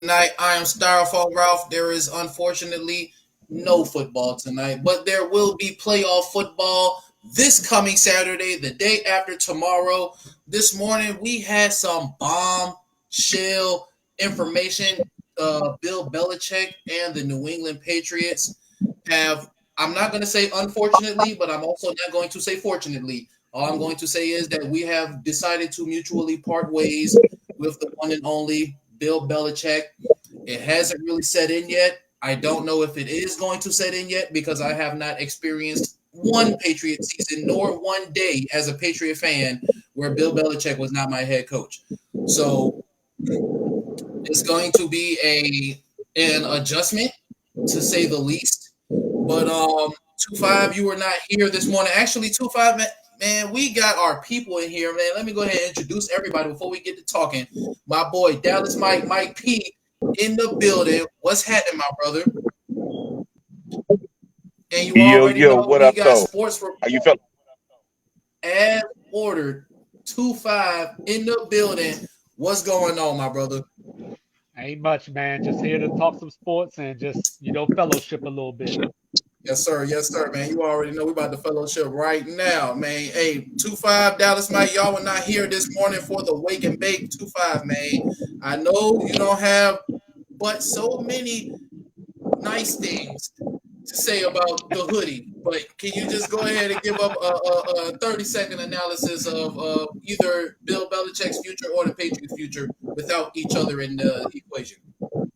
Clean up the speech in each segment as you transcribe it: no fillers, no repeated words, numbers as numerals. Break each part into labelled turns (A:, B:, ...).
A: Tonight, I am Styrofoam Ralph. There is unfortunately no football tonight, but there will be playoff football this coming Saturday, the day after tomorrow. This morning, we had some bombshell information. Bill Belichick and the New England Patriots have, I'm not going to say unfortunately, but I'm also not going to say fortunately. All I'm going to say is that we have decided to mutually part ways with the one and only Bill Belichick. It hasn't really set in yet. I don't know if it is going to set in yet because I have not experienced one Patriot season nor one day as a Patriot fan where Bill Belichick was not my head coach. So it's going to be an adjustment to say the least. But 2-5, you were not here this morning. Actually, 2-5, man, we got our people in here, man. Let me go ahead and introduce everybody before we get to talking. My boy Dallas Mike P in the building. What's happening, my brother? And you already
B: Yo,
A: know
B: what
A: we
B: up,
A: got
B: though?
A: sports
B: How you
A: report
B: feeling?
A: as ordered. 2-5 in the building. What's going on, my brother?
C: Ain't much, man. Just here to talk some sports and just, fellowship a little bit.
A: Yes, sir, man. You already know we about the fellowship right now, man. Hey, 2-5 Dallas, Mike. Y'all were not here this morning for the wake and bake 2-5, man. I know you don't have but so many nice things to say about the hoodie, but can you just go ahead and give up a 30-second analysis of either Bill Belichick's future or the Patriots' future without each other in the equation?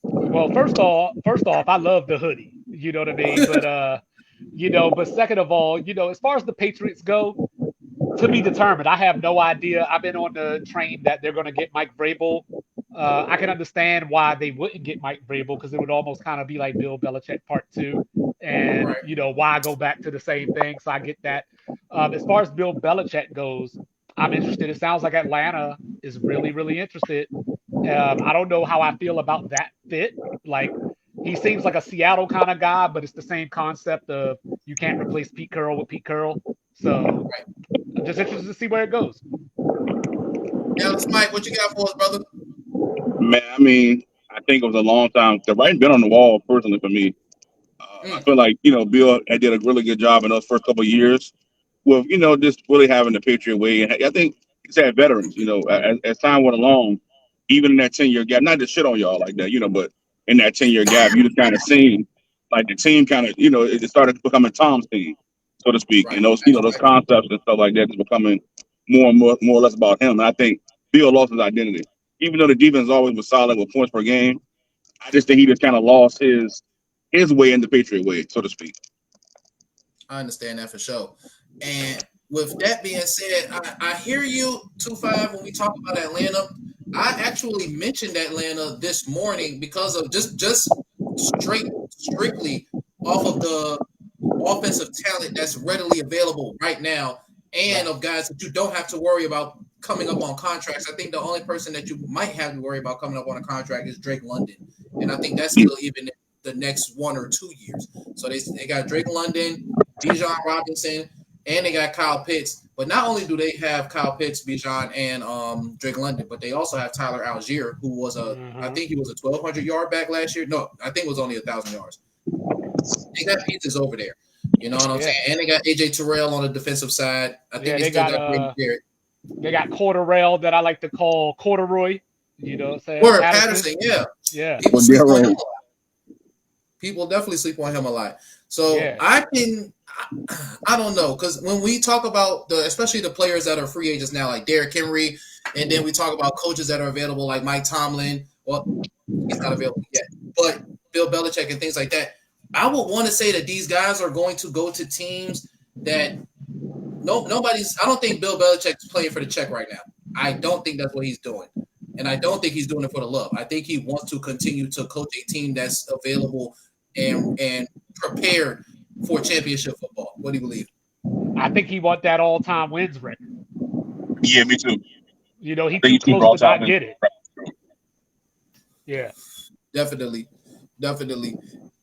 C: Well, first off, I love the hoodie. You know what I mean? But second of all, as far as the Patriots go, to be determined. I have no idea. I've been on the train that they're going to get Mike Vrabel. I can understand why they wouldn't get Mike Vrabel because it would almost kind of be like Bill Belichick part two. And,
A: Right.
C: why go back to the same thing? So I get that. As far as Bill Belichick goes, I'm interested. It sounds like Atlanta is really, really interested. I don't know how I feel about that fit. Like, he seems like a Seattle kind of guy, but it's the same concept of you can't replace Pete Carroll with Pete Carroll. So
A: Right.
C: I'm just interested to see where it goes.
A: Dallas, Mike, what you got for us, brother?
B: Man, I think it was a long time. The writing been on the wall personally for me. I
A: Mm,
B: feel like Bill had did a really good job in those first couple of years with just really having the Patriot way, and I think he's had veterans. As time went along, even in that 10 year gap, not to shit on y'all like that, but in that 10 year gap, you just kind of seen like the team kind of it started becoming Tom's team, so to speak,
A: right.
B: and those
A: That's
B: those
A: right.
B: concepts and stuff like that is becoming more or less about him. And I think Bill lost his identity, even though the defense always was solid with points per game. I just think he just kind of lost his way in the Patriot way, so to speak.
A: I understand that for sure. And with that being said, I hear you 2-5 when we talk about Atlanta. I actually mentioned Atlanta this morning because of just strictly off of the offensive talent that's readily available right now and
C: Right.
A: of guys that you don't have to worry about coming up on contracts. I think the only person that you might have to worry about coming up on a contract is Drake London. And I think that's still even the next 1 or 2 years. So they got Drake London, Bijan Robinson, and they got Kyle Pitts. But not only do they have Kyle Pitts, Bijan, and Drake London, but they also have Tyler Algier, who was I
C: Mm-hmm.
A: think he was a 1,200 yard back last year. No, I think it was only 1,000 yards. They got pieces over there. You know what I'm saying?
C: Yeah.
A: And they got AJ Terrell on the defensive side. I think
C: Yeah.
A: they
C: They
A: still
C: got
A: got Brady Garrett.
C: Corderell that I like to call Corduroy. You know what I'm saying?
A: Word
C: Patterson.
A: Patterson, yeah.
C: Yeah.
A: People
B: Well,
A: sleep on him a
B: Daryl,
A: lot. People definitely sleep on him a lot. So
C: Yeah.
A: I don't know, because when we talk about especially the players that are free agents now, like Derrick Henry, and then we talk about coaches that are available, like Mike Tomlin. Well, he's not available yet, but Bill Belichick and things like that. I would want to say that these guys are going to go to teams that nobody's. I don't think Bill Belichick's playing for the check right now. I don't think that's what he's doing, and I don't think he's doing it for the love. I think he wants to continue to coach a team that's available and prepared for championship football. What do you believe?
C: I think he want that all-time wins record.
B: yeah, me too. I
C: He
B: think
C: too
B: he's super
C: close
B: all
C: to
B: time.
C: not get it. Yeah.
A: Definitely, definitely.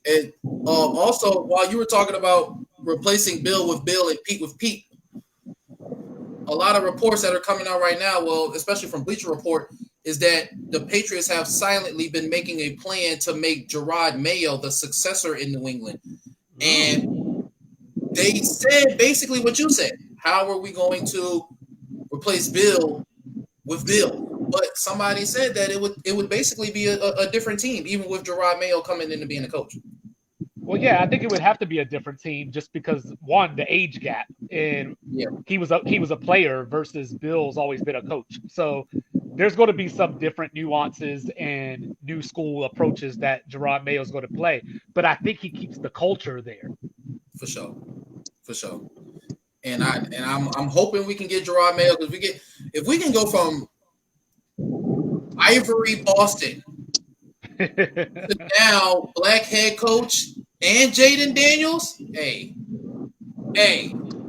A: And also, while you were talking about replacing Bill with Bill and Pete with Pete, a lot of reports that are coming out right now, well, especially from Bleacher Report, is that the Patriots have silently been making a plan to make Gerard Mayo the successor in New England. And they said basically what you said. How are we going to replace Bill with Bill? But somebody said that it would basically be a different team, even with Gerard Mayo coming in and being a coach.
C: Well, yeah, I think it would have to be a different team just because one, the age gap, and he was a player versus Bill's always been a coach. So there's going to be some different nuances and new school approaches that Gerard Mayo is going to play. But I think he keeps the culture there.
A: For sure. And I'm hoping we can get Gerard Mayo because if we can go from Ivory Boston to now black head coach and Jaden Daniels, hey,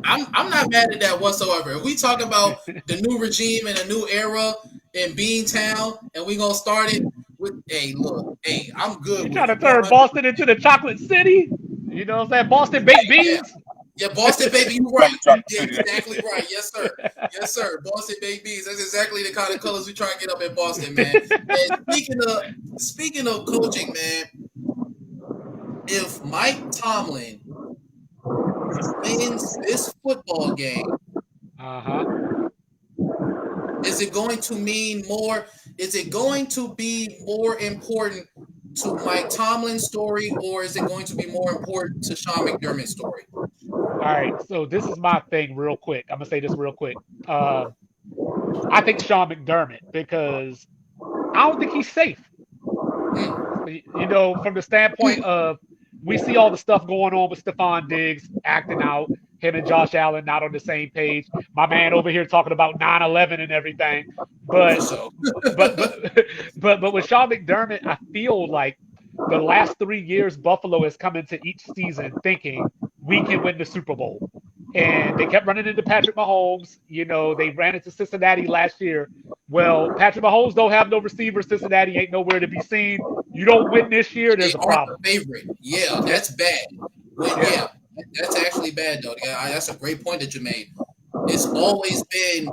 A: I'm not mad at that whatsoever. If we talk about the new regime and a new era in Beantown, and we gonna start it with, I'm good.
C: You trying to turn Boston into the chocolate city? You know what I'm saying? Boston baked beans.
A: Yeah, Boston baby, you right. Yeah, exactly right. Yes, sir. Boston baked beans. That's exactly the kind of colors we try to get up in Boston, man. And speaking of coaching, man, if Mike Tomlin wins this football game, is it going to mean more? Is it going to be more important to Mike Tomlin's story, or is it going to be more important to Sean McDermott's story?
C: All right, so this is my thing real quick. I'm going to say this real quick. I think Sean McDermott, because I don't think he's safe. You know, from the standpoint of we see all the stuff going on with Stephon Diggs acting out, him and Josh Allen not on the same page. My man over here talking about 9/11 and everything. But with Sean McDermott, I feel like the last 3 years Buffalo has come into each season thinking we can win the Super Bowl. And they kept running into Patrick Mahomes. You know, they ran into Cincinnati last year. Well, Patrick Mahomes don't have no receivers. Cincinnati ain't nowhere to be seen. You don't win this year, there's a problem.
A: Favorite. Yeah, that's bad. That's actually bad, though. That's a great point that you made. It's always been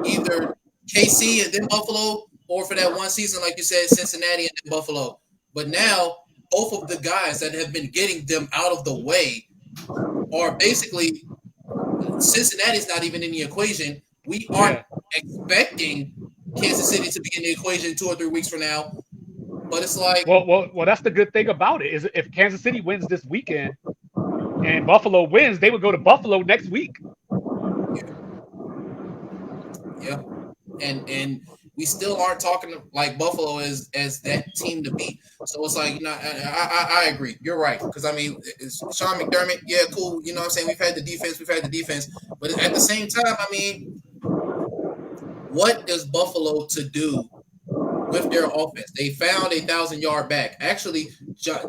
A: either KC and then Buffalo, or for that one season, like you said, Cincinnati and then Buffalo. But now, both of the guys that have been getting them out of the way are basically Cincinnati's not even in the equation. We aren't expecting Kansas City to be in the equation 2 or 3 weeks from now. But it's like,
C: well, that's the good thing about it is if Kansas City wins this weekend and Buffalo wins, they would go to Buffalo next week.
A: Yeah, and we still aren't talking like Buffalo as that team to beat. So it's like, you know, I agree. You're right. Because, I mean, it's Sean McDermott, yeah, cool. You know what I'm saying? We've had the defense. But at the same time, I mean, what is Buffalo to do with their offense? They found a 1,000-yard back. Actually,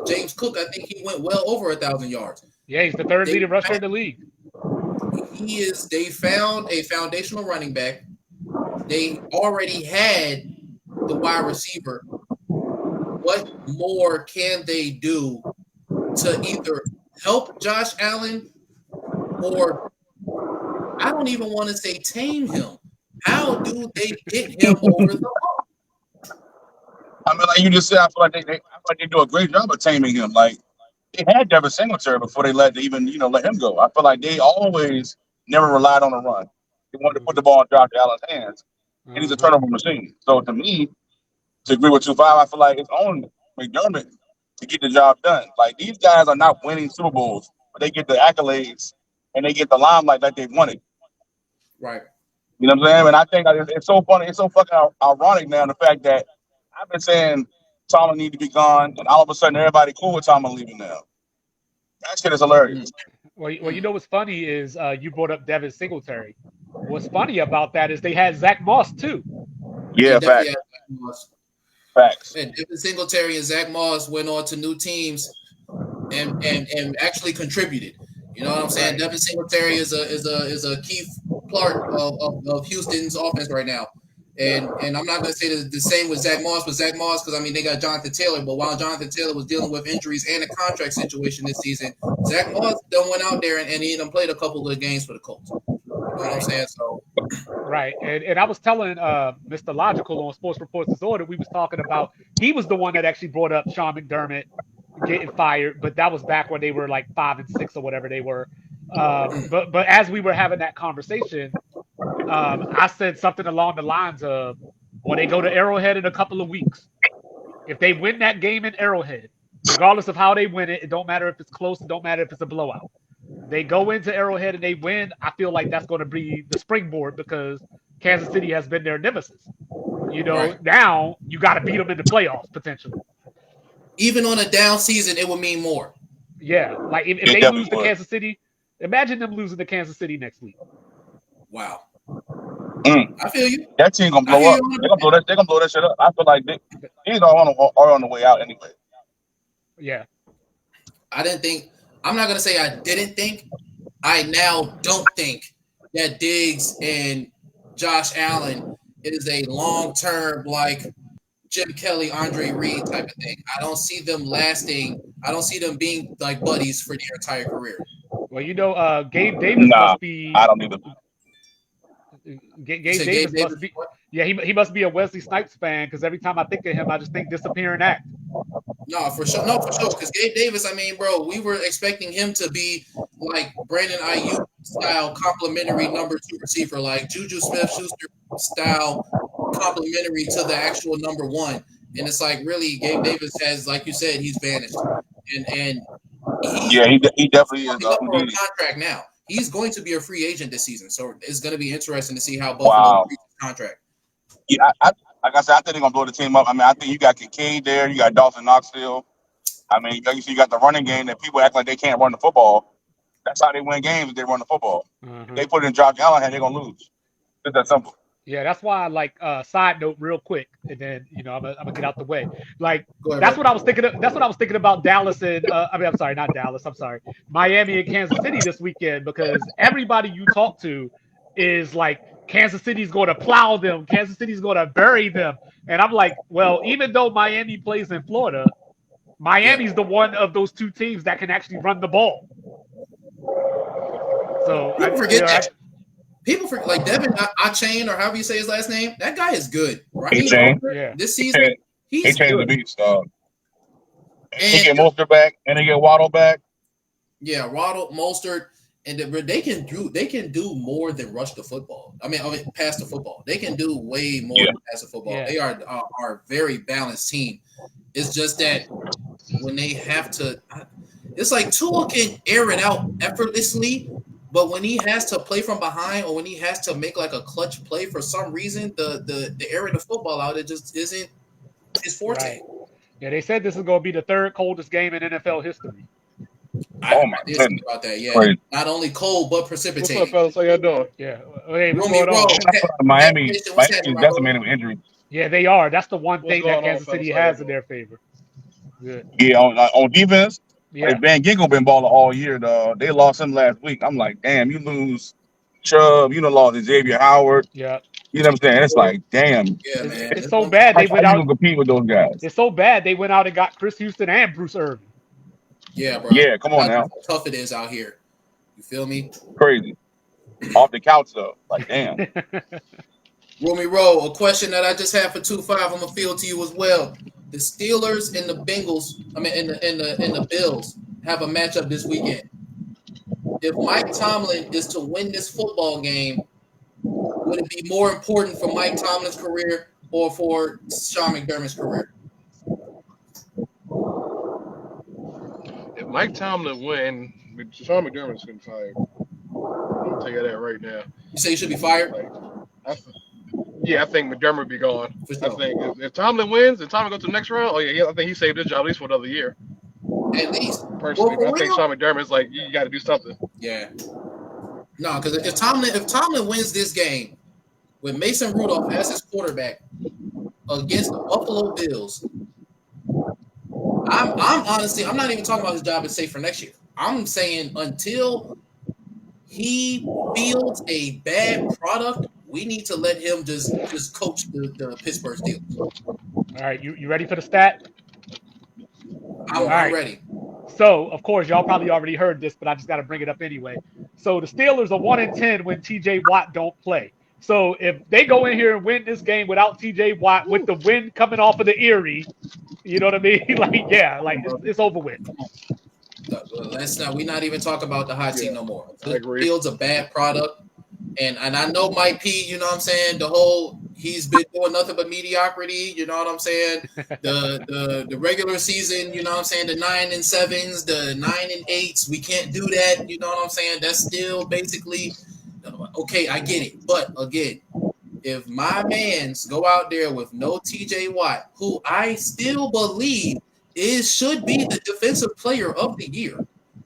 A: James Cook, I think he went well over 1,000 yards.
C: Yeah, he's the third leading rusher in the league.
A: They found a foundational running back. They already had the wide receiver. What more can they do to either help Josh Allen or, I don't even want to say tame him? How do they get him over the hump?
B: I mean, like you just said, I feel like they do a great job of taming him. Like, they had Devin Singletary before they let him go. I feel like they always never relied on a run. They wanted to put the ball in Josh Allen's hands, and he's a turnover machine. So to me, to agree with 2-5, I feel like it's on McDermott to get the job done. Like, these guys are not winning Super Bowls, but they get the accolades and they get the limelight like they wanted.
A: Right.
B: You know what I'm saying? And I think it's so funny. It's so fucking ironic now, the fact that I've been saying Tomlin need to be gone, and all of a sudden everybody cool with Tomlin leaving now. That shit is hilarious.
C: Well, you know what's funny is you brought up Devin Singletary. What's funny about that is they had Zach Moss too.
B: Yeah, facts. Facts.
A: And Devin Singletary and Zach Moss went on to new teams and actually contributed. You know what I'm saying? Right. Devin Singletary is a key part of Houston's offense right now. And I'm not going to say the same with Zach Moss, because, I mean, they got Jonathan Taylor. But while Jonathan Taylor was dealing with injuries and a contract situation this season, Zach Moss done went out there and he done played a couple of games for the Colts. You know what I'm saying? So
C: Right. And I was telling Mr. Logical on Sports Reports Disorder, we was talking about he was the one that actually brought up Sean McDermott getting fired, but that was back when they were like 5-6 or whatever they were. But as we were having that conversation, I said something along the lines of, well, they go to Arrowhead in a couple of weeks. If they win that game in Arrowhead, regardless of how they win it, it don't matter if it's close, it don't matter if it's a blowout. They go into Arrowhead and they win. I feel like that's going to be the springboard because Kansas City has been their nemesis.
A: Right.
C: Now you got to beat them in the playoffs potentially.
A: Even on a down season, it will mean more.
C: Yeah, like if
B: It
C: they
B: definitely
C: lose to
B: would.
C: Kansas City, imagine them losing to Kansas City next week.
A: Wow.
B: Mm.
A: I feel you.
B: That team gonna
A: I
B: blow
A: hear
B: up.
A: you.
B: They're gonna blow that. They're gonna blow that shit up. I feel like these are on the way out anyway.
C: Yeah.
A: I didn't think. I'm not gonna say I didn't think. I now don't think that Diggs and Josh Allen is a long-term like Jim Kelly, Andre Reed type of thing. I don't see them lasting. I don't see them being like buddies for their entire career.
C: Well, Gabe Davis
B: Nah,
C: must be
B: I don't either.
C: Gabe
A: You said Gabe
C: Davis
A: Davis.
C: must be. Yeah, he must be a Wesley Snipes fan because every time I think of him, I just think disappearing act.
A: No, for sure. No, for sure. Because Gabe Davis, I mean, bro, we were expecting him to be like Brandon Ayuk style complimentary number 2 receiver, like Juju Smith-Schuster style complimentary to the actual number 1. And it's like really, Gabe Davis has, like you said, he's vanished, and he's
B: Yeah, he definitely is.
A: coming up for a
B: Indeed.
A: contract now. He's going to be a free agent this season, so it's going to be interesting to see how Buffalo
B: Wow.
A: treats his contract.
B: Yeah, like I said, I think they're gonna blow the team up. I mean, I think you got Kincaid there, you got Dawson Knoxville. I mean, like you see, you got the running game that people act like they can't run the football. That's how they win games. If they run the football. If they put it in Josh Allen hand, they're gonna lose. It's that simple.
C: Yeah, that's why. Like, side note, real quick, and then I'm gonna get out the way. Like,
A: Go ahead,
C: that's
A: bro.
C: what I was thinking. That's what I was thinking about Dallas and I'm sorry, not Dallas. I'm sorry, Miami and Kansas City this weekend because everybody you talk to is like Kansas City's going to plow them. Kansas City's going to bury them. And I'm like, well, even though Miami plays in Florida, Miami's the one of those two teams that can actually run the ball. So
A: People forget that. People forget, like Devin Achane, or however you say his last name. That guy is good. Right?
C: Yeah.
A: This season,
B: He changed the beats.
A: And
B: he get Mostert back, and they get Waddle back.
A: Yeah, Waddle, Mostert, and they can do more than rush the football. I mean, pass the football. They can do way more than pass the football.
C: Yeah.
A: They are a very balanced team. It's just that when they have to, it's like Tua can air it out effortlessly, but when he has to play from behind or when he has to make like a clutch play for some reason, the airing the football out, it just isn't his forte.
C: Right. Yeah, they said this is going to be the third coldest game in NFL history.
B: Oh my goodness!
A: About that, yeah.
B: Great.
A: Not only cold but precipitating.
D: What's up, fellas? How y'all doing?
C: Yeah. Hey, what's
A: Roomy
C: going on?
B: Miami,
A: What's happening,
B: Miami's decimated with injuries.
C: Yeah, they are. That's the one
D: What's
C: thing
D: going
C: that
D: on,
C: Kansas City
D: fellas? How
C: has
D: y'all
C: in their favor. Good.
B: Yeah, on defense,
C: Yeah.
B: Van Ginkel been balling all year. Dog. They lost him last week. I'm like, damn, you lose Chubb, you done lost Xavier Howard.
C: Yeah.
B: You know what I'm saying? It's like, damn.
A: Yeah, man.
C: It's so bad they went
B: How you
C: out.
B: gonna compete with those guys?
C: It's so bad they went out and got Chris Houston and Bruce Irvin.
A: Yeah, bro.
B: Yeah, come on now.
A: How tough it is out here. You feel me?
B: Crazy. Off the couch though. Like, damn.
A: Roomy Rowe, a question that I just had for 2-5, I'm gonna field to you as well. The Steelers and the Bengals, and the Bills have a matchup this weekend. If Mike Tomlin is to win this football game, would it be more important for Mike Tomlin's career or for Sean McDermott's career?
D: If Mike Tomlin win, Sean McDermott's getting fired. I'll tell you that right now.
A: You say he should be fired?
D: I think McDermott would be gone.
A: For sure.
D: I think if Tomlin wins and Tomlin goes to the next round, I think he saved his job at least for another year.
A: At least.
D: Personally,
A: Well,
D: I think Sean McDermott's like, you got to do something.
A: Yeah. No, because if Tomlin wins this game with Mason Rudolph as his quarterback against the Buffalo Bills, I'm honestly, I'm not even talking about his job is safe for next year. I'm saying until he fields a bad product, we need to let him just coach the Pittsburgh Steelers.
C: All right, you ready for the stat?
A: I'm ready.
C: So, of course, y'all probably already heard this, but I just got to bring it up anyway. So the Steelers are 1-10 when T.J. Watt don't play. So if they go in here and win this game without T.J. Watt, with the wind coming off of the Erie, you know what I mean? Like, yeah, like it's over with.
A: Come on. Let's not. We're not even talking about the hot seat no more.
D: I
A: The
D: agree.
A: field's a bad product, and I know Mike P. You know what I'm saying. He's been doing nothing but mediocrity. You know what I'm saying. The regular season. You know what I'm saying. The 9-7s, the 9-8s. We can't do that. You know what I'm saying. That's still basically okay. I get it, but again, if my mans go out there with no T.J. Watt, who I still believe should be the defensive player of the year.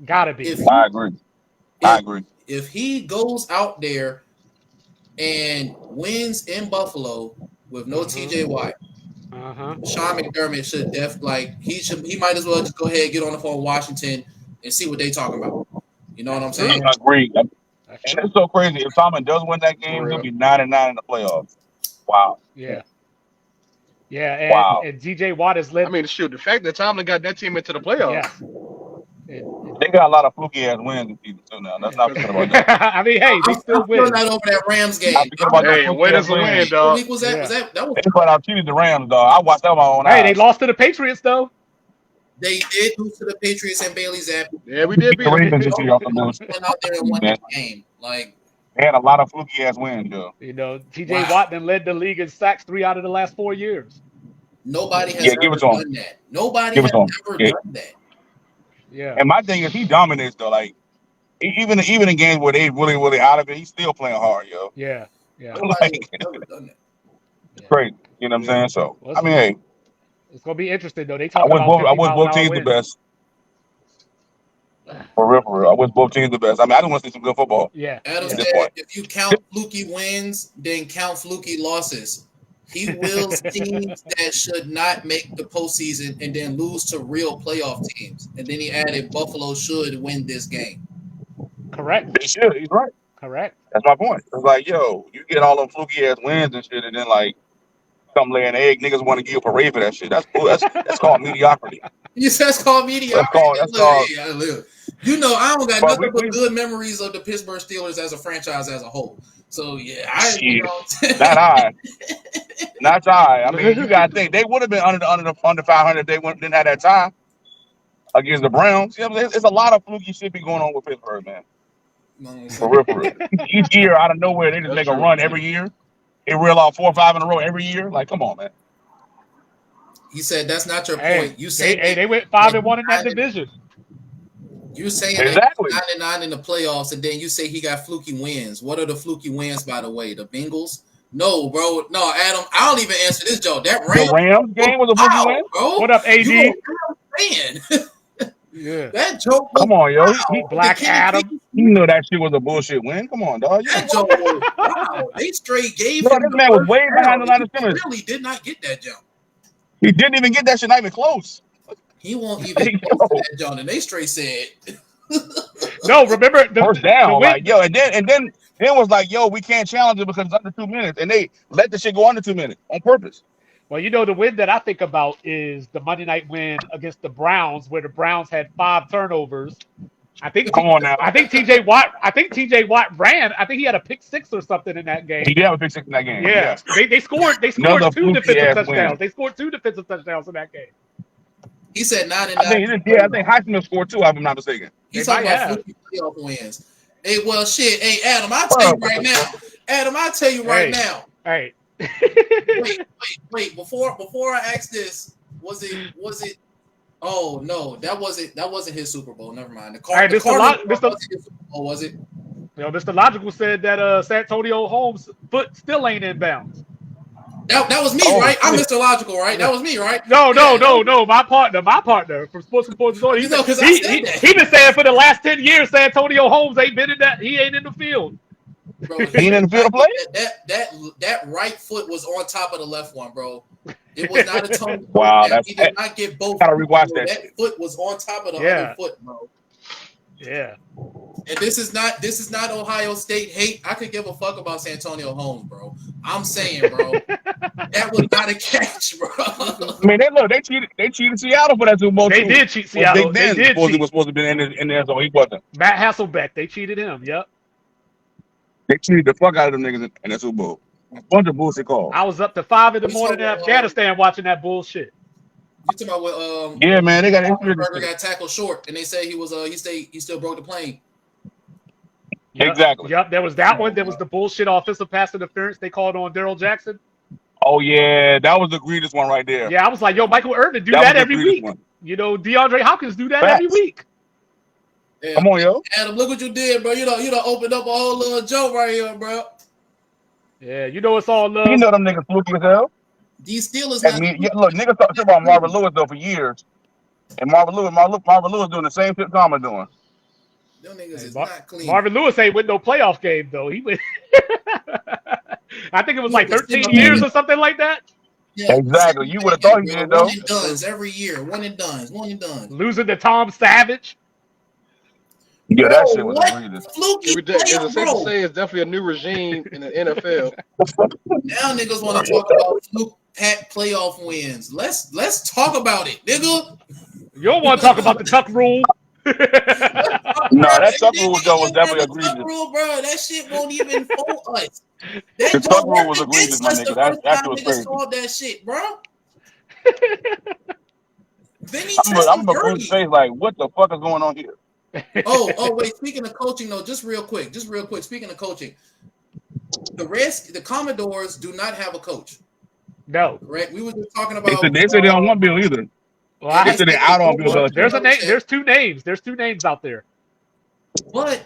C: Gotta be.
B: I agree.
A: If he goes out there and wins in Buffalo with no T.J. Watt, Sean McDermott should he might as well just go ahead and get on the phone with Washington and see what they talking about. You know what I'm saying?
B: I agree. And it's so crazy. If Tomlin does win that game, he'll be 9-9 in the playoffs. Wow.
C: Yeah. Yeah, and T.J. Watt has led.
D: I mean, shoot, the fact that Tomlin got that team into the playoffs.
C: Yeah.
B: They got a lot of fluky ass wins this season too now. Let's not forget about that.
C: I mean, hey, they still win.
A: I'm still not over that Rams game.
D: Hey, a win is a win, dog.
A: What week was that?
C: Yeah.
A: Was
B: They put out cheated the Rams, dog. I watched that with my own eyes.
C: Hey, they lost to the Patriots though.
A: They did lose to the Patriots and Bailey Zappi.
D: Yeah, we did beat
B: The Ravens
D: them.
B: this year off the boost.
A: Went out there and won that game. Like,
B: They had a lot of fluky ass wins, yo.
C: You know, T.J. Watt then led the league in sacks 3 out of the last 4 years.
A: nobody has
B: give
A: ever
B: it to him.
A: done that. Nobody
B: Give
A: has
B: it to him.
A: ever
B: Yeah.
A: done that.
C: Yeah.
B: And my thing is, he dominates though. Like even in games where they really out of it, he's still playing hard, yo.
C: Yeah.
A: Nobody has ever done that.
B: Great, you know what I'm saying? So
C: Well,
B: I mean, hey,
C: It's gonna be interesting though. They
B: I
C: talk
B: wish
C: about
B: both
C: 50 mile an
B: teams
C: hour
B: the
C: winds.
B: best. For real. I wish both teams the best. I mean, I just want to see some good football.
C: Yeah.
A: Adam
C: Yeah.
A: said, if you count fluky wins, then count fluky losses. He wills teams that should not make the postseason and then lose to real playoff teams. And then he added Buffalo should win this game.
C: Correct.
B: They should. He's right.
C: Correct.
B: That's my point. It's like, yo, you get all them fluky ass wins and shit, and then like come lay an egg, niggas want to give you a parade for that shit. That's called mediocrity.
A: You said it's called mediocrity.
B: That's called.
A: You know, I don't got
B: But
A: nothing but
B: we-
A: good memories of the Pittsburgh Steelers as a franchise as a whole. So yeah,
B: Not I. Not I. I mean, you gotta think they would have been under 500 if they didn't have that tie against the Browns. You know what I'm saying? It's a lot of fluky shit be going on with Pittsburgh, man. For real. Each year, out of nowhere, they just
D: That's
B: make a
D: true.
B: run every year. They reel off 4 or 5 in a row every year. Like, come on, man.
A: He said that's not your
C: Hey,
A: point. You say
C: they went 5-1 in that division.
A: You're saying
B: Exactly.
A: 9-9 in the playoffs, and then you say he got fluky wins. What are the fluky wins, by the way? The Bengals? No, bro. No, Adam. I don't even answer this, Joe. That
B: The Rams game was a fluky win.
A: bro.
C: What up, AD?
A: You man.
C: Yeah.
A: That joke.
B: Come on, yo.
C: Black Adam.
B: You know that shit was a bullshit win. Come on, dog.
A: That joke was wow. They straight gave
B: Bro,
A: him.
B: this man was way behind the line of
A: He
B: scrimmage.
A: really did not get that jump.
B: He didn't even get that shit, not even close.
A: He won't even
B: Hey,
A: close
B: yo.
A: to that jump. And they straight said,
C: No, remember the
B: First down,
C: the win,
B: like yo, and then was like, yo, we can't challenge it because it's under 2 minutes, and they let the shit go under 2 minutes on purpose.
C: Well, you know, the win that I think about is the Monday night win against the Browns, where the Browns had 5 turnovers. I think
B: Come on now.
C: I think TJ Watt ran. I think he had a pick 6 or something in that game.
B: He did have a pick 6 in that game.
C: Yeah. They scored
B: Another
C: 2 defensive
B: fluky-ass
C: touchdowns.
B: win.
C: They scored 2 defensive touchdowns in that game.
A: he said 9-9.
B: I think Heisman scored 2, if I'm not mistaken.
A: He's
C: They
A: talking
C: might
A: about
C: have.
A: fluky playoff wins. Hey, well, shit. Hey, Adam, I'll tell you right now. Adam, I'll tell you right now.
C: Hey.
A: Wait. Before I ask this, was it? Oh no, that wasn't his Super Bowl. Never mind.
C: All right, Mr.
A: wasn't his Super Bowl, was it?
C: You know, Mr. Logical said that Santonio Holmes' foot still ain't in bounds.
A: That was me, right? I'm Mr. Logical, right? That was me, right?
C: No. My partner from Sports Reports.
A: You know, 'cause I said that.
C: He been saying for the last 10 years, Santonio Holmes ain't been in that. He ain't in the field.
A: Bro,
B: He ain't in the field to play?
A: That right foot was on top of the left one, bro. It was not a tongue.
B: Wow,
A: He did not get both.
B: Gotta rewatch
A: Bro,
B: that
A: that foot was on top of the
C: Yeah.
A: other foot, bro.
C: Yeah.
A: And this is not Ohio State hate. I could give a fuck about Santonio Holmes, bro. I'm saying, bro, that was not a catch, bro.
B: I mean, they cheated Seattle for that Super Bowl.
C: They
B: too.
C: did cheat Seattle. They did
B: Supposedly
C: cheat.
B: was supposed to be in there, so he wasn't.
C: Matt Hasselbeck, they cheated him. Yep.
B: They cheated the fuck out of them niggas in the Super Bowl. A bunch of bullshit calls.
C: I was up to 5 in the
A: You
C: morning in
A: talking about,
C: Afghanistan watching that bullshit.
A: You talking about what?
B: Yeah, man, they got
A: Burger got tackled short, and they say he was he still broke the plane.
C: Yep.
B: Exactly.
C: Yep, there was that one. There was the bullshit offensive pass interference they called on Daryl Jackson.
B: Oh yeah, that was the greatest one right there.
C: Yeah, I was like, yo, Michael Irvin do that every week.
B: One.
C: You know, DeAndre Hopkins do that every week.
A: Yeah.
B: Come on, yo.
A: Adam, look what you did, bro. You done opened up a whole little joke right here, bro.
C: Yeah, you know it's all love.
B: You know them niggas fluky as hell.
A: These Steelers.
B: Look, niggas talk shit about Marvin Lewis though for years, and Marvin Lewis doing the same shit Tom is doing.
A: Them niggas is not clean.
C: Marvin Lewis ain't win no playoff game though. He went. I think it was like 13 years or something like that.
A: Yeah,
B: exactly. You would have thought he did though.
A: One and done's every year. One and done.
C: Losing to Tom Savage.
B: Yeah, that shit was egregious.
D: It's safe to say it's definitely a new regime in the NFL.
A: Now niggas want to talk about fluke pack playoff wins. Let's talk about it, nigga.
C: You don't want to talk about the tuck rule.
B: No, that tuck rule though was definitely egregious.
A: Tuck rule, bro, that shit won't even fool us.
B: The tuck rule was egregious, my nigga. That was crazy.
A: Called that shit, bro.
B: I'm a Bruce face like, what the fuck is going on here?
A: Oh, wait. Speaking of coaching, though, just real quick. Speaking of coaching, the Commodores do not have a coach.
C: No,
A: correct. We were just talking about.
B: They said they don't want Bill either.
C: Well,
B: they said they out on Bill.
C: There's a name. There's two names. There's two names out there.
A: But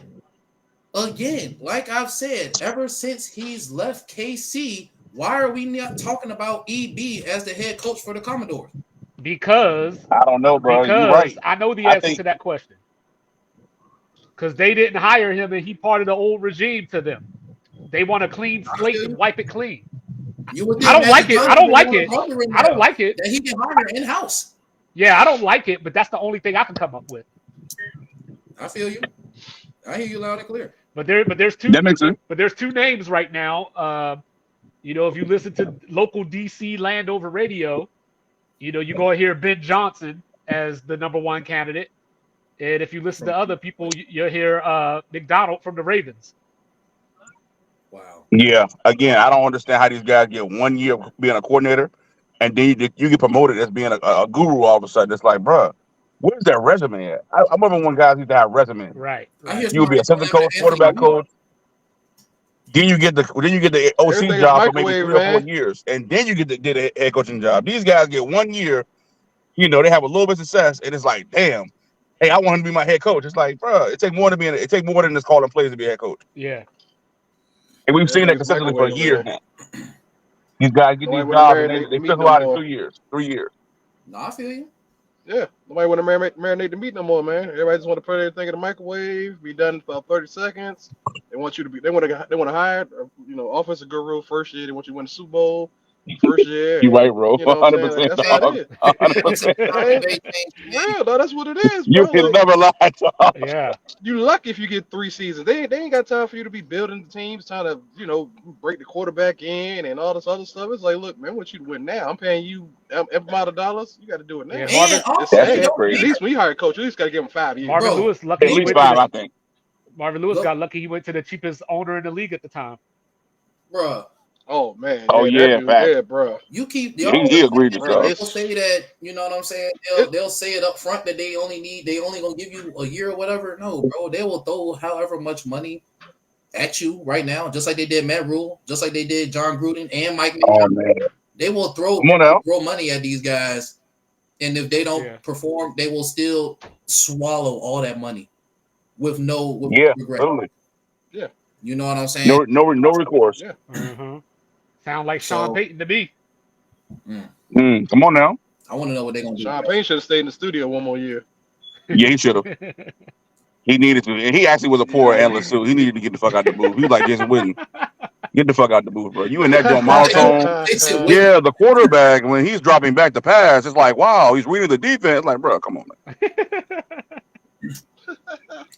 A: again, like I've said, ever since he's left KC, why are we not talking about EB as the head coach for the Commodores?
C: Because
B: I don't know, bro. You're right.
C: I know the answer to that question. Because they didn't hire him, and he part of the old regime to them. They want a clean slate and wipe it clean. I don't like it. I don't like it. I don't like it.
A: That he can hire in house.
C: Yeah, I don't like it, but that's the only thing I can come up with.
A: I feel you. I hear you loud and clear.
C: But there's two.
B: That makes sense.
C: But there's two names right now. You know, if you listen to local DC Landover radio, you know you're going to hear Ben Johnson as the #1 candidate. And if you listen to other people, you'll hear McDermott from the Ravens.
A: Wow.
B: Yeah. Again, I don't understand how these guys get 1 year being a coordinator, and then you get promoted as being a guru all of a sudden. It's like, bro, where's that resume at? I remember when guys used to have resumes.
C: Right.
B: You would be assistant coach, quarterback coach. Then you get the OC job for maybe 3 or 4 years, and then you get the head coaching job. These guys get 1 year. You know, they have a little bit of success, and it's like, damn. Hey, I want him to be my head coach. It's like, bro, it takes more than this calling plays to be a head coach.
C: Yeah.
B: And we've seen that consistently for years now. These guys get these jobs and they fizzle out in 2 years, 3 years.
A: No, I feel you.
D: Yeah, nobody want to marinate the meat no more, man. Everybody just want to put everything in the microwave, be done for 30 seconds. They want you to be. They want to hire, offensive guru first year. They want you to win the Super Bowl first year.
B: You're right, bro.
D: 100%. That's how it is. 100%. Yeah, no, that's what it is, bro.
B: You can never lie.
C: Yeah.
D: You lucky if you get 3 seasons. They ain't got time for you to be building the teams, trying to break the quarterback in and all this other stuff. It's like, look, man, I want you to win now. I'm paying you F amount of dollars. You got to do it now.
C: Yeah,
B: that's crazy.
D: At least when you hire a coach, you at least got to give him 5 years.
C: Marvin Lewis lucky.
B: At least 5, I think.
C: Marvin Lewis got lucky. He went to the cheapest owner in the league at the time.
A: Bruh.
D: Oh man!
B: Oh yeah,
D: bro.
A: You keep.
B: He agreed to
A: stuff. They'll say that. You know what I'm saying? They'll say it up front that they only gonna give you a year or whatever. No, bro. They will throw however much money at you right now, just like they did Matt Rule, just like they did John Gruden and Mike.
B: Oh man!
A: They will throw money at these guys, and if they don't perform, they will still swallow all that money with no regret.
B: Totally.
A: Yeah. You know what I'm saying?
B: No recourse.
D: Yeah.
C: Mm-hmm. Sound like Sean Payton to me.
B: Come on now.
A: I want to know what they're gonna do.
D: Sean Payton should have stayed in the studio 1 more year.
B: Yeah, he should have. He needed to. And he actually was a poor analyst too. He needed to get the fuck out the booth. He was like Jason Witten. Get the fuck out the booth, bro. You in that joint monotone. Yeah, the quarterback, when he's dropping back the pass, it's like, wow, he's reading the defense. Like, bro, come on, man.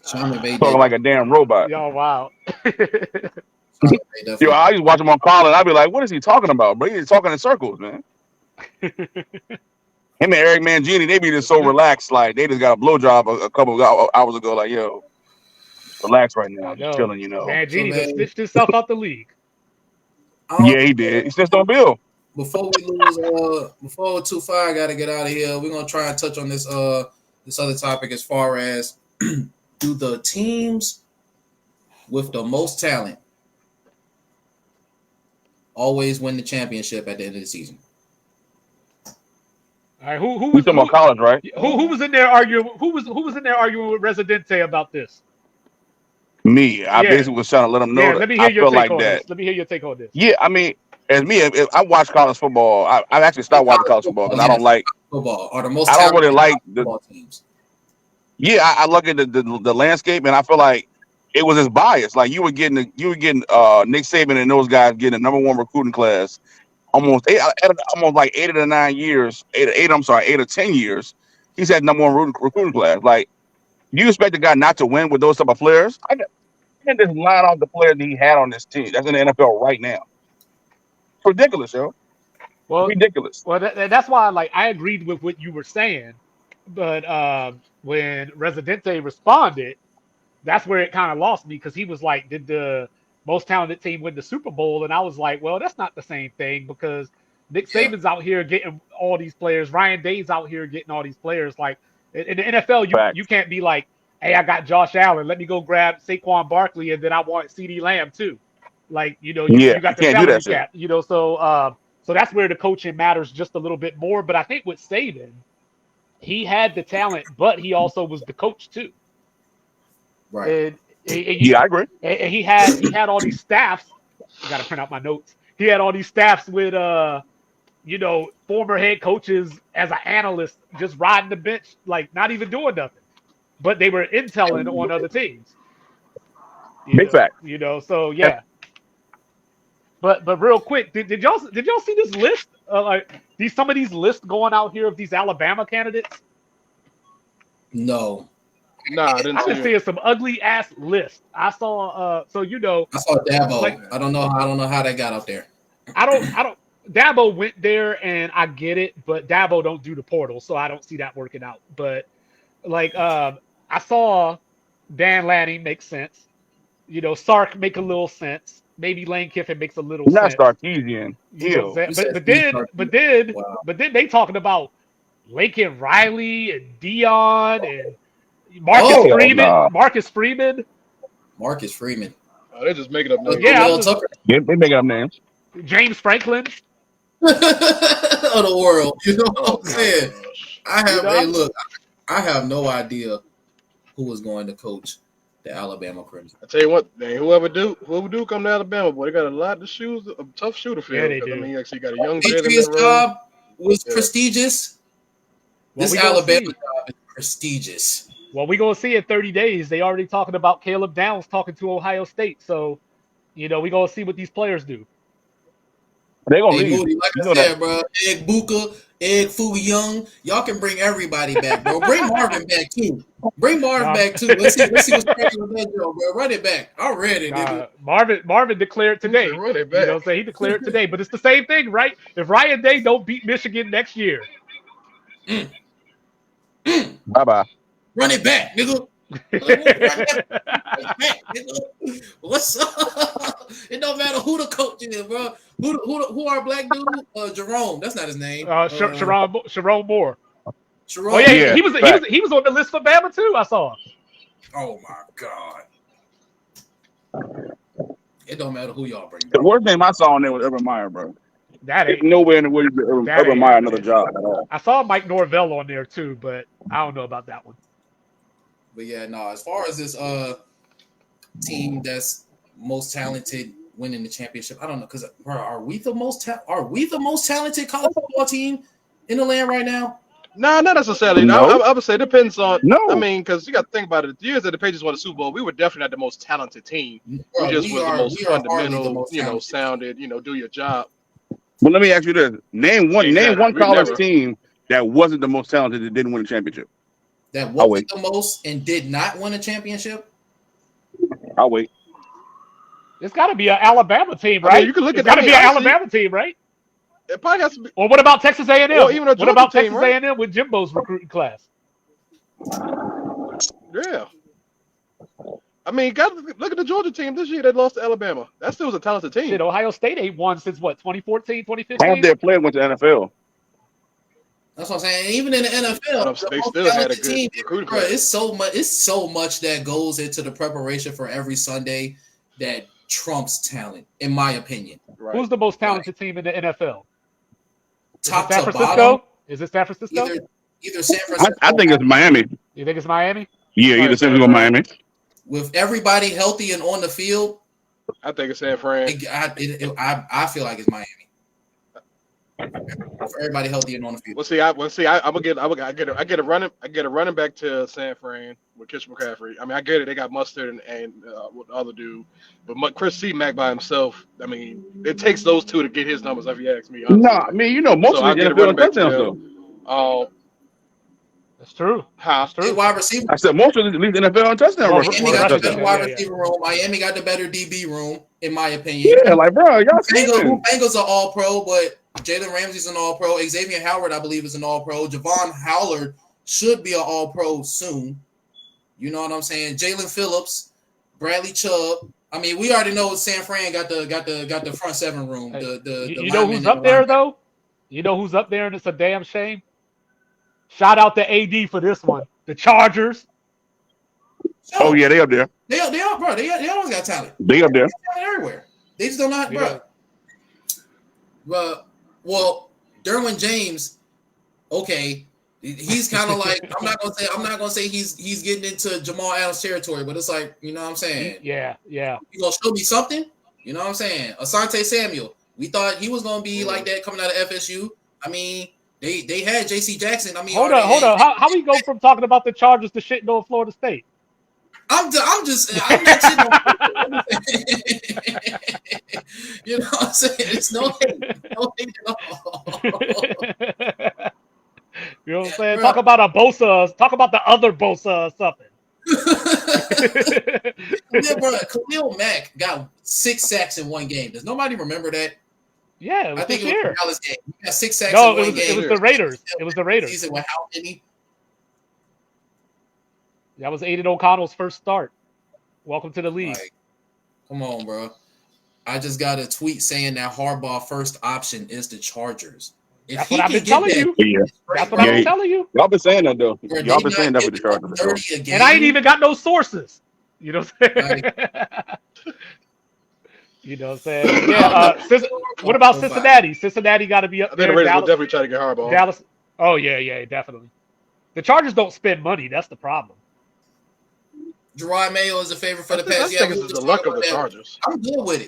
B: Talking like a damn robot.
C: Yo, wow.
B: Yo, I used to watch him on call, and I'd be like, what is he talking about, bro? He's talking in circles, man. Him and Eric Mangini, they be just so relaxed, like they just got a blowjob a couple of hours ago. Like, yo, relax right now.
C: I
B: Just
C: know.
B: chilling, you know.
C: Man,
A: So
C: Genie done
A: man,
C: snitched himself out the league.
B: Yeah, he did. He snitched on Bill.
A: before we lose, before 2-5 got to get out of here. We're gonna try and touch on this this other topic as far as do the teams with the most talent always win the championship at the end of the season?
C: All right, who
B: We
C: was
B: talking about college, right?
C: who was in there arguing? Who was in there arguing with Residente about this?
B: Me. I
C: Yeah,
B: basically was trying to let him know
C: yeah.
B: that
C: Let me hear
B: I
C: your
B: feel
C: take
B: like
C: on
B: that.
C: this. Let me hear your take on this.
B: Yeah, I mean, as me, if I watch college football. I've actually stopped watching college football because I don't
A: Yes,
B: like.
A: football are the most
B: I don't really
A: talented
B: like the.
A: football teams.
B: Yeah, I look at the landscape, and I feel like it was his bias. Like you were getting Nick Saban and those guys getting the #1 recruiting class almost like 8 or 9 years, 8. I'm sorry, 8 or 10 years. He's had #1 recruiting class. Like you expect the guy not to win with those type of players? I can just line off the players that he had on this team. That's in the NFL right now. It's ridiculous, yo.
C: Well,
B: Ridiculous.
C: that's why like I agreed with what you were saying, but when Residente responded, that's where it kind of lost me because he was like, "Did the most talented team win the Super Bowl?" And I was like, "Well, that's not the same thing because Nick
A: Yeah,
C: Saban's out here getting all these players. Ryan Day's out here getting all these players. Like in the NFL, you
B: Facts.
C: can't be like, hey, I got Josh Allen. Let me go grab Saquon Barkley, and then I want CeeDee Lamb too. Like
B: Yeah,
C: you
B: you
C: got the
B: can't do
C: salary
B: that shit.
C: cap. So that's where the coaching matters just a little bit more. But I think with Saban, he had the talent, but he also was the coach too.
A: right.
C: And,
B: Yeah, I agree.
C: and he had all these staffs. I got to print out my notes. He had all these staffs with former head coaches as an analyst just riding the bench, like not even doing nothing. But they were intelling on other teams.
B: Big fact.
C: So yeah. But real quick, did y'all see this list? Some of these lists going out here of these Alabama candidates.
A: No,
D: Nah, I didn't
C: I've
D: see
C: been
D: it.
C: seeing some ugly ass lists. I saw
A: I saw Dabo.
C: like
A: I don't know how that got up there.
C: I don't Dabo went there and I get it, but Dabo don't do the portal, so I don't see that working out. But like I saw Dan Lanning make sense. Sark make a little sense. Maybe Lane Kiffin makes a little
B: Not
C: sense.
B: Sarkeesian.
C: You know what I'm
B: Ew.
C: saying?
A: You
C: But
A: said
C: but
A: Steve
C: then but
A: Sarkisian.
C: then
A: Wow.
C: but then they talking about Lincoln Riley and Dion and
A: Oh,
B: Hell nah.
C: Marcus Freeman.
A: Marcus Freeman.
D: Oh, they're just making up names.
C: Yeah, I'm
A: Mel
C: just
A: Tucker
B: They making up names.
C: James Franklin.
A: of the world. You know what
D: Oh
A: I'm saying?
D: gosh.
C: I'm
A: Look, I have no idea who was going to coach the Alabama Crimson.
D: I tell you what, man, whoever do come to Alabama, boy, they got a lot to shoot, a tough shooter
C: Yeah,
D: field.
C: they
D: Because I
C: do.
D: mean, you actually got a young Jalen
A: Patriots
D: Monroe.
A: job was
D: Yeah.
A: prestigious.
C: Well,
A: This
C: we gonna
A: Alabama
C: see.
A: job is prestigious.
C: Well, we gonna see in 30 days. They already talking about Caleb Downs talking to Ohio State. So, we gonna see what these players do.
B: They gonna
A: Hey
B: leave.
A: Moody, like
B: You
A: I
B: know that.
A: said, bro, Egg Buka, Egg Fu Young, y'all can bring everybody back, bro. Bring Marvin back too. Bring Marvin
C: Nah,
A: back too. Let's see what's cracking with that joke, bro. Run it back. I'm ready, nigga.
C: Marvin declared
D: He
C: today.
D: said, run it
C: You know
D: back.
C: what I'm saying? He declared today. But it's the same thing, right? If Ryan Day don't beat Michigan next year,
A: Mm, mm.
B: Bye bye.
A: Run it back, nigga. Run it back, nigga. What's up? It don't matter who the coach is, bro. Who our black dude? Jerome. That's not his name.
C: Sharon Moore.
A: Jerome.
C: Oh yeah,
B: Yeah,
C: he was
B: fact.
C: he was on the list for Bama too. I saw.
A: Oh my god. It don't matter who y'all bring
B: The
A: back.
B: worst name I saw on there was Urban Meyer, bro.
C: That
B: Ain't
C: ain't
B: nowhere in the world
C: that
B: Urban
C: ain't
B: Meyer another
C: happening.
B: job at all.
C: I saw Mike Norvell on there too, but I don't know about that one.
A: But yeah, no. As far as this team that's most talented winning the championship, I don't know. Because are we the most talented college football team in the land right now?
D: Nah, not necessarily.
B: No,
D: I would say it depends on. I
B: no.
D: mean, because you got to think about it. The years that the Patriots won the Super Bowl, we were definitely not the most talented team. We
A: Bro,
D: just was the most
A: we are hardly the
D: fundamental,
A: most talented.
D: sounded, do your job.
B: But let me ask you this: name one
D: Exactly. We
B: college
D: never.
B: team that wasn't the most talented that didn't win a championship.
A: That
B: I'll
A: wasn't
B: wait.
A: the most and did not win a championship.
B: I'll wait.
C: It's got to be an Alabama team,
D: I
C: right?
D: mean, you can look
C: It's
D: at.
C: got
D: I
C: to
D: mean,
C: be an
D: honestly,
C: Alabama team, right?
D: it probably has to be,
C: Or what about Texas A&M?
D: or even a
C: What
D: Georgia
C: about
D: team,
C: Texas
D: right?
C: A&M with Jimbo's recruiting class?
D: Yeah. I mean, look at the Georgia team this year. They lost to Alabama. That still was a talented team.
C: Shit, Ohio State ain't won since what, 2014,
B: Half
C: 2015?
B: their players went to NFL.
A: That's what I'm saying. Even in the NFL, the
D: They
A: most
D: still had a
A: talented
D: good
A: team,
D: recruiting
A: bro,
D: class.
A: it's so much that goes into the preparation for every Sunday that trumps talent, in my opinion.
D: Right.
C: Who's the most talented team in the NFL? Is
A: Top
C: it San
A: to
C: Francisco?
A: bottom,
C: Is it San Francisco?
A: either San Francisco.
B: I think it's Miami.
C: You think it's Miami?
B: Yeah,
D: Probably
B: either San
D: San
B: Francisco or
D: Fran.
B: Miami.
A: With everybody healthy and on the field,
D: I think it's San Fran.
A: I feel like it's Miami. For everybody healthy and on the field.
D: I get a running back to San Fran with Christian McCaffrey. I mean, I get it. They got Mustard and what the other dude, but Chris C-Mac by himself. I mean, it takes those two to get his numbers. If you ask me, honestly.
B: No, I mean, most
D: So
B: of
D: I'll
B: the
D: get a
B: NFL
D: running
B: in
D: back to
B: touchdowns,
D: them.
B: though.
C: That's true. That's
A: Hey,
C: true.
A: wide receiver.
B: I said most of the league NFL in touchdown
C: Well,
B: rushing.
A: Miami got the
C: rushing
A: better
C: touchdown,
A: wide
C: yeah, yeah.
A: receiver room. Miami got the better DB room, in my opinion.
B: Yeah, like, bro, y'all tripping.
A: Bengals are all pro, but Jalen Ramsey's an all pro. Xavier Howard, I believe, is an all pro. Javon Howard should be an all pro soon. You know what I'm saying? Jalen Phillips, Bradley Chubb. I mean, we already know San Fran got the front seven room.
C: Hey, you know who's up there though? You know who's up there, and it's a damn shame. Shout out to AD for this one. The Chargers.
B: Oh, yeah, they up there.
A: They are, bro. They always got talent.
B: They up there.
A: Talent everywhere. They just don't know,
C: Yeah.
A: bro. Well, Derwin James, okay, he's kind of like I'm not gonna say he's getting into Jamal Adams territory, but it's like, you know what I'm saying?
C: Yeah.
A: You gonna show me something? You know what I'm saying? Asante Samuel, we thought he was gonna be like that coming out of FSU. I mean, they had J.C. Jackson. I mean,
C: Hold on. How we go from talking about the Chargers to shitting on Florida State?
A: I'm not sitting on. You know what I'm saying? It's no hate at all.
C: You know what I'm saying? Talk about a Bosa. Talk about the other Bosa or something.
A: Yeah, bro. Khalil Mack got 6 sacks in one game. Does nobody remember that?
C: Yeah,
A: I think it was the Dallas game. He got 6 sacks
C: No,
A: in one game.
C: it was the Raiders. It was the Raiders.
A: Season with how many?
C: That was Aiden O'Connell's first start. Welcome to the league.
A: Like, come on, bro. I just got a tweet saying that Harbaugh's first option is the Chargers.
C: That's what I've been telling you.
B: Yeah.
C: That's what I've been telling you.
B: Y'all been saying that, though.
A: Bro,
B: Y'all been saying that with the Chargers. For sure.
C: And I ain't even got no sources. You know what I'm saying? You know what I'm saying? Yeah. What about Cincinnati? Cincinnati got to be up
D: I think
C: there.
D: the Raiders will
C: Dallas,
D: definitely try to get Harbaugh.
C: Dallas. Oh, yeah, definitely. The Chargers don't spend money. That's the problem.
A: Gerard Mayo is a favorite for the
D: I
A: past.
D: think it's the luck of the Chargers.
A: I'm good with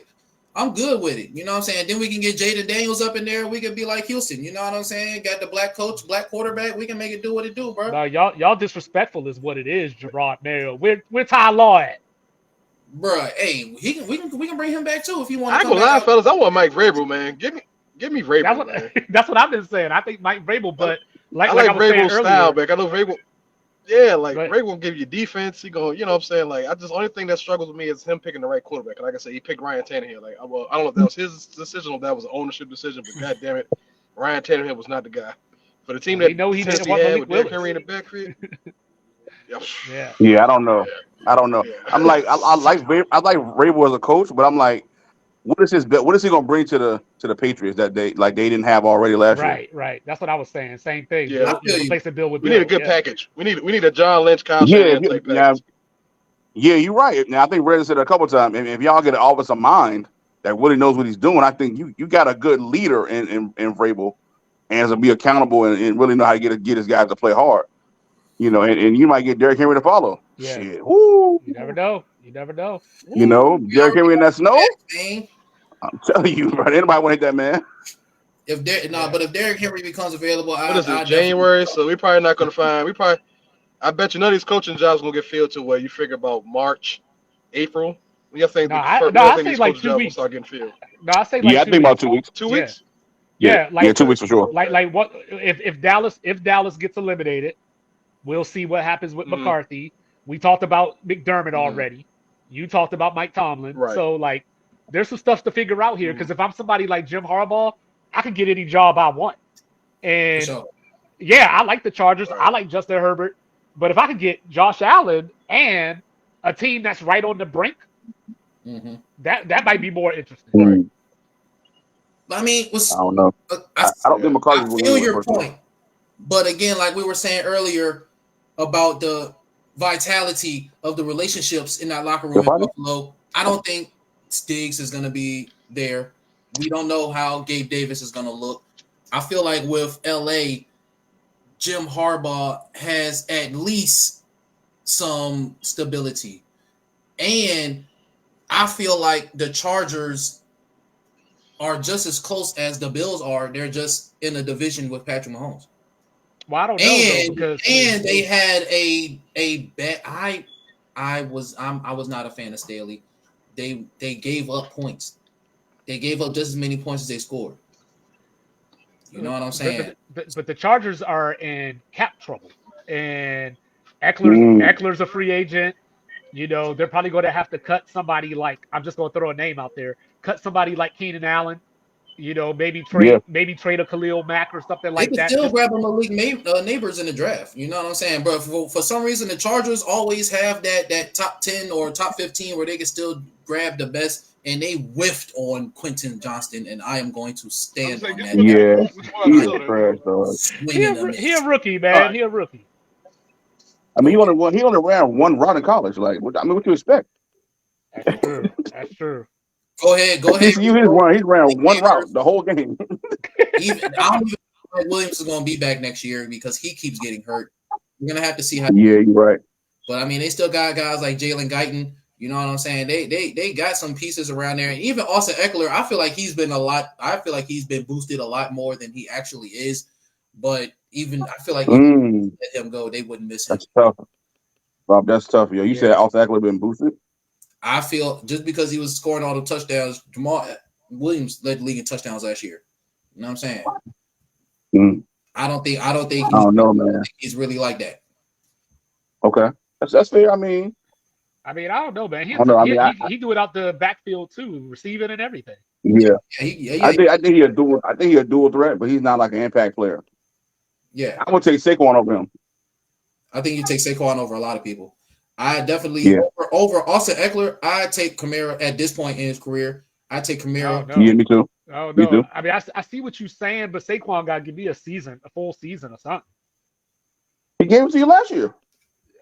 A: it. You know what I'm saying? Then we can get Jaden Daniels up in there. We can be like Houston. You know what I'm saying? Got the black coach, black quarterback. We can make it do what it do, bro.
C: No, y'all disrespectful is what it is, Gerard Mayo. Where Ty Law at?
A: Bro, hey, we can bring him back too if you want.
D: I ain't gonna lie, fellas. I want Mike Vrabel, man. Give me Vrabel, man.
C: That's what I've been saying. I think Mike Vrabel, but like
D: I like
C: I was saying
D: Vrabel's style,
C: earlier,
D: man. I know Vrabel. Yeah, like
C: Right.
D: Vrabel will give you defense. He go, you know what I'm saying? Like, only thing that struggles with me is him picking the right quarterback. And like I said, he picked Ryan Tannehill. Like, I don't know if that was his decision or if that was an ownership decision, but god damn it, Ryan Tannehill was not the guy. For the team that
C: he didn't
D: Tennessee
C: want
D: had
C: Malik
D: with Derrick
C: Willis.
D: Henry in the backfield.
C: Yeah.
B: Yeah, I don't know.
D: Yeah.
B: I'm like, I like Vrabel as a coach, but I'm like, what is he gonna bring to the Patriots that they didn't have already last year?
C: Right. That's what I was saying. Same thing.
D: Yeah.
A: I feel you.
C: Replacing Bill with
D: We
C: Bill.
D: need a good
C: Yeah.
D: package. We need a John Lynch, Kyle
B: Yeah,
D: Shanahan type package.
B: Yeah, you're right. Now I think Red said it a couple times. If y'all get an officer mind that really knows what he's doing, I think you got a good leader in Vrabel, and to be accountable and really know how to get his guys to play hard. You know, and you might get Derrick Henry to follow.
C: Yeah.
B: Shit. Woo.
C: You never know.
B: You know, Derrick Henry in that snow.
A: Man.
B: I'm telling you, bro. Anybody want to hit that man?
A: But if Derrick Henry becomes available,
D: What is it, January? So we're probably not going to find. I bet you none of these coaching jobs going to get filled to where you figure about March, April. When you think
C: I
D: these
C: say like
D: coaching
C: 2
D: jobs will
C: weeks.
D: start getting filled?
C: No, I say like
B: I think about 2 weeks.
D: 2
C: Yeah.
D: weeks?
C: Yeah,
B: 2 weeks for sure.
C: Like what if Dallas gets eliminated, we'll see what happens with
D: Mhm.
C: McCarthy. We talked about McDermott already. You talked about Mike Tomlin.
D: Right.
C: So like there's some stuff to figure out here because if I'm somebody like Jim Harbaugh, I can get any job I want. And yeah, I like the Chargers.
D: Right.
C: I like Justin Herbert. But if I could get Josh Allen and a team that's right on the brink,
A: Mm-hmm.
C: that might be more interesting.
D: Right.
A: I mean,
B: I don't know. I don't think
A: I
B: McCarthy's
A: feel
B: winning
A: your
B: first of all.
A: point, but again, like we were saying earlier about the vitality of the relationships in that locker room in Buffalo, I don't think Stiggs is going to be there. We don't know how Gabe Davis is going to look. I feel like with LA, Jim Harbaugh has at least some stability. And I feel like the Chargers are just as close as the Bills are. They're just in a division with Patrick Mahomes.
C: Well, I don't know though, because
A: they had a bet. I was not a fan of Staley. They gave up points. They gave up just as many points as they scored. You know what I'm saying?
C: But the Chargers are in cap trouble, and Eckler's a free agent. You know, they're probably going to have to cut somebody like, I'm just going to throw a name out there, cut somebody like Keenan Allen. You know, maybe trade a Khalil Mack or something
A: They
C: like
A: could
C: that.
A: still grab a Malik Neighbors in the draft. You know what I'm saying? But for some reason, the Chargers always have that top 10 or top 15 where they can still grab the best, and they whiffed on Quentin Johnston, and I am going to stand on that.
B: Yeah, he's trash, though.
C: He a rookie, man. Right. He a rookie.
B: I mean, he only ran one route in college. Like, what you expect?
C: That's true. That's true.
A: Go ahead.
B: He ran one route the whole game.
A: I don't even know if Williams is going to be back next year because he keeps getting hurt. We're going to have to see how.
B: Yeah, you're right.
A: But I mean, they still got guys like Jalen Guyton. You know what I'm saying? They got some pieces around there. And even Austin Eckler, I feel like he's been boosted a lot more than he actually is. But even I feel like if they let him go, they wouldn't miss him.
B: That's tough, Rob. That's tough, yo. You said Austin Eckler been boosted.
A: I feel just because he was scoring all the touchdowns, Jamal Williams led the league in touchdowns last year. You know what I'm saying? I don't think he's really like that.
B: Okay, that's fair. I mean,
C: I don't know, man. He do it out the backfield too, receiving and everything.
B: Yeah. I think he a dual threat, but he's not like an impact player.
A: Yeah,
B: I'm gonna take Saquon over him.
A: I think you take Saquon over a lot of people. I definitely over Austin Eckler. I take Kamara at this point in his career. I take Kamara.
C: Oh, no.
B: Yeah, me too.
C: Oh no,
B: me too.
C: I mean, I see what you're saying, but Saquon got to give me a full season or something.
B: He gave it to you last year.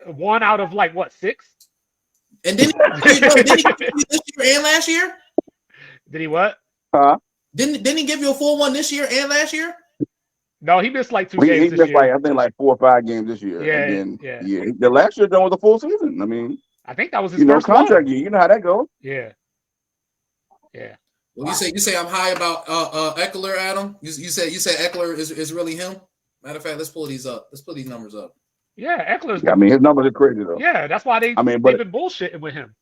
C: 1 out of like what 6?
A: And then he give you this year and last year.
C: Did he what?
A: Didn't he give you a full one this year and last year?
C: No, he missed like 2 games
B: he
C: this
B: missed
C: year.
B: I think like 4 or 5 games this year. Yeah. The last year done with the full season. I mean,
C: I think that was his first
B: contract year. You know how that goes.
C: Yeah.
A: Well, you say I'm high about Eckler, Adam. You say Eckler is really him. Matter of fact, let's pull these up. Let's pull these numbers up.
C: Yeah, Eckler's.
B: I mean, his numbers are crazy though.
C: Yeah, that's why they've been bullshitting with him.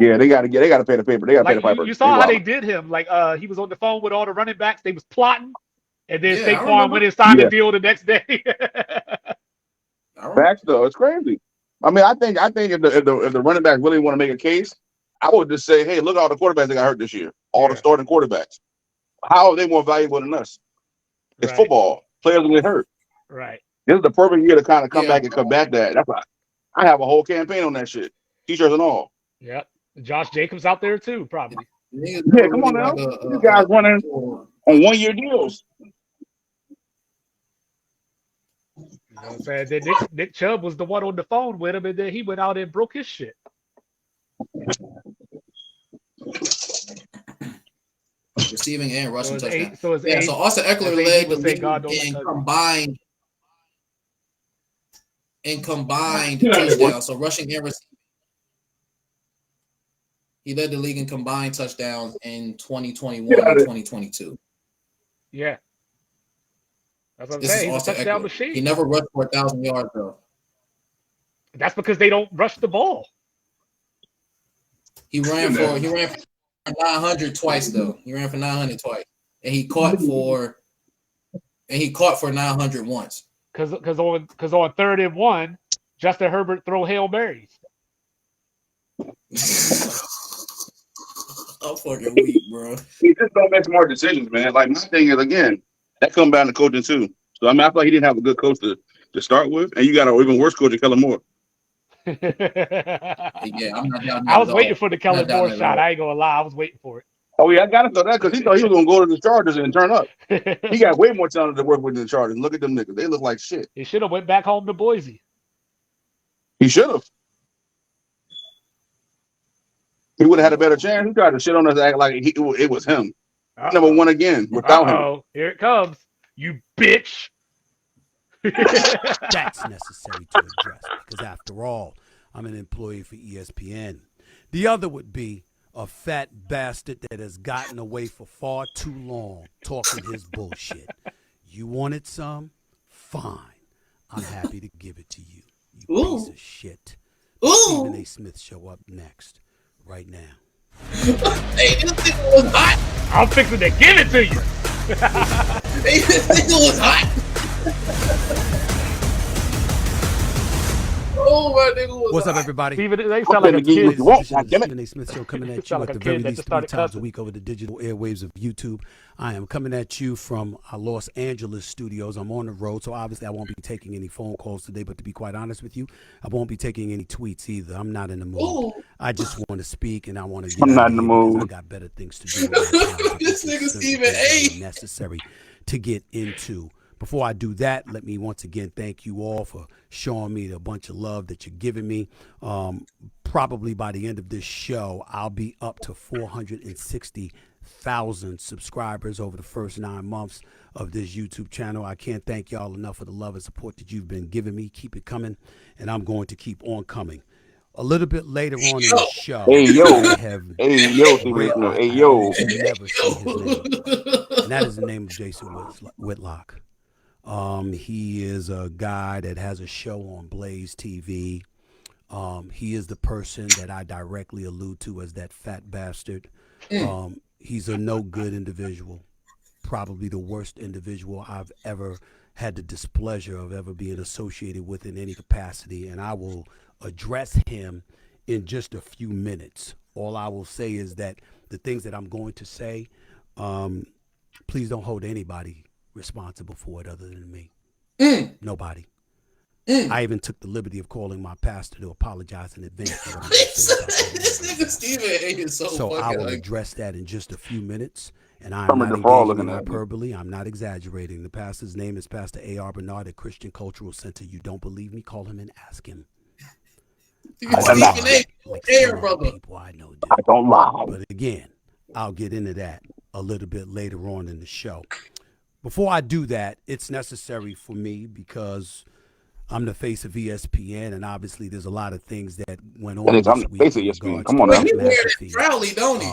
B: Yeah, they got to pay the paper. They got to pay the piper.
C: You saw how they did him. Like, he was on the phone with all the running backs. They was plotting, and then Saquon went and signed the deal the next day.
B: Facts though, it's crazy. I mean, I think if the running back really want to make a case, I would just say, hey, look at all the quarterbacks that got hurt this year. All the starting quarterbacks. How are they more valuable than us? It's football. Players will get hurt.
C: Right.
B: This is the perfect year to kind of come back and combat that. That's why I have a whole campaign on that shit. T-shirts and all.
C: Yep. Josh Jacobs out there too, probably.
B: Yeah, come on now. These guys running on 1-year deals.
C: You know what I'm saying? Then Nick Chubb was the one on the phone with him, and then he went out and broke his shit.
A: Receiving and rushing touchdown. So
C: Austin
A: Eckler led the league in combined touchdowns. So rushing and receiving. He led the league in combined touchdowns in 2021 and 2022.
C: Yeah. That's what I'm saying. He's a touchdown machine.
A: He never rushed for 1,000 yards, though.
C: That's because they don't rush the ball.
A: He ran for 900 twice, though. He ran for 900 twice, and he caught for 900 once.
C: Because on 3rd and 1, Justin Herbert throw Hail Marys.
A: I'm fucking weak, bro.
B: He just don't make smart decisions, man. Like, my thing is, again, that comes down to coaching too. So I mean, I feel like he didn't have a good coach to start with, and you got an even worse coach, Kellen Moore.
A: Yeah, I'm not down
C: I
A: that at
C: was waiting
A: all.
C: for the
A: I'm not
C: Kellen
A: down
C: Moore
A: that at
C: shot.
A: all.
C: I ain't gonna lie. I was waiting for
B: Oh yeah, I gotta throw that because he thought he was gonna go to the Chargers and turn up. He
C: it.
B: got way more talent to work with than the Chargers. Look at them niggas; they look like shit.
C: He should have went back home to Boise.
B: He should have. He would have had a better chance. He tried to shit on us, act like it was him. Never
C: Uh-oh.
B: won again without him.
C: Uh-oh. Here it comes. You bitch.
E: That's necessary to address because, after all, I'm an employee for ESPN. The other would be a fat bastard that has gotten away for far too long talking his bullshit. You wanted some? Fine. I'm happy to give it to you, you piece
A: Ooh.
E: of shit.
A: Ooh.
E: Stephen A. Smith show up next, right now.
A: Hey, this nigga was hot.
C: I'm fixing to give it to you.
A: Hey, this nigga was hot. Oh, my nigga was
E: What's up,
A: hot.
E: everybody?
C: Steven, they
B: I'm
C: sound like
B: finna
C: a
B: give you what
C: kid.
B: you want.
E: Edition of the
B: Goddammit.
E: Stephen A. Smith Show coming at you
C: Sound
E: at
C: like
E: the
C: a
E: very
C: kid that
E: least
C: just
E: 3
C: started
E: times a
C: cussing.
E: week over the digital airwaves of YouTube. I am coming at you from our Los Angeles studios. I'm on the road, so obviously I won't be taking any phone calls today, but to be quite honest with you, I won't be taking any tweets either. I'm not in the mood.
A: Ooh.
E: I just want to speak, and I want to get
B: I'm
E: out
B: not
E: of
B: in the
E: here because I
B: mood.
E: got better things to do with my time. But
A: This
E: this
A: nigga
E: is certain
A: Stephen
E: things that
A: A.
E: are necessary to get into. Before I do that, let me once again thank you all for showing me the bunch of love that you're giving me. Probably by the end of this show, I'll be up to 460,000 subscribers over the first 9 months of this YouTube channel. I can't thank y'all enough for the love and support that you've been giving me. Keep it coming, and I'm going to keep on coming. A little bit later on in the show,
B: Hey yo,
E: I have
B: hey yo, Stephen A. Smith. Hey
E: I hope
B: yo.
E: you never see his name, and that
A: Yo.
E: is the name of Jason Whitlock. He is a guy that has a show on Blaze TV. He is the person that I directly allude to as that fat bastard. He's a no good individual, probably the worst individual I've ever had the displeasure of ever being associated with in any capacity. And I will address him in just a few minutes. All I will say is that the things that I'm going to say, please don't hold anybody responsible for it other than me. Nobody. I even took the liberty of calling my pastor to apologize in advance for what I'm going to say about that
A: This nigga
E: individual.
A: Stephen A. is so
E: So I
A: fucking
E: will
A: ugly.
E: address that in just a few minutes. And I'm
B: Kermit
E: not
B: the Frog
E: engaging in
B: looking at me.
E: hyperbole. I'm not exaggerating. The pastor's name is Pastor A.R. Bernard at Christian Cultural Center. You don't believe me? Call him and ask him.
A: Nigga
E: I
A: Stephen
E: don't
A: A.
E: lie
A: don't
E: like
A: care,
E: some other
A: brother.
E: people I know do.
B: I don't lie.
E: But again, I'll get into that a little bit later on in the show. Before I do that, it's necessary for me because I'm the face of ESPN, and obviously there's a lot of things that went
B: That
E: on
B: is, I'm
E: this
B: the
E: week
B: face of
E: in
B: ESPN.
E: regards
B: Come
E: to
B: on
A: Well,
B: now.
A: he
E: Pat
A: wear that
E: McAfee
A: proudly, don't he?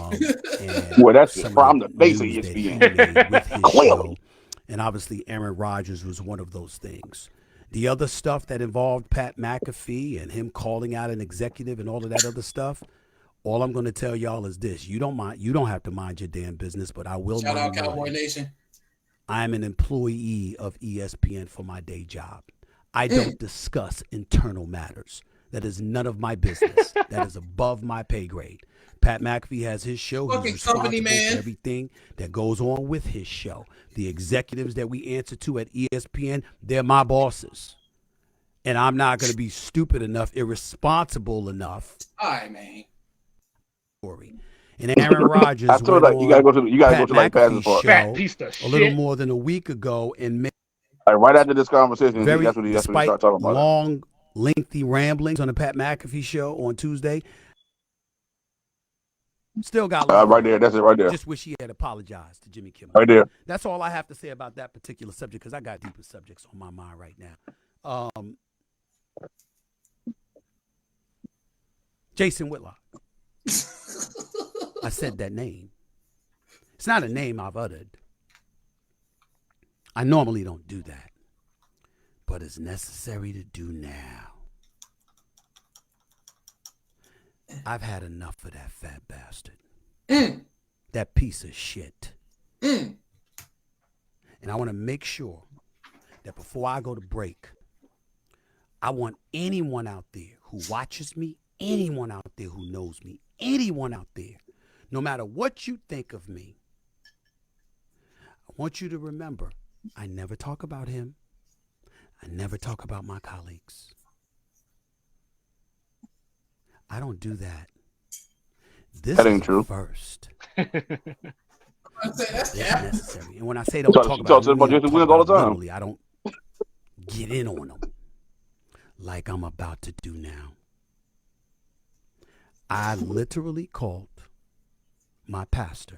E: and
B: Boy, that's
E: some
B: I'm
E: of
B: the
E: the
B: face of
E: news that he
B: ESPN.
E: made with his
B: Clearly.
E: show. And obviously Aaron Rodgers was one of those things. The other stuff that involved Pat McAfee and him calling out an executive and all of that other stuff, all I'm going to tell y'all is this. You don't have to mind your damn business, but I will
A: Shout out
E: mind
A: Cowboy
E: mine.
A: Nation.
E: I'm an employee of ESPN for my day job. I don't discuss internal matters. That is none of my business. That is above my pay grade. Pat McAfee has his show. He's
A: Fucking
E: responsible
A: company man.
E: for everything that goes on with his show. The executives that we answer to at ESPN, they're my bosses. And I'm not going to be stupid enough, irresponsible enough.
A: All right, man.
E: And Aaron Rodgers
B: I told
E: went
B: her you gotta
E: on
B: go
E: Pat
B: to like Pat's
E: McAfee's
B: part.
C: Fat
E: show
C: piece of
E: a little
C: shit.
E: more than a week ago and made
B: Like right after this conversation,
E: very,
B: that's when he
E: despite
B: started talking about it.
E: long, lengthy ramblings on the Pat McAfee show on Tuesday, still got love.
B: Right there, that's it right there.
E: Just wish he had apologized to Jimmy Kimmel.
B: Right there.
E: That's all I have to say about that particular subject because I got deeper subjects on my mind right now. Jason Whitlock. I said that name. It's not a name I've uttered. I normally don't do that, but it's necessary to do now. I've had enough of that fat bastard. That piece of shit. And I want to make sure that before I go to break, I want anyone out there who watches me, anyone out there who knows me, anyone out there, no matter what you think of me, I want you to remember, I never talk about him. I never talk about my colleagues. I don't do that. This
B: That
E: is
B: ain't
E: a
B: true.
E: first.
A: I'd say that's
E: It's
A: cap.
E: necessary. And when I say
B: You
E: don't
B: talk
E: talk
B: to
E: about it, I
B: about
E: don't mean I
B: Jason
E: talk
B: Williams all
E: about
B: the
E: it
B: time.
E: literally. I don't get in on them like I'm about to do now. I literally called my pastor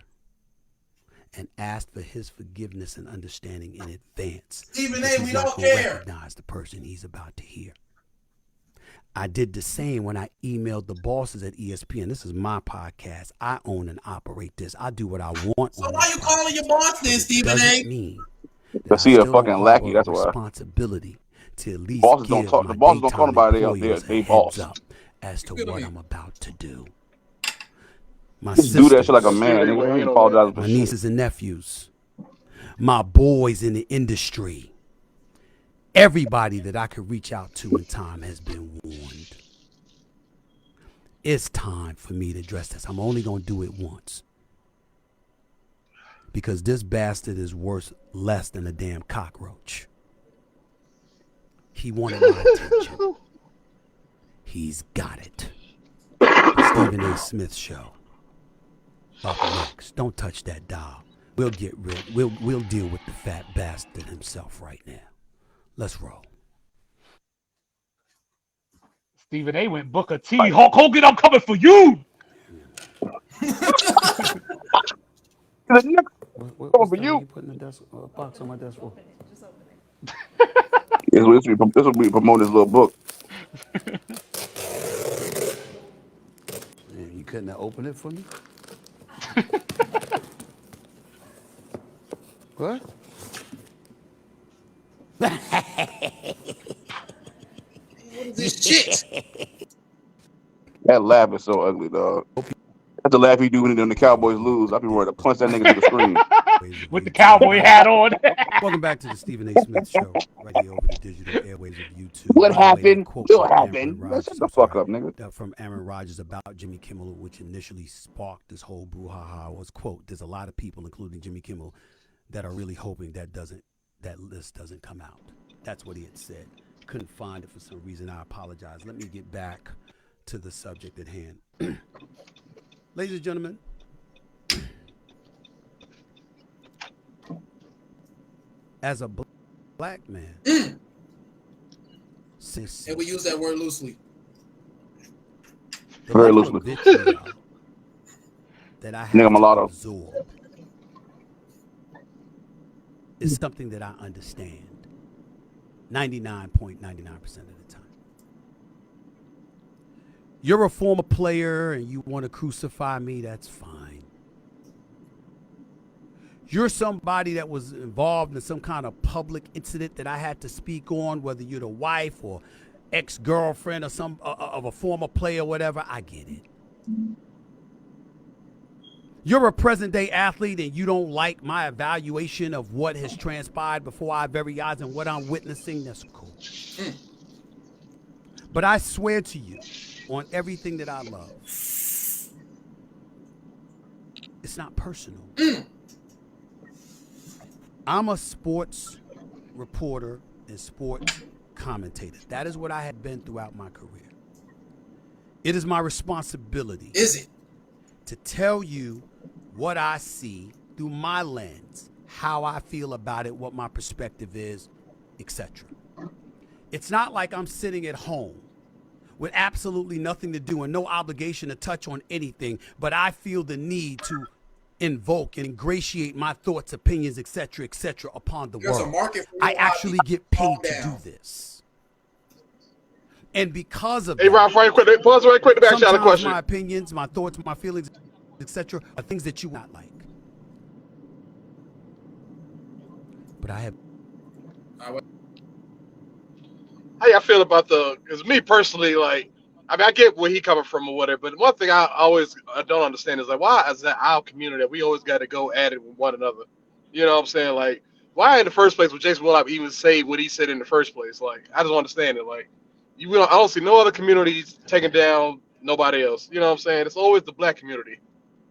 E: and asked for his forgiveness and understanding in advance.
A: Stephen
E: Because
A: A.,
E: he's
A: we
E: not
A: don't
E: going to
A: care.
E: recognize the person he's about to hear. I did the same when I emailed the bosses at ESPN. This is my podcast. I own and operate this. I do what I want
A: So
E: on
A: why
E: this
A: you calling your
E: podcast.
A: boss
E: But
A: then,
E: it
A: Stephen
E: doesn't
A: A.?
E: mean that
B: Because
E: I
B: he a
E: still don't
B: fucking
E: harbor
B: lacky.
E: a
B: That's why.
E: responsibility to at least
B: Bosses don't
E: give
B: talk.
E: my
B: The bosses don't call
E: daytime
B: nobody
E: employers a
B: they
E: heads
B: boss.
E: up as to
A: Feel
E: what
A: me?
E: I'm about to do. My
B: Just do that shit like a
E: sisters,
B: man.
D: Stephen A.
B: Nigga, I ain't
D: ain't on
B: apologizing for
E: my
B: shit.
E: nieces and nephews, my boys in the industry, everybody that I could reach out to in time has been warned. It's time for me to address this. I'm only going to do it once. Because this bastard is worth less than a damn cockroach. He wanted my attention. He's got it. The Stephen A. Smith Show. Up next. Don't touch that dial. We'll get rid. We'll deal with the fat bastard himself right now. Let's roll.
C: Stephen A. went Booker T. Hulk Hogan, I'm coming for you.
E: What's
B: for
E: that
B: you.
E: you putting the desk, box on my desk for?
B: This will be promoting his little book.
E: Man, you couldn't have opened it for me? What?
A: What is this shit?
B: That laugh is so ugly, dog. That's the laugh he do when the Cowboys lose. I be ready to punch that nigga through the screen.
C: With the cowboy hat on.
E: Welcome back to the Stephen A. Smith Show, right here over the digital airwaves of YouTube.
B: What
E: By the way, that
B: happened?
E: quote
B: What
E: from
B: happened?
E: Aaron
B: Man,
E: Rodgers,
B: shut the
E: I'm
B: fuck
E: sorry,
B: up, nigga.
E: from Aaron Rodgers about Jimmy Kimmel, which initially sparked this whole brouhaha, was, quote, there's a lot of people, including Jimmy Kimmel, that are really hoping that list doesn't come out. That's what he had said. Couldn't find it for some reason. I apologize. Let me get back to the subject at hand. Ladies and gentlemen, as a black man,
A: And we use that word loosely.
E: the
B: Very
E: level
B: loosely.
E: of vitriol that I have
B: Nigga
E: to
B: mulatto.
E: absorb is something that I understand 99.99% of the time. You're a former player and you want to crucify me, that's fine. You're somebody that was involved in some kind of public incident that I had to speak on, whether you're the wife or ex-girlfriend or some of a former player or whatever, I get it. You're a present-day athlete and you don't like my evaluation of what has transpired before our very eyes and what I'm witnessing, that's cool. But I swear to you, on everything that I love, it's not personal. I'm a sports reporter and sports commentator. That is what I have been throughout my career. It is my responsibility.
A: Is it?
E: To tell you what I see through my lens, how I feel about it, what my perspective is, etc. It's not like I'm sitting at home with absolutely nothing to do and no obligation to touch on anything, but I feel the need to invoke and ingratiate my thoughts, opinions, etc., upon the
A: There's
E: world.
A: a market for
E: I
A: your
E: actually
A: hobby.
E: get paid
A: Calm
E: to
A: down.
E: do this. And because of
D: Hey,
E: that,
D: Ralph, right quick. Pause right quick to ask y'all a
E: sometimes
D: question.
E: my opinions, my thoughts, my feelings, etc., are things that you not like. But I have.
D: How y'all feel about because me personally, like, I mean, I get where he coming from or whatever, but one thing I don't understand is, like, why is that our community that we always got to go at it with one another? You know what I'm saying? Like, why in the first place would Jason Whitlock even say what he said in the first place? Like, I just don't understand it. Like, I don't see no other communities taking down nobody else. You know what I'm saying? It's always the black community.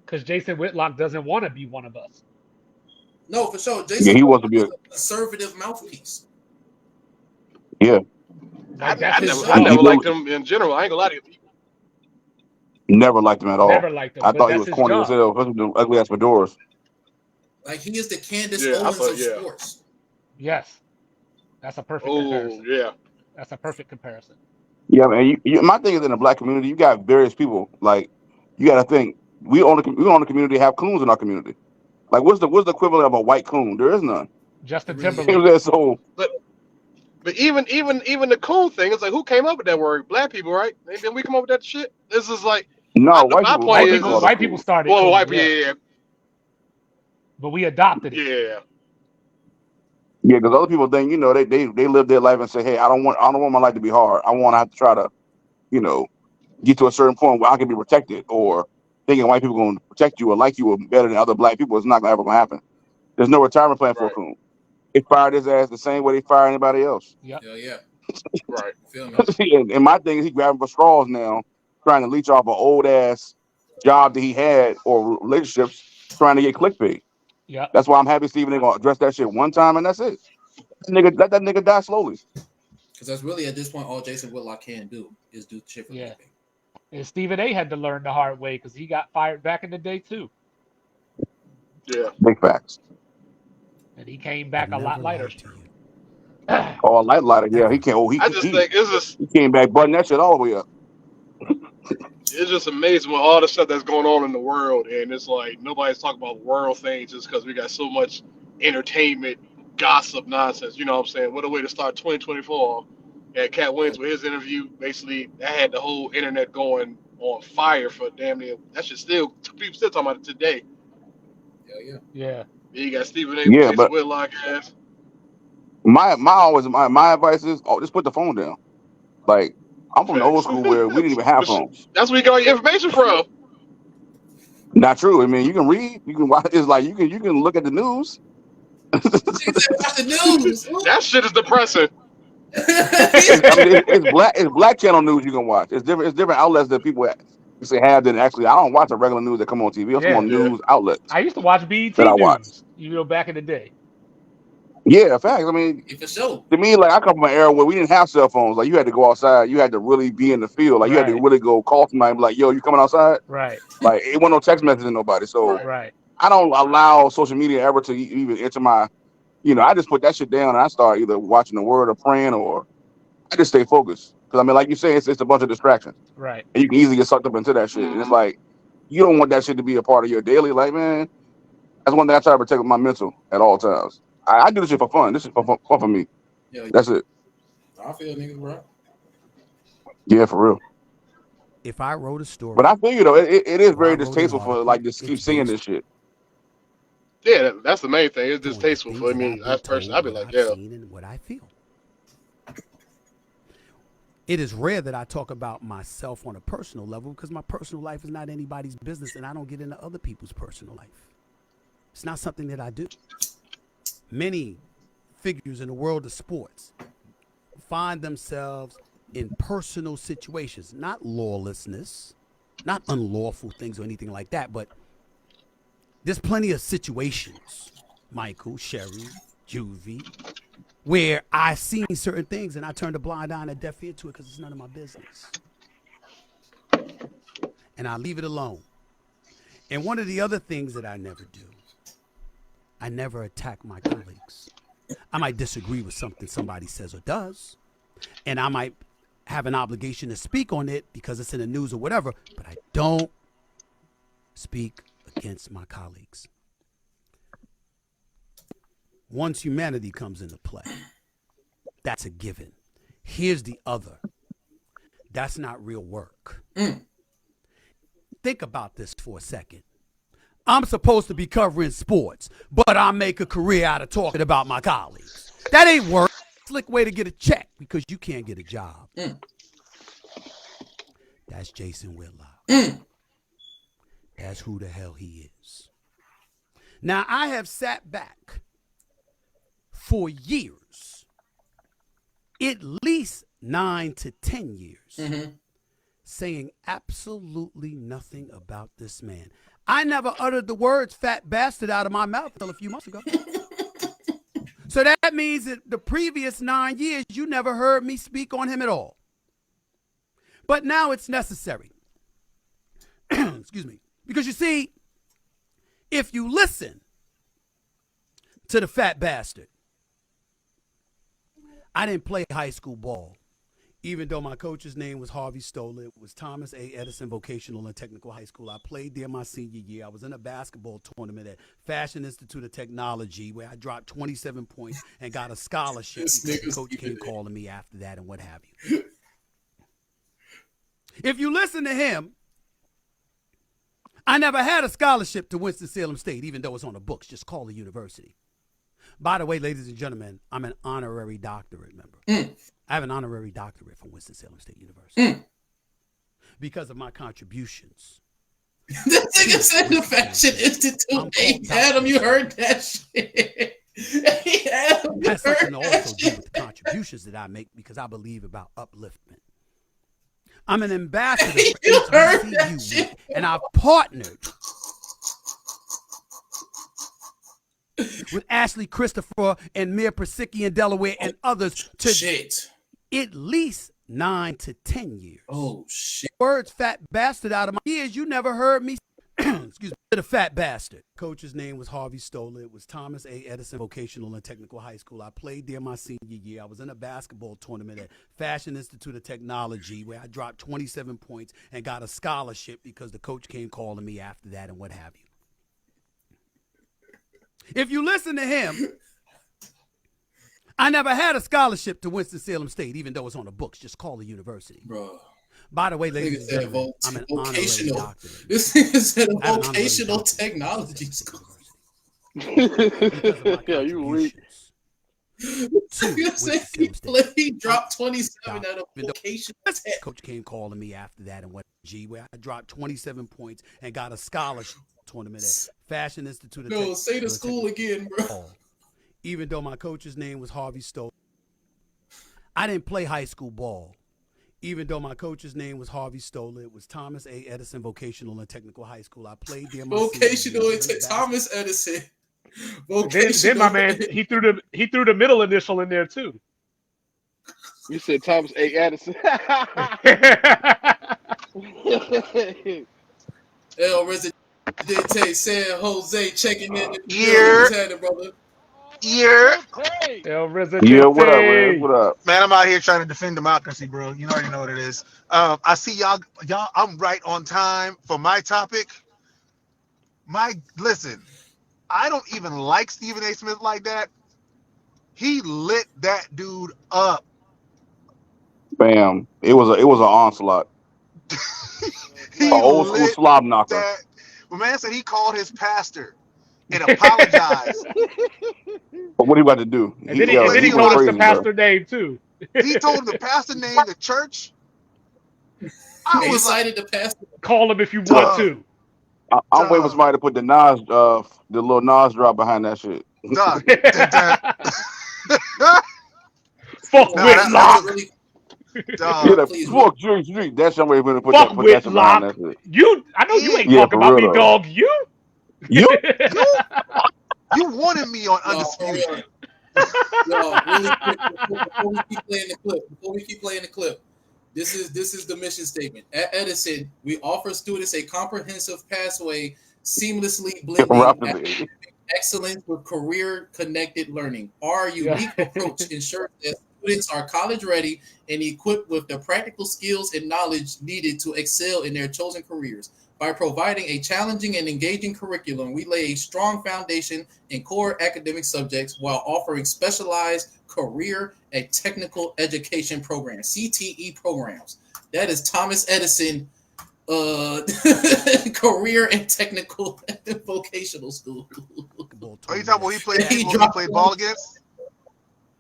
C: Because Jason Whitlock doesn't want to be one of us.
A: No, for sure.
B: Yeah,
A: Jason
B: he wants to be
A: is a conservative mouthpiece.
B: Yeah.
C: Like
D: I
C: that's his
D: never
C: job.
D: liked him in general. I ain't gonna lie to you.
B: Never liked him at all.
C: Never liked him,
B: I
C: but
B: thought he
C: that's
B: was
C: his
B: corny as
C: job.
B: hell, especially with the ugly ass fedoras.
A: Like he is the Candace
D: Yeah, I
A: Owens
D: thought
A: of
D: yeah.
A: sports.
C: Yes, that's a perfect
D: Oh
C: comparison.
D: yeah.
C: That's a perfect comparison.
B: Yeah, man. My thing is in the black community, you got various people. Like you got to think we own the community have coons in our community. Like what's the equivalent of a white coon? There is none.
A: It
C: Justin
A: really
C: Timberlake.
A: is.
B: So
D: But even the cool thing, it's like who came up with that word? Black people, right? Maybe we come up with that shit. This is like
B: no, white
D: my
B: people
D: point
B: white
C: White
B: people
C: people,
B: call
D: is
B: us
C: white people
B: cool.
C: started
D: well,
C: coon,
D: white
C: yeah,
D: people,
C: but we adopted it.
D: yeah,
B: Yeah, because other people think they live their life and say, hey, I don't want my life to be hard. I want to have to try to you know get to a certain point where I can be protected, or thinking white people going to protect you or like you or better than other black people is not ever going to happen. There's no retirement plan for a
D: right,
B: coon. They fired his ass the same way they fire anybody else.
C: Yep.
A: Hell yeah.
D: right.
A: You feel me?
B: And my thing is he grabbing for straws now, trying to leech off an old ass job that he had or relationships, trying to get clickbait.
C: Yep.
B: That's why I'm happy Stephen ain't gonna address that shit one time and that's it. Let that nigga die slowly.
A: Because that's really at this point all Jason Whitlock can do is do shit for
C: Yeah.
A: clickbait.
C: And Stephen A. had to learn the hard way because he got fired back in the day too,
D: Yeah,
B: Big facts.
C: and he came
E: I've
C: back a lot
E: never
C: lighter.
E: lied to you.
B: Oh, a light lighter, yeah. He
E: Ever.
B: can't. Oh,
D: I just think
B: he came back button that shit all the way up.
D: it's just amazing with all the stuff that's going on in the world, and it's like nobody's talking about world things just because we got so much entertainment, gossip, nonsense. You know what I'm saying? What a way to start 2024. And Cat Williams with his interview, basically, that had the whole internet going on fire for damn near. That shit still people still talking about it today.
A: Hell yeah.
C: Yeah.
D: Then you got Stephen A.
B: Yeah,
D: Jason
B: but
D: Whitlock ass.
B: my advice is just put the phone down. Like I'm from the old
D: Facts.
B: school where we didn't even have phones.
D: That's where you get all your information from.
B: Not true. I mean, you can read, you can watch. It's like you can look at the news.
A: Nigga said watch the news.
D: That shit is depressing.
B: It's black channel news you can watch. It's different outlets that people say have than actually. I don't watch the regular news that come on TV. I'm
C: Yeah.
B: on
D: Yeah.
B: news outlets
C: I used to watch BET
B: that I watch.
C: News, back in the day.
B: Yeah, facts. I mean,
A: Yeah, for sure.
B: to me, like I come from an era where we didn't have cell phones. Like you had to go outside. You had to really be in the field. Like you had to
C: Right.
B: really go call somebody and be like, "Yo, you coming outside?"
C: Right.
B: Like it wasn't no text messaging nobody. So
D: Right.
C: Right.
B: I don't allow social media ever to even enter my. I just put that shit down and I start either watching the word or praying or I just stay focused. Because I mean, like you say, it's a bunch of distractions
C: Right.
B: and you can easily get sucked up into that shit. And it's
D: Mm-hmm.
B: like you don't want that shit to be a part of your daily life, man. That's one thing I try to protect my mental at all times. I do this shit for fun. This is fun for me.
A: Yeah,
B: That's it.
A: I feel niggas, bro.
B: Yeah, for real.
E: If I wrote a
B: But
E: story
B: I feel though, it is
E: or I
B: very
E: wrote an
B: distasteful for like
E: article,
B: just keep
E: it's
B: seeing
E: based
B: this shit.
D: Yeah, that's the main thing. It's
E: on the
D: distasteful
E: things
D: for
E: that
D: me.
E: I've
D: I
E: been
D: personally,
E: told,
D: I'd be
E: what
D: like,
E: I've
D: yeah,
E: seen, and what I feel. It is rare that I talk about myself on a personal level because my personal life is not anybody's business and I don't get into other people's personal life. It's not something that I do. Many figures in the world of sports find themselves in personal situations, not lawlessness, not unlawful things or anything like that, but there's plenty of situations, Michael, Sherry, Juvie, where I've seen certain things and I turned a blind eye and a deaf ear to it because it's none of my business. And I leave it alone. And one of the other things that I never do, I never attack my colleagues. I might disagree with something somebody says or does, and I might have an obligation to speak on it because it's in the news or whatever, but I don't speak against my colleagues. Once humanity comes into play, that's a given. Here's the other. That's not real work. Think about this for a second. I'm supposed to be covering sports, but I make a career out of talking about my colleagues. That ain't work. Slick way to get a check because you can't get a job. That's Jason Whitlock. That's who the hell he is. Now, I have sat back for years, at least 9 to 10 years, saying absolutely nothing about this man. I never uttered the words fat bastard out of my mouth until a few months ago. So that means that the previous 9 years, you never heard me speak on him at all. But now it's necessary. Excuse me. Because you see, if you listen to the fat bastard, I didn't play high school ball. Even though my coach's name was Harvey Stoller, it was Thomas A. Edison Vocational and Technical High School. I played there my senior year. I was in a basketball tournament at Fashion Institute of Technology where I dropped 27 points and got a scholarship because the coach came calling me after that and what have you. If you listen to him, I never had a scholarship to Winston-Salem State, even though it's on the books. Just call the university. By the way, ladies and gentlemen, I'm an honorary doctorate member. I have an honorary doctorate from Winston-Salem State University because of my contributions.
A: This nigga said the Fashion Institute. Hey, Adam, you heard that shit. Hey, Adam, you
E: That's something to
A: heard
E: also
A: that
E: do
A: shit.
E: with the contributions that I make because I believe about upliftment. I'm an ambassador
A: You
E: for
A: heard that
E: HBCU,
A: shit.
E: and I've partnered with Ashley Christopher and Mir Persicki in Delaware and others to
A: Shit.
E: at least 9 to 10 years.
A: Oh, shit.
E: Words fat bastard out of my ears. You never heard me. Excuse me. The fat bastard. Coach's name was Harvey Stoller. It was Thomas A. Edison Vocational and Technical High School. I played there my senior year. I was in a basketball tournament at Fashion Institute of Technology where I dropped 27 points and got a scholarship because the coach came calling me after that and what have you. If you listen to him, I never had a scholarship to Winston-Salem State, even though it's on the books. Just call the university.
A: Bro.
E: By the way, ladies and gentlemen, I'm an honorary
A: Vocational.
E: doctorate.
A: This nigga said
E: I have an
A: vocational
E: honorary
A: technology
E: doctorate
A: school.
E: because of my
D: Yeah, you weak.
E: contributions.
A: You said he played, he dropped 27 at a vocational tech.
E: Coach came calling me after that and went where I dropped 27 points and got a scholarship tournament at Fashion Institute of
A: No, say the school again, bro.
E: Even though my coach's name was Harvey Stoller, I didn't play high school ball. Even though my coach's name was Harvey Stoller, it was Thomas A. Edison Vocational and Technical High School. I played there my
A: Vocational
E: senior year.
A: into Thomas Edison.
C: Then
A: Vocational.
C: my man, he threw the middle initial in there too.
D: You said Thomas A. Addison.
A: El Residente San Jose checking in.
F: Yeah.
A: Brother.
F: Yeah.
C: El Residente.
B: Yeah, what up, man? What up?
F: Man, I'm out here trying to defend democracy, bro. You already know what it is. I see y'all. I'm right on time for my topic. Listen, I don't even like Stephen A. Smith like that. He lit that dude up.
B: Bam! It was an onslaught,
F: He
B: an old school
F: lit
B: slob knocker.
F: that. My man said he called his pastor and apologized.
B: But what he about to do?
C: And then
B: He
C: he
B: went
C: told us
B: crazy,
C: the
B: bro.
C: pastor name too.
F: He told the pastor name the church. I
A: He
F: was like,
A: cited the pastor.
C: Call him if you want
F: Dog.
C: to.
B: I'm waiting for somebody to put the little Nas drop behind that shit.
F: dog.
C: Fuck
F: Nah,
C: Whitlock.
F: that's
A: really,
F: dog.
B: Yeah,
A: please,
B: fuck Street. That's somebody going to put
C: Fuck
B: that shit behind that
C: Whitlock.
B: shit.
C: I know you ain't
B: Yeah,
C: talking
B: for
C: about
B: real,
C: me,
B: though.
C: dog. You.
B: You?
F: You wanted me on
A: no,
F: Undisputed.
A: no, really quick before we keep playing the clip. This is the mission statement. At Edison, we offer students a comprehensive pathway, seamlessly blending
B: Rapidly.
A: excellence with career-connected learning. Our unique approach ensures that students are college-ready and equipped with the practical skills and knowledge needed to excel in their chosen careers. By providing a challenging and engaging curriculum, we lay a strong foundation in core academic subjects while offering specialized career and technical education programs, CTE programs. That is Thomas Edison career and technical vocational school.
F: Are you talking about he played
A: He
F: people he
A: dropped
F: played ball against?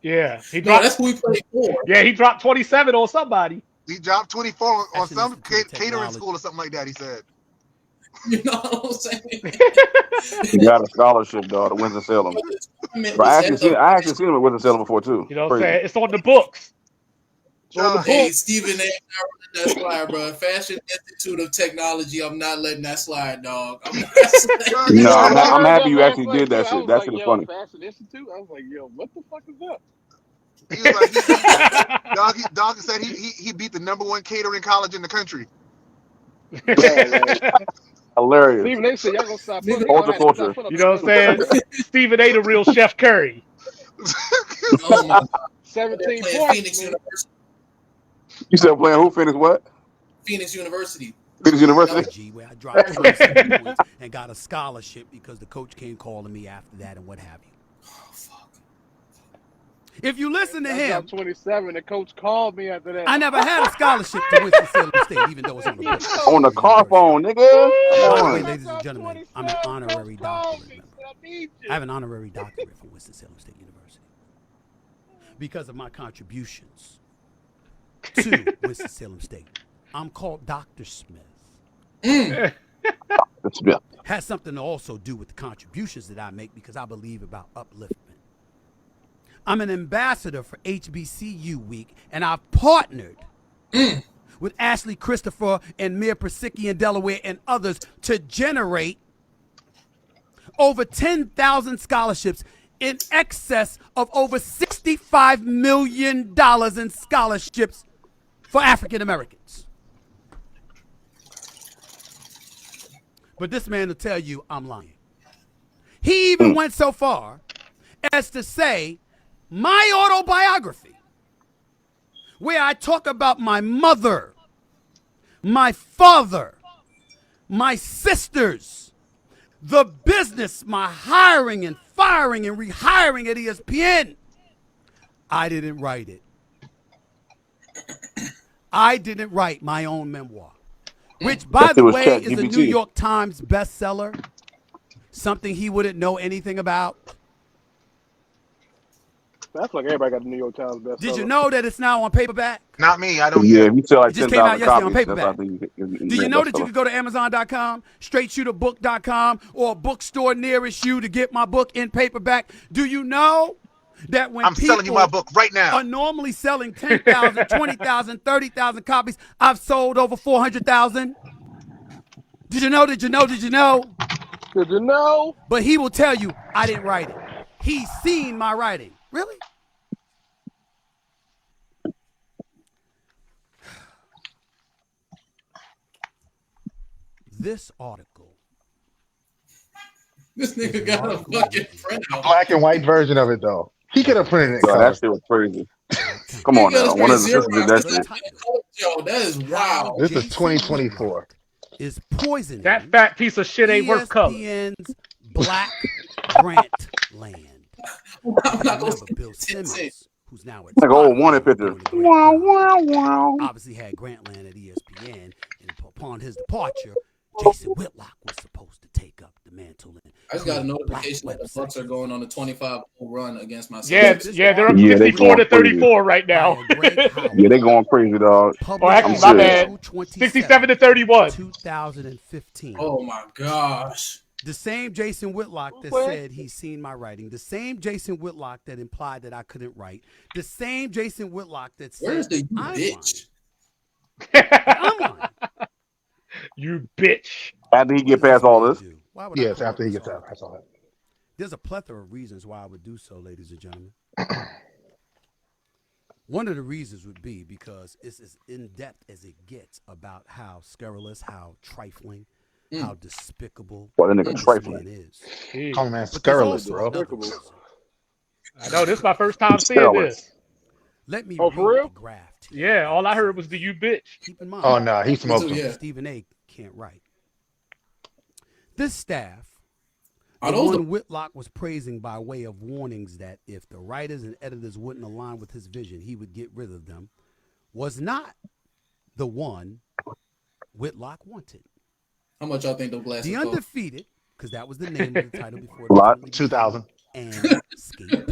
C: Yeah, he
A: No,
C: dropped.
A: that's who we played for.
C: Yeah, he dropped 27 on somebody.
F: He dropped 24 on
E: That's
F: some
E: an institute of
F: catering
E: technology.
F: school or something like that, he said.
A: You know what I'm saying?
B: He got a scholarship, dog, to Winston-Salem. But I actually seen him at Winston-Salem before, too.
C: You know what I'm
B: Crazy.
C: saying? It's on the books. It's on the
F: Dog,
A: Hey,
C: books.
A: Stephen A. That slide, bro. Fashion Institute of Technology. I'm not letting that slide, dog. I'm not
F: dog, he
B: No,
F: said,
B: I'm happy you actually did that shit. That shit is funny.
D: Fashion Institute. I was like, yo, what the fuck is that?
F: he was like, dog said he beat the #1 catering college in the country.
B: Hilarious.
D: Stephen A. said y'all gonna stop putting.
A: Nigga,
B: Ultra culture.
C: You know what I'm saying? Stephen A. the real Chef Curry.
A: oh my God, they're
D: 17
A: playing
D: points,
A: Phoenix
D: man.
A: University.
B: You said playing who finished what?
A: Phoenix University.
B: Phoenix University.
E: G, where I dropped 27 points and got a scholarship because the coach came calling me after that and what have you.
A: Oh fuck.
E: If you listen to
D: I
E: him,
D: dropped 27. The coach called me after that.
E: I never had a scholarship to Winston-Salem State, even though it's on the books.
B: On the car phone, nigga. Come
E: By the way,
B: on.
E: ladies and gentlemen, I'm an honorary doctorate member. I have an honorary doctorate from Winston-Salem State University because of my contributions to Winston-Salem State. I'm called Dr. Smith. Has something to also do with the contributions that I make because I believe about upliftment. I'm an ambassador for HBCU Week, and I've partnered with Ashley Christopher and Mir Persicki in Delaware and others to generate over 10,000 scholarships in excess of over $65 million in scholarships for African Americans. But this man will tell you I'm lying. He even went so far as to say my autobiography, where I talk about my mother, my father, my sisters, the business, my hiring and firing and rehiring at ESPN. I didn't write it. I didn't write my own memoir, which, by the way, is a New York Times bestseller, something he wouldn't know anything about.
D: That's like everybody got the New York Times bestseller.
E: Did you know that it's now on paperback?
F: Not me. I don't.
B: Yeah, if you sell like
E: It just came out
B: 10,000
E: yesterday on
B: copies,
E: paperback.
B: that's
E: Do you know that you could go to Amazon.com, straightshooterbook.com, or a bookstore nearest you to get my book in paperback? Do you know that when
F: I'm selling you my book right now.
E: are normally selling 10,000, 20,000, 30,000 copies, I've sold over 400,000? Did you know? Did you know? Did you know?
D: Did you know?
E: But he will tell you, I didn't write it. He's seen my writing. Really? This article.
A: This nigga got a fucking printout.
G: Black and white version of it though. He could have printed it.
B: Yo,
G: Color.
B: that shit was crazy. Come on now. One of the sisters did that shit.
A: Yo, that is wild.
G: This is 2024.
E: Is poisoning
C: That fat piece of shit ain't worth color.
E: ESPN's Black Grant Land.
A: I'm not gonna
E: Remember Bill Simmons, who's now at
B: Like old wanted picture. Wow, wow, wow.
E: obviously had Grantland at ESPN, and upon his departure, Jason Whitlock was supposed to take up the mantle.
A: I just got a notification that the Bucks are going on a 25-0 run against my
C: Yeah,
A: Celtics.
C: yeah, they're up
B: Yeah, they
C: 54 to
B: going crazy.
C: 34 right now.
B: Yeah, they going crazy, dog.
C: Oh, actually,
B: I'm
C: my
B: serious.
C: bad. 67 to 31.
E: 2015.
A: Oh my gosh.
E: The same Jason Whitlock that said he's seen my writing. The same Jason Whitlock that implied that I couldn't write. The same Jason Whitlock that said,
A: Where's the
E: I'm
A: bitch?
E: lying. I'm lying.
C: You bitch.
B: After he get past all this,
E: Why would I
G: Yes,
E: come
G: after he
E: up
G: gets
E: with
G: out. I saw that.
E: There's a plethora of reasons why I would do so, ladies and gentlemen. One of the reasons would be because it's as in-depth as it gets about how scurrilous, how trifling, how despicable
B: Boy, that nigga
E: this
B: trifling.
E: man is.
G: Call man
E: But there's
G: scurrilous,
E: also
G: bro.
E: another reason.
C: I know, this is my first time seeing this.
E: Let me
D: Oh,
E: read
D: for real?
E: the graph to you.
C: Yeah, all I heard was the you bitch.
E: Keep in mind.
G: Oh no, he smoked
A: too,
G: him.
A: yeah.
E: Stephen A. can't write. This staff,
A: Are
E: the
A: those
E: one Whitlock was praising by way of warnings that if the writers and editors wouldn't align with his vision, he would get rid of them, was not the one Whitlock wanted.
A: How much y'all think those glasses
E: The
A: cost?
E: Undefeated, because that was the name of the title before
B: Lot.
E: it
G: 2000.
E: and Escape.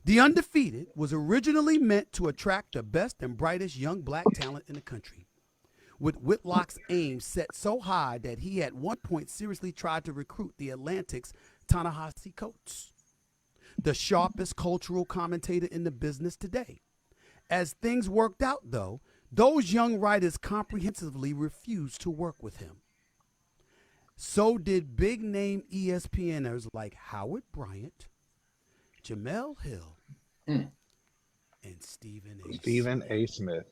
E: The Undefeated was originally meant to attract the best and brightest young black talent in the country, with Whitlock's aim set so high that he at one point seriously tried to recruit the Atlantic's Ta-Nehisi Coates, the sharpest cultural commentator in the business today. As things worked out, though, those young writers comprehensively refused to work with him. So did big-name ESPNers like Howard Bryant, Jamel Hill, and Stephen A.
G: Stephen A. Smith.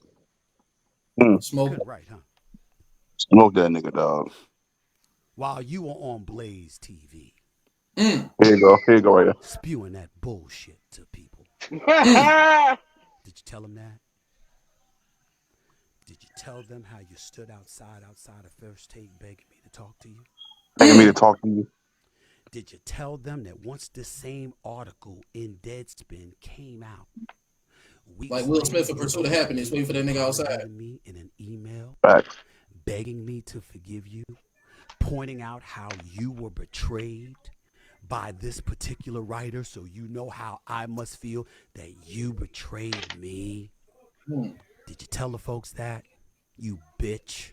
A: Smoke.
E: Good, right, huh?
B: Smoke that nigga, dog.
E: While you were on Blaze TV,
A: Mm,
B: Here you go. Here you go, right here.
E: spewing that bullshit to people,
A: mm.
E: did you tell them that? Did you tell them how you stood outside of First Take begging me to talk to you?
B: Begging me to talk to you.
E: Did you tell them that once this same article in Deadspin came out,
A: Like Will Smith in Pursuit of Happiness, waiting for that nigga outside.
E: Me in an email,
B: Facts.
E: begging me to forgive you, pointing out how you were betrayed by this particular writer, so you know how I must feel that you betrayed me? Did you tell the folks that? You bitch.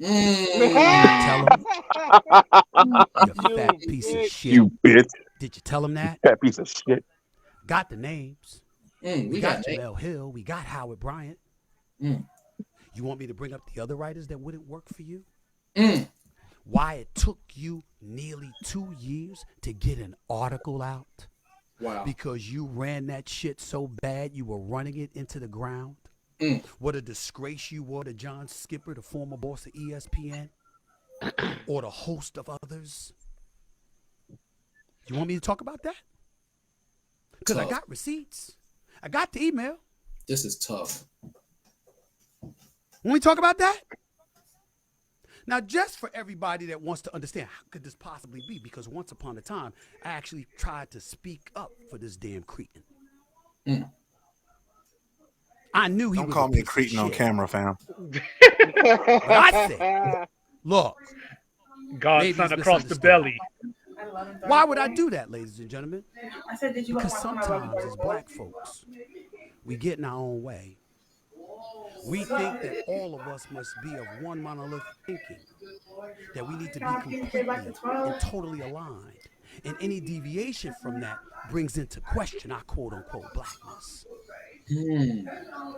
E: Tell them, you fat piece of shit.
B: You bitch.
E: Did you tell them that?
B: That piece of shit.
E: Got the names.
A: We
E: got Jamel Hill. We got Howard Bryant.
A: Mm.
E: You want me to bring up the other writers that wouldn't work for you?
A: Mm.
E: Why it took you nearly 2 years to get an article out?
A: Wow.
E: Because you ran that shit so bad you were running it into the ground?
A: Mm.
E: What a disgrace you were to John Skipper, the former boss of ESPN, or the host of others? You want me to talk about that? Because I got receipts. I got the email.
A: This is tough.
E: Want me to talk about that? Now, just for everybody that wants to understand, how could this possibly be? Because once upon a time, I actually tried to speak up for this damn cretin.
A: Mm.
E: I knew he
H: Don't
E: was
H: call
E: a
H: me a
E: piece of
H: cretin on
E: shit.
H: camera, fam.
E: But I said, look,
C: Godson across the belly.
E: Why would I do that, ladies and gentlemen? Because sometimes as black folks, we get in our own way. We think that all of us must be of one monolith thinking, that we need to be completely and totally aligned. And any deviation from that brings into question our quote-unquote blackness.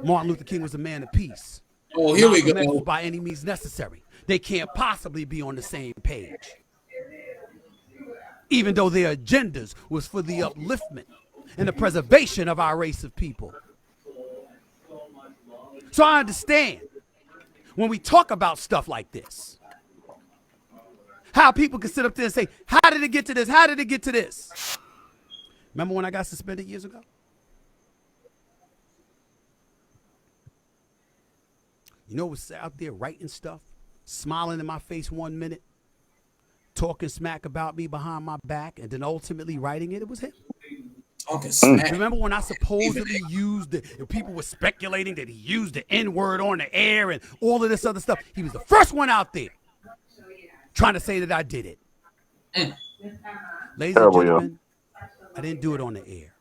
E: Martin Luther King was a man of peace.
A: Oh, here we
E: Malcolm X
A: go.
E: was by any means necessary. They can't possibly be on the same page. Even though their agendas was for the upliftment and the preservation of our race of people. So I understand when we talk about stuff like this, how people can sit up there and say, how did it get to this? How did it get to this? Remember when I got suspended years ago? You know what's out there writing stuff, smiling in my face 1 minute, talking smack about me behind my back, and then ultimately writing it? It was him.
A: Talking smack.
E: Remember when I supposedly used and people were speculating that he used the N-word on the air and all of this other stuff? He was the first one out there trying to say that I did it. Ladies and gentlemen, I didn't do it on the air,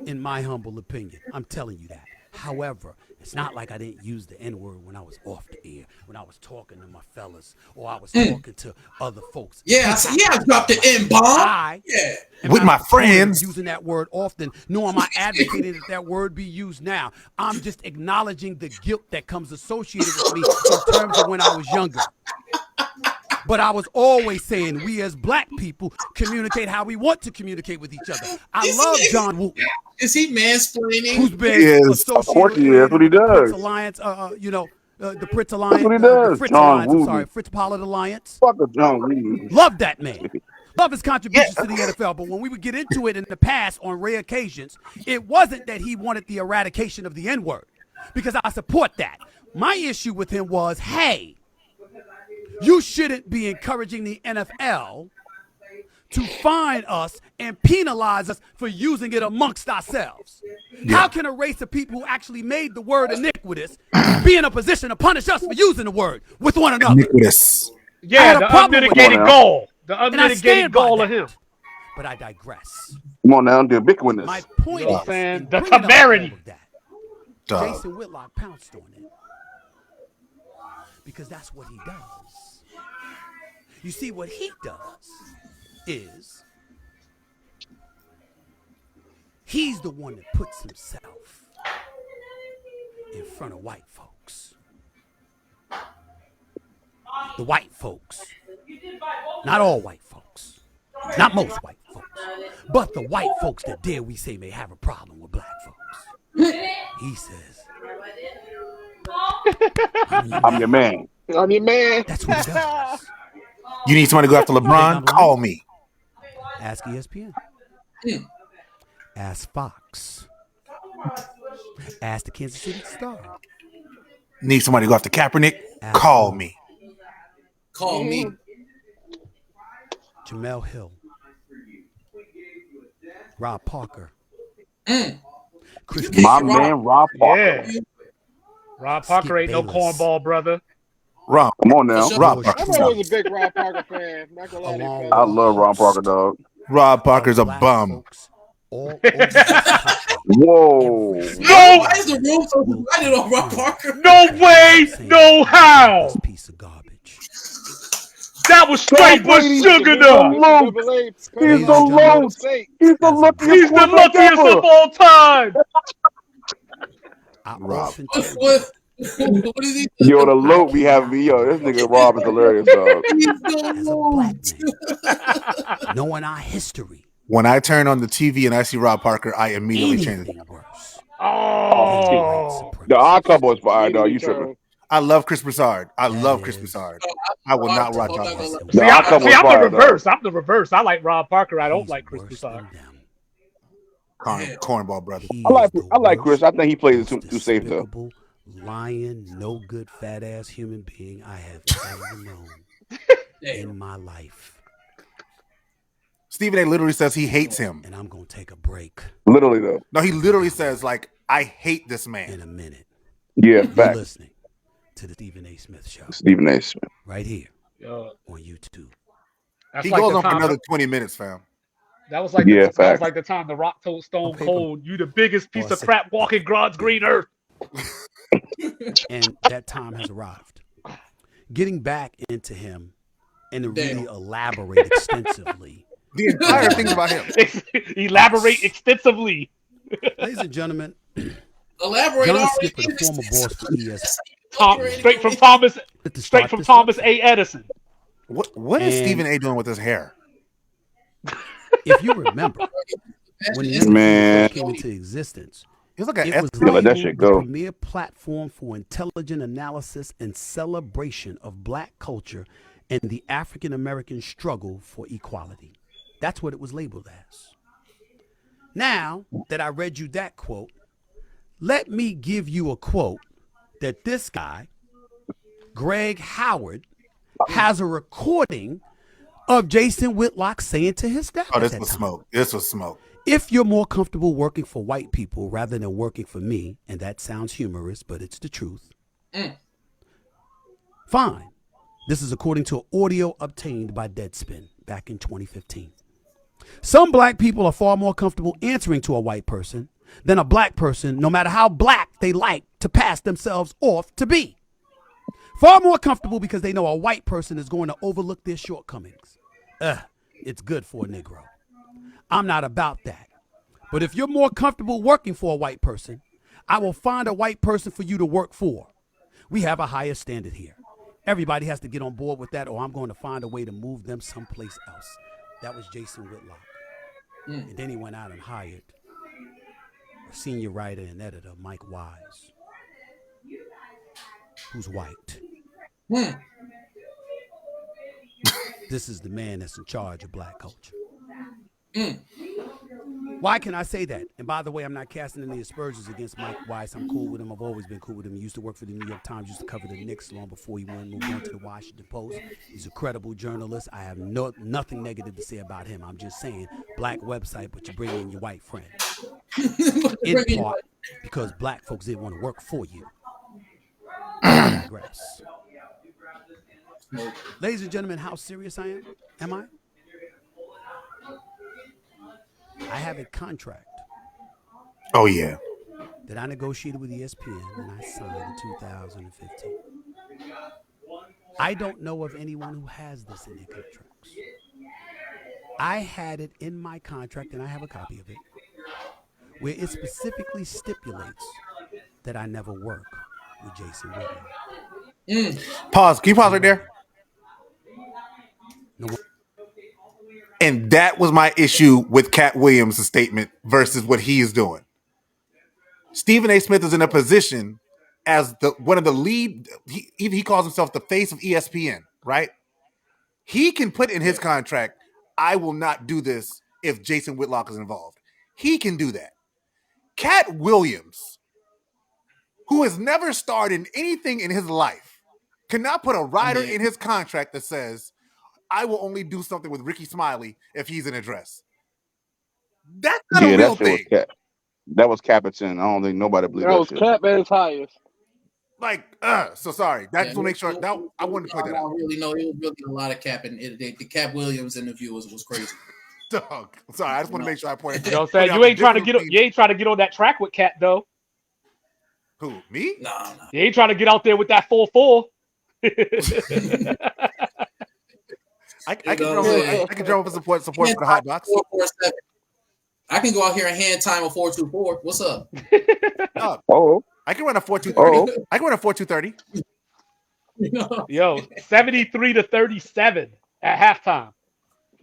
E: in my humble opinion. I'm telling you that. However, it's not like I didn't use the N-word when I was off the air, when I was talking to my fellas, or I was talking to other folks.
A: Yeah, I dropped the N-bomb. Yeah.
H: With my friends.
E: Using that word often, nor am I advocating that that word be used now. I'm just acknowledging the guilt that comes associated with me in terms of when I was younger. But I was always saying we as black people communicate how we want to communicate with each other. I love John Wooten.
A: Is he mansplaining?
E: Who's been associated
B: of course he is. That's what he
E: with the
B: does.
E: Prince Alliance, the Prince Alliance,
B: That's what he does.
E: the Fritz
B: John
E: Alliance, I'm
B: Wooten.
E: sorry, Fritz Pollard Alliance.
B: Fuck a John Wooten.
E: Love that man. Love his contributions to the NFL. But when we would get into it in the past on rare occasions, it wasn't that he wanted the eradication of the N-word, because I support that. My issue with him was, hey, you shouldn't be encouraging the NFL to fine us and penalize us for using it amongst ourselves. Yeah. How can a race of people who actually made the word iniquitous be in a position to punish us for using the word with one another?
H: Iniquitous.
C: Yeah, the unmitigated goal. The unmitigated goal of him.
E: But I digress.
B: Come on now, the ubiquitous.
E: My point is,
C: the temerity.
E: Jason Whitlock pounced on it. Because that's what he does. You see, what he does is he's the one that puts himself in front of white folks. The white folks. Not all white folks. Not most white folks. But the white folks that dare we say may have a problem with black folks. He says,
B: I'm your man.
G: I'm your man.
E: That's what he does.
G: You need somebody to go after
E: You think
G: LeBron?
E: I'm lying?
G: Call me.
E: Ask ESPN.
A: Mm.
E: Ask Fox. Ask the Kansas City Star.
G: Need somebody to go after Kaepernick?
E: Ask
G: Call
E: Mo.
G: me.
A: Call me.
E: Jamel Hill. Rob Parker.
A: Mm.
E: Chris
A: You can't
H: My
A: get Rob.
H: man, Rob Parker.
C: Yeah. Rob Parker
E: Skip
C: ain't no
E: Bayless.
C: cornball, brother.
G: Ron.
H: Come on
A: For
H: now.
A: sure.
G: Rob
E: George
G: Parker.
D: I never
E: Trump,
D: was a big Rob Parker fan. Not gonna lie to you,
E: along
H: I
E: with
D: fellas.
E: a
H: love Rob Parker,
E: host
H: dog.
G: Rob Parker's
E: of
G: a
E: black
G: bum.
E: folks all over this country.
H: Whoa.
E: Every single
A: Why,
C: No,
A: why is the
E: one
A: room so
E: will
A: divided on Rob
E: confirm
A: Parker?
C: no
E: what
C: way,
E: I'm saying
C: no
E: about
C: how.
E: this piece of garbage.
C: That was
H: Tom
C: straight but
H: Brady,
D: Mr.
C: sugar
H: he's the
C: enough.
D: Mr.
H: most.
D: Double A, put
H: He's
D: him
E: Ladies
H: the
E: and
D: on
E: gentlemen,
D: Florida
H: most.
D: State.
H: He's the
E: as a
H: luckiest
C: He's the
E: black
H: quarterback
E: man,
C: luckiest
H: ever.
C: of all time.
E: I
G: Rob.
E: often tell
A: What?
E: you,
A: What is he?
H: Yo, the
E: I
H: low be having
E: cannot
H: me. Yo, this
E: imagine
H: nigga Rob is hilarious, dog.
A: He's the
E: as a black
A: most.
E: man, knowing our history,
G: When I turn on the TV and I see Rob Parker, I immediately change it.
E: anything worse
H: Oh,
E: than
H: shit.
E: white
C: Oh,
H: The odd
E: supremacists.
H: couple is fire, dog.
D: Immediately
H: You tripping.
D: turn.
G: I love Chris Broussard. I
E: That
G: love Chris
E: is
G: Broussard.
A: Oh,
G: I will not watch
A: I'm
G: Rob
A: not gonna
E: worse
A: lie.
G: Parker.
E: than
H: The
C: see,
E: white
H: odd couple is
C: I'm the
H: fire, dog.
C: reverse. I'm the reverse. I like Rob Parker. I don't
E: He's
C: like Chris
E: worse
C: Broussard.
E: than them.
A: Damn.
G: Cornball brother.
E: He
H: I like
E: is the
H: I like Chris.
E: worst,
H: I think he plays it
E: most
H: too safe though.
E: despicable, lying, no good, fat ass human being I have ever known
A: Damn.
E: in my life.
G: Stephen A. literally says he hates him.
E: And I'm gonna take a break
H: Literally though.
G: No, he literally says, like, I hate this
E: in
G: man.
E: a minute.
H: Yeah,
E: You're
H: fact.
E: listening to the Stephen A. Smith Show
H: Stephen A. Smith.
E: right here
C: Uh,
E: on YouTube.
C: that's
G: He
C: like
G: goes
C: the
G: on for
C: time.
G: another 20 minutes, fam.
C: That was like
H: Yeah,
C: that was
H: fact.
C: like the time The Rock told Stone
E: paper.
C: Cold, "You the biggest piece
E: Or
C: of crap walking God's green earth."
E: And that time has arrived. Getting back into him and to really
A: Damn.
E: elaborate extensively.
G: The entire thing's about him.
C: Elaborate extensively.
E: Ladies and gentlemen,
A: Elaborate
E: John
A: already.
E: Skipper, the former boss for ESPN,
C: Straight from Thomas,
E: to
C: straight
E: start
C: from
E: this
C: Thomas
E: up.
C: A. Edison.
G: What is
E: And-
G: Stephen A. doing with his hair?
E: If you remember, when the
H: Man.
E: NBC came into existence,
G: He's like an
E: it was
H: Yeah, let that
E: labeled
H: shit
E: the
H: go.
E: premier platform for intelligent analysis and celebration of black culture and the African American struggle for equality. That's what it was labeled as. Now that I read you that quote, let me give you a quote that this guy, Greg Howard, has a recording of Jason Whitlock saying to his staff
G: Oh,
E: at
G: this
E: that
G: was
E: time.
G: smoke. This was smoke.
E: If you're more comfortable working for white people rather than working for me, and that sounds humorous, but it's the truth, fine. This is according to audio obtained by Deadspin back in 2015. Some black people are far more comfortable answering to a white person than a black person, no matter how black they like to pass themselves off to be. Far more comfortable because they know a white person is going to overlook their shortcomings. It's good for a Negro. I'm not about that. But if you're more comfortable working for a white person, I will find a white person for you to work for. We have a higher standard here. Everybody has to get on board with that, or I'm going to find a way to move them someplace else. That was Jason Whitlock. And then he went out and hired a senior writer and editor, Mike Wise, who's white. This is the man that's in charge of black culture. Why can I say that? And by the way, I'm not casting any aspersions against Mike Wise. I'm cool with him. I've always been cool with him. He used to work for the New York Times, used to cover the Knicks long before he moved on to the Washington Post. He's a credible journalist. I have nothing negative to say about him. I'm just saying, black website, but you bring in your white friend. In part because black folks didn't want to work for you. I digress. Ladies and gentlemen, how serious I am? Am I? I have a contract
G: Oh, yeah.
E: that I negotiated with ESPN and I signed in 2015. I don't know of anyone who has this in their contracts. I had it in my contract, and I have a copy of it, where it specifically stipulates that I never work with Jason Whitlock.
G: Pause. Can you pause right there?
E: No one-
G: And that was my issue with Cat Williams' statement versus what he is doing. Stephen A. Smith is in a position as the one of the lead. He calls himself the face of ESPN, right? He can put in his contract, I will not do this if Jason Whitlock is involved. He can do that. Cat Williams, who has never starred in anything in his life, cannot put a rider in his contract that says, I will only do something with Ricky Smiley if he's in a dress. That's not a real thing.
B: That was Capitan. I don't think nobody believed that
D: was
B: shit.
D: Cap at his highest.
G: Like, so sorry. That's to make sure. That I wanted to point that out.
A: Really, no, it was really a lot of Cap, and the Cap Williams interview was crazy.
G: Dog. Sorry, I just want to make sure I pointed.
C: You know what I'm saying? You ain't trying to get on that track with Cat though.
G: Who, me?
A: Nah.
C: You ain't trying to get out there with that 4-4.
G: I can drum up support for the hot box.
A: 4-4-7. I can go out here and hand time a 4-2-4. What's up?
G: I can run a 4-2-30. I can run a 4-2-30.
C: Yo, 73-37 at halftime.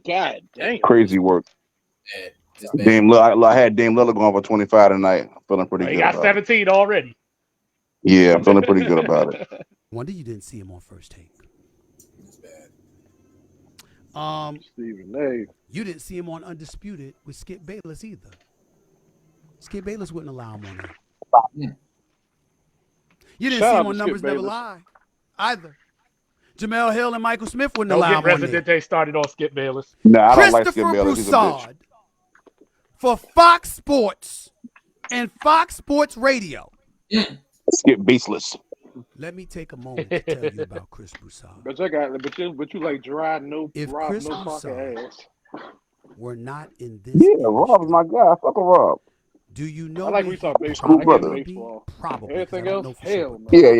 D: God damn.
B: Crazy work. I had Dame Lillard going for 25 tonight. I'm feeling pretty good.
C: He got 17 already.
B: Yeah, I'm feeling pretty good about it.
E: Wonder you didn't see him on First Take.
D: Stephen A.
E: You didn't see him on Undisputed with Skip Bayless either. Skip Bayless wouldn't allow him on there. You didn't see him on Numbers Never Lie either. Jamel Hill and Michael Smith wouldn't allow him on there.
C: Residente started on Skip Bayless.
B: Nah, I don't like Skip Bayless. He's a bitch.
E: For Fox Sports and Fox Sports Radio.
B: Skip Baseless.
E: Let me take a moment to tell you about Chris Broussard.
D: But you like dry Rob
E: Chris
D: no pocket ass.
E: We're not in this.
B: Yeah, Rob's my guy. Fuck a Rob.
E: Do you know?
D: I like we talk baseball. I get baseball.
E: Probably.
D: Everything else, hell no.
B: Yeah.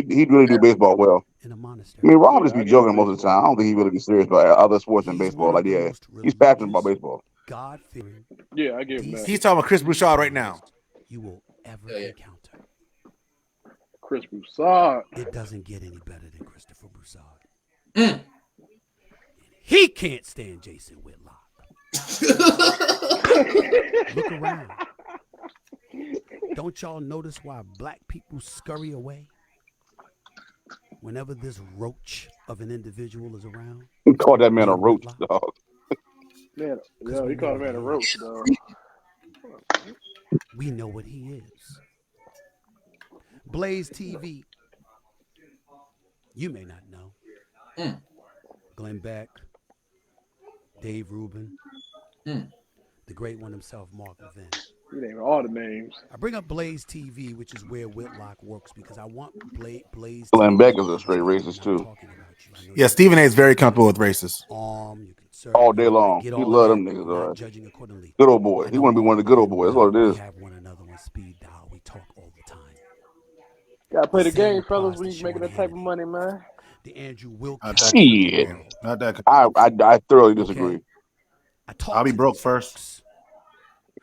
B: He really do baseball well.
E: In a monastery.
B: I mean, Rob just be joking most of the time. I don't think he really be serious about other sports than baseball. Like, yeah, he's passionate about baseball.
E: God-fearing.
D: Yeah, I give him that.
G: He's talking about Chris Broussard right now.
E: You will ever encounter.
D: Chris Broussard.
E: It doesn't get any better than Christopher Broussard. He can't stand Jason Whitlock. Look around. Don't y'all notice why black people scurry away whenever this roach of an individual is around?
B: He called that man a roach, dog.
D: Yeah, he called a man a roach, dog.
E: We know what he is. Blaze TV. You may not know. Glenn Beck, Dave Rubin, the great one himself, Mark Levin.
D: You name all the names.
E: I bring up Blaze TV, which is where Whitlock works, because I want Blaze.
B: Glenn Beck is a straight racist too.
G: Yeah, Stephen A. is very comfortable with racists.
E: You can
B: all day long. He love them niggas. All right.
E: Judging accordingly.
B: Good old boy. He want to be one of the good old boys. That's what it is.
E: We have one another on speed dial. We talk all the time.
D: Gotta play the game, fellas, when you making that type of money, man.
E: The Andrew Wilkes.
B: Not that. I thoroughly disagree.
G: I'll be broke first.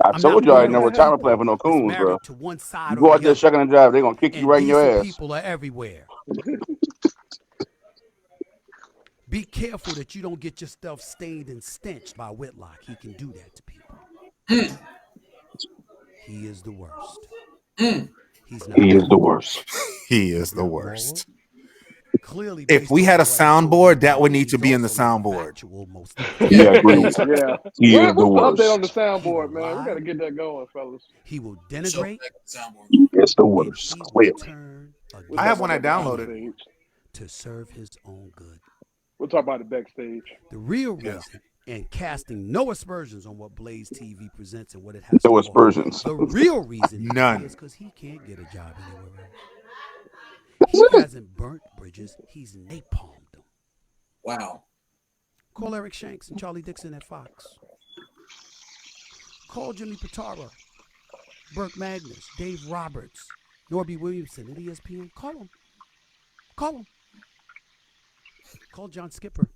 B: I told y'all I ain't no retirement plan for no coons, bro. You go out there shucking and drive, they're gonna kick you right in your ass.
E: People are everywhere. Be careful that you don't get your stuff stained and stenched by Whitlock. He can do that to people. He is the worst.
B: He is the worst.
G: He is the worst.
E: Clearly,
G: if we had a soundboard, that would need to be in the soundboard.
B: Yeah, agreed.
D: Yeah.
B: He is the worst.
D: Update on the soundboard, man. We gotta get that going, fellas.
E: He will denigrate.
B: It's the worst.
G: I have one I downloaded
E: to serve his own good.
D: We'll talk about it backstage.
E: The real reason, and casting no aspersions on what Blaze TV presents and what it has.
B: No aspersions.
E: The real reason,
G: none,
E: is because he can't get a job anywhere else. He hasn't burnt bridges; he's napalmed them.
A: Wow.
E: Call Eric Shanks and Charlie Dixon at Fox. Call Jimmy Pitaro, Burke Magnus, Dave Roberts, Norby Williamson at ESPN. Call them. Call them. Call John Skipper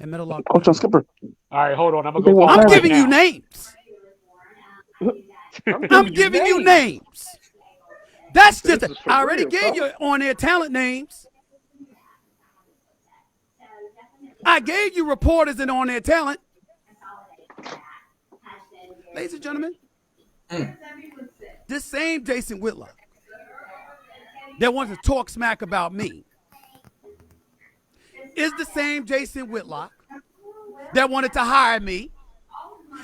E: and Metalog.
B: Call John Skipper.
C: All right, hold on. I'm gonna go.
E: I'm giving you names. I'm giving you names. That's just. I already gave you on-air talent names. I gave you reporters and on-air talent. Ladies and gentlemen, this same Jason Whitlock that wants to talk smack about me is the same Jason Whitlock that wanted to hire me.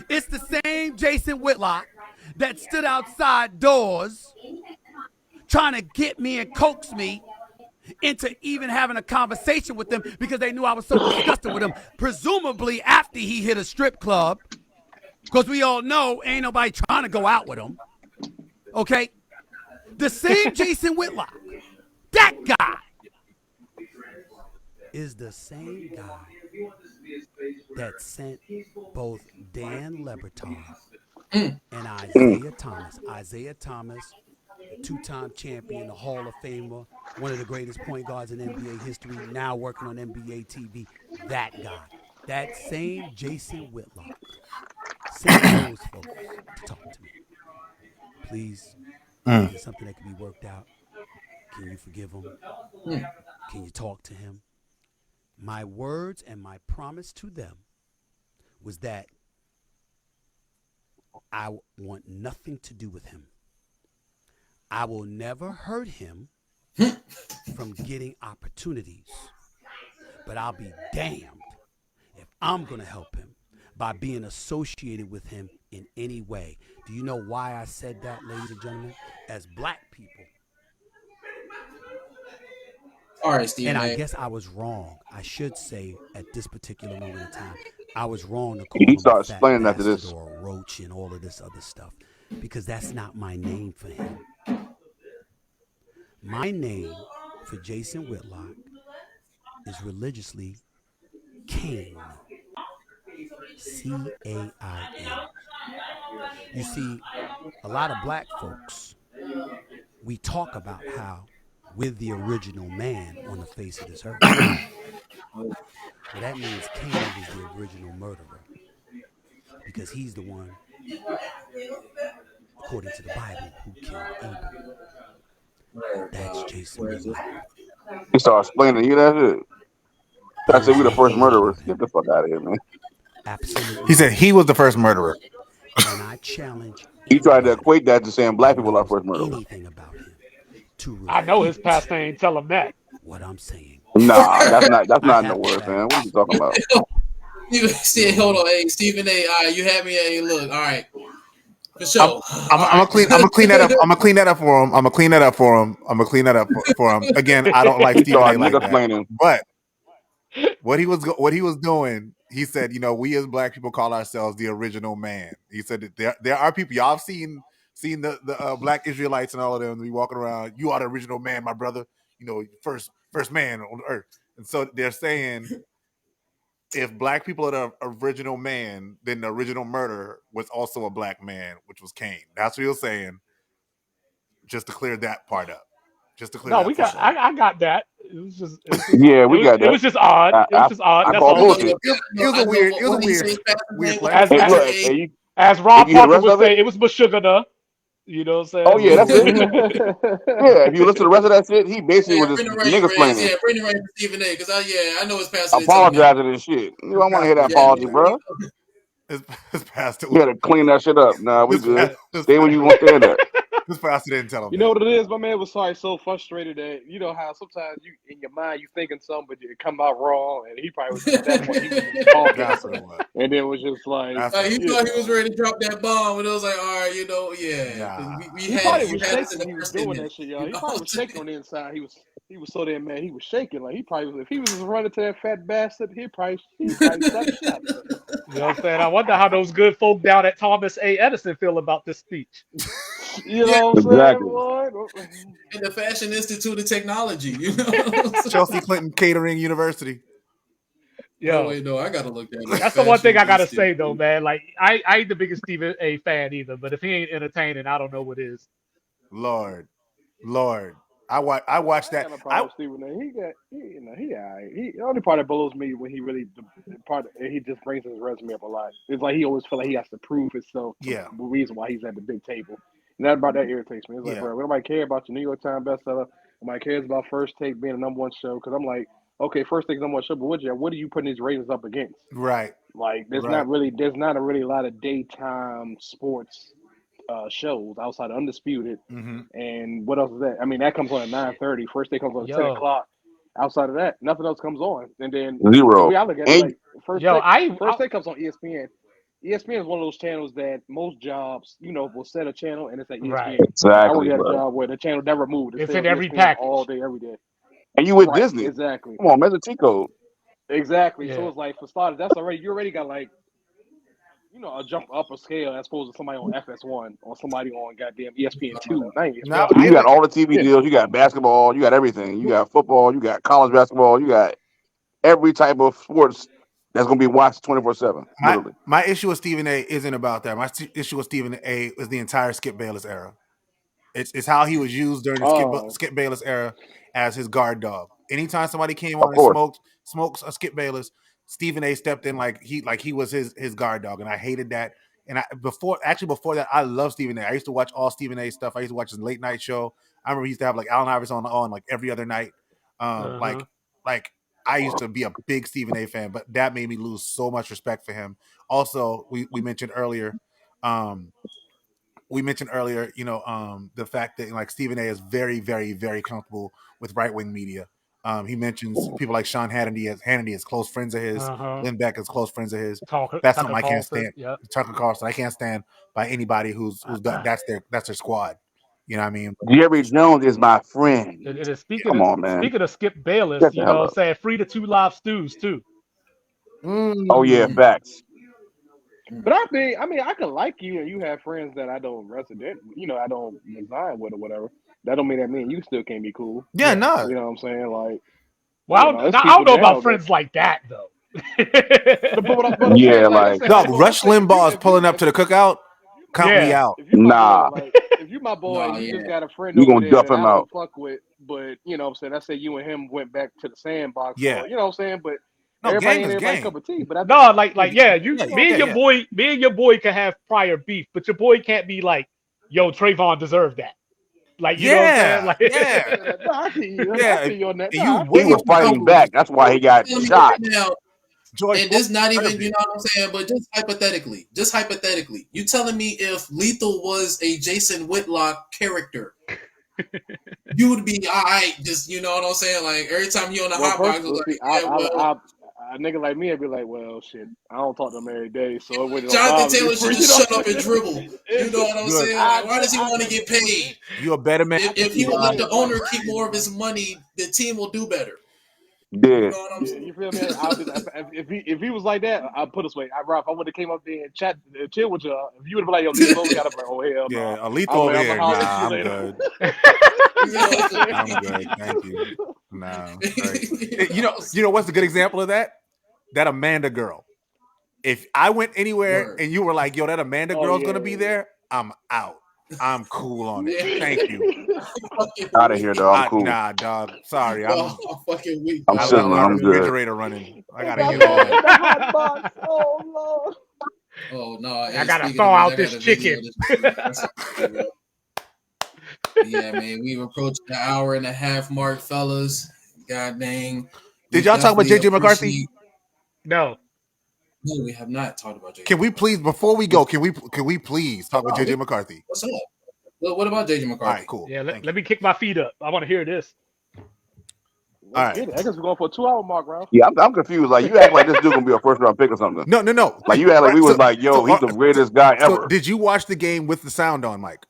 E: It's the same Jason Whitlock that stood outside doors trying to get me and coax me into even having a conversation with them because they knew I was so disgusted with him, presumably after he hit a strip club, because we all know ain't nobody trying to go out with him. Okay? The same Jason Whitlock, that guy, is the same guy that sent both Dan Lebertard and Isaiah Thomas. Isaiah Thomas, the two-time champion, the Hall of Famer, one of the greatest point guards in NBA history, now working on NBA TV. That guy, that same Jason Whitlock, sent those folks to talk to me. Please, is there something that can be worked out? Can you forgive him? Can you talk to him? My words and my promise to them was that I want nothing to do with him. I will never hurt him from getting opportunities, but I'll be damned if I'm going to help him by being associated with him in any way. Do you know why I said that, ladies and gentlemen? As black people.
A: All right, Stephen.
E: And I guess I was wrong. I should say at this particular moment in time, I was wrong to call
B: He
E: him a
B: started
E: fat
B: explaining after
E: bastard
B: this.
E: or a roach and all of this other stuff, because that's not my name for him. My name for Jason Whitlock is religiously Cain. C-A-I-N. You see, a lot of black folks, we talk about how we're the original man on the face of this earth. Well, that means Cain was the original murderer, because he's the one, according to the Bible, who killed Abel. That's Jason Whitlock.
B: He started explaining. You know that shit. I said we the first murderers.
E: Him.
B: Get the fuck out of here, man.
E: Absolutely.
G: He said he was the first murderer.
E: And I challenge
B: He tried to
E: anybody
B: equate that to saying black
E: that
B: people are
E: knows
B: first murderers.
E: anything about him to refute
C: I know his pastor ain't tell him that.
E: what I'm saying.
B: Nah, that's not
E: I
B: in the
E: have the
B: words, man.
E: facts.
B: What are you talking about?
A: Hold on, hey Stephen A. All right, you had me. Hey, look, all right, for sure.
G: I'm gonna clean that up. I'm gonna clean that up for him. I'm gonna clean that up for him. Again, I don't like
B: He
G: Stephen A.
B: started
G: like
B: nigga
G: that.
B: explaining.
G: But what he was doing, he said, we as black people call ourselves the original man. He said that there are people, y'all have seen the black Israelites and all of them be walking around. You are the original man, my brother. First man on earth. And so they're saying, if black people are the original man, then the original murderer was also a black man, which was Cain. That's what he was saying. Just to clear that part up.
C: No, we got. I got that. It was just.
B: Yeah, we got that.
C: It was just odd. It was just odd.
B: I
C: That's
B: call
C: all.
B: bullshit.
G: It was a weird
C: As,
B: Hey,
C: as,
B: look, hey, you
C: as
B: hear
C: Rob
B: the
C: Parker
B: rest
C: would
B: of it?
C: say, it was Meshuggah. You know what I'm saying?
B: Oh yeah, that's it. Yeah, if you listen to the rest of that shit, he basically was just nigga explaining.
A: Yeah, bring the rain to Stephen A. Because I know his pastor didn't tell him that.
B: Apologizing and shit. You don't want to hear that apology, bro.
G: His pastor.
B: You got to clean that shit up. Nah, we good.
G: His
B: Stay where you want to stand at.
G: This pastor didn't tell him.
D: You know what it is? My man was probably so frustrated that how sometimes you in your mind you thinking something but it come out wrong, and he probably was at that point he was just talking,
G: That's what it was.
D: and then it was just like
A: he thought he was ready to drop that bomb, and it was like, all right,
G: Nah.
A: we
D: he
A: had
D: probably
A: you
D: was
A: had us
D: shaking
A: in
D: when
A: the
D: he was
A: first
D: doing
A: inning.
D: that shit, y'all. He probably was shaking on the inside. He was so damn mad he was shaking. Like he probably was, if he was just running to that fat bastard, he probably shot shot.
C: You know what I'm saying? I wonder how those good folk down at Thomas A. Edison feel about this speech.
D: You know what I'm saying,
B: Exactly.
D: boy?
A: In the Fashion Institute of Technology,
G: Chelsea Clinton Catering University.
C: Yo,
A: wait, no, I gotta look that up.
C: that's the one thing I gotta
A: Institute.
C: say though, man. Like I ain't the biggest Stephen A. fan either, but if he ain't entertaining, I don't know what is.
G: Lord, I watched that.
D: Stephen A. He alright. The only part that blows me when he really he just brings his resume up a lot. It's like he always feel like he has to prove himself.
G: Yeah.
D: The reason why he's at the big table. And that irritates me. It's like, bro, nobody care about your New York Times bestseller. Nobody cares about First Take being a number one show. Because I'm like, okay, First Take number one show, but what are you putting these ratings up against?
G: Right.
D: Like, there's not a really lot of daytime sports shows outside of Undisputed.
G: Mm-hmm.
D: And what else is that? I mean, that comes on at 9:30. First day comes on at 10
C: Yo,
D: o'clock. Outside of that, nothing else comes on. And then the
B: Zero.
D: way I look at it,
B: And
D: like first
C: yo,
D: take, first take comes on ESPN. ESPN is one of those channels that most jobs, will set a channel and it's at
C: right.
D: ESPN. I
B: exactly,
D: worked at a
B: bro.
D: job where the channel never moved. It
C: It's
D: stayed
C: in
D: on
C: every
D: ESPN all
C: package.
D: day, every day.
B: And you with
D: Right,
B: Disney.
D: exactly.
B: Come on, man, it's a cheat code.
D: Exactly. So
C: Yeah.
D: it's like for starters, that's already you already got like a jump up a scale as opposed to somebody on FS1 or somebody on goddamn ESPN2. Not even
G: Now,
D: ESPN2.
B: You got all the
G: yeah.
B: TV deals. You got basketball. You got everything. You got football. You got college basketball. You got every type of sports that's gonna be watched 24/7. Literally.
G: My issue with Stephen A. isn't about that. My issue with Stephen A. is the entire Skip Bayless era. It's how he was used during the
D: Oh,
G: Skip Bayless era as his guard dog. Anytime somebody came
B: Of
G: on and
B: course.
G: smokes a Skip Bayless, Stephen A. stepped in like he was his guard dog, and I hated that. And before that, I love Stephen A. I used to watch all Stephen A. stuff. I used to watch his late night show. I remember he used to have like Allen Iverson on like every other night.
C: Uh-huh.
G: Like I used to be a big Stephen A. fan, but that made me lose so much respect for him. Also, we mentioned earlier, the fact that like Stephen A. is very, very, very comfortable with right wing media. He mentions people like Sean Hannity is close friends of his.
C: Uh-huh.
G: Lynn Beck is close friends of his.
C: Tucker
G: That's something I can't
C: Carlson.
G: stand.
C: Yep.
G: Tucker Carlson, I can't stand by anybody who's that's their squad. You know what I mean?
B: Jerry Jones is my friend.
C: And then
B: Come on, man.
C: speaking of Skip Bayless,
B: Shut the hell up.
C: saying free the 2 live stews too.
B: Oh yeah,
G: Mm.
B: facts.
D: but I can like you and you have friends that I don't I don't reside with or whatever. That don't mean that me and you still can't be cool.
G: Yeah, no.
D: You know what I'm saying? Like,
C: Well,
D: there's
C: I don't
D: people
C: know
D: now
C: about
D: that.
C: friends like that though.
D: But I'm
B: Yeah,
D: saying like,
B: like
G: Dog,
D: but I'm
G: Rush
D: saying
G: Limbaugh is pulling up to the cookout. Count me
C: Yeah.
G: out.
D: if you my boy,
B: nah,
D: like if you my boy,
A: Nah,
D: you just
A: yeah.
D: got a friend
B: you
D: over
B: gonna
D: there
B: duff
D: that
B: him
D: I
B: out.
D: don't fuck with, but what I'm saying, I say you and him went back to the sandbox,
G: Yeah.
D: or what I'm saying, but
G: No,
D: everybody
G: gang
D: ain't
G: is
D: everybody
G: gang.
D: cup of tea. But I
C: No, like yeah,
G: Yeah,
C: me and your boy can have prior beef, but your boy can't be like, yo, Trayvon deserved that. Like, you know what I'm saying?
G: Yeah,
C: Like
G: yeah,
D: no, I see you.
G: yeah.
D: I see you on that.
G: And
D: No,
G: you
D: I
B: He
D: see
G: way
B: was
D: you.
G: too
B: fighting
G: comfortable.
B: back. That's why he got
A: Tell me
B: shot.
A: right now,
G: George
A: and this not even,
G: Herbie.
A: you know what I'm saying, but just hypothetically, you telling me if Lethal was a Jason Whitlock character, you would be all right, just, you know what I'm saying, like every time you on the
D: Well,
A: hot box,
D: first,
A: it's
D: see,
A: like, yeah, well,
D: a nigga like me, I'd be like, well, shit, I don't talk to him every day, so it really don't
A: Jonathan
D: bother me.
A: Taylor should just shut up and dribble. You know what I'm
G: Good.
A: saying? Like, why does he want to get
D: But
A: paid?
G: You a better man.
A: If he
D: this
A: would let
D: is
A: the
D: like,
A: owner keep more of his money, the team will do better. You
B: Dead.
A: know what I'm
D: yeah,
A: saying?
D: you feel me? I'll just if he was like that, I'd put this way. Ralph, I would have came up there and chill with y'all. If you would have been like, yo, Lethal, we got to be like, oh hell no.
G: Yeah, a
D: I'm
G: lethal over
D: like, I'm
G: here.
D: gonna holler at
G: Nah,
D: you
G: I'm
D: later.
G: good.
A: You know what I'm saying?
G: I'm good. Thank you. Nah, right. You know what's a good example of that? That Amanda girl. If I went anywhere
A: Word.
G: and you were like, yo, that Amanda
D: Oh
G: girl's
D: yeah.
G: gonna be there, I'm out. I'm cool on it.
A: Yeah.
G: Thank you.
A: Fucking
B: Out of here, dog. I'm cool.
G: Nah, dog. Sorry.
A: I'm fucking weak,
B: I'm
G: I
A: dog.
G: left
B: chilling.
G: my
B: I'm good.
G: refrigerator running. I gotta
D: That
G: get
D: man
G: on.
D: in the hot box. Oh Lord.
A: Oh no!
C: I gotta thaw out this chicken.
A: Yeah, man, we've approached the hour and a half mark, fellas. God dang.
G: Did y'all talk about JJ McCarthy?
C: No.
A: No, we have not talked about JJ.
G: Can we please, before we go, can we please talk about JJ McCarthy?
A: What's up? What about JJ McCarthy?
G: All right, cool.
C: Yeah, let me kick my feet up. I want to hear this.
G: All right.
D: I guess we're going for a 2-hour mark, Ralph.
B: Yeah, I'm confused. Like you act like this dude gonna be a first round pick or something.
G: No.
B: Like you act like we was like, yo, he's the greatest guy ever.
G: Did you watch the game with the sound on, Mike?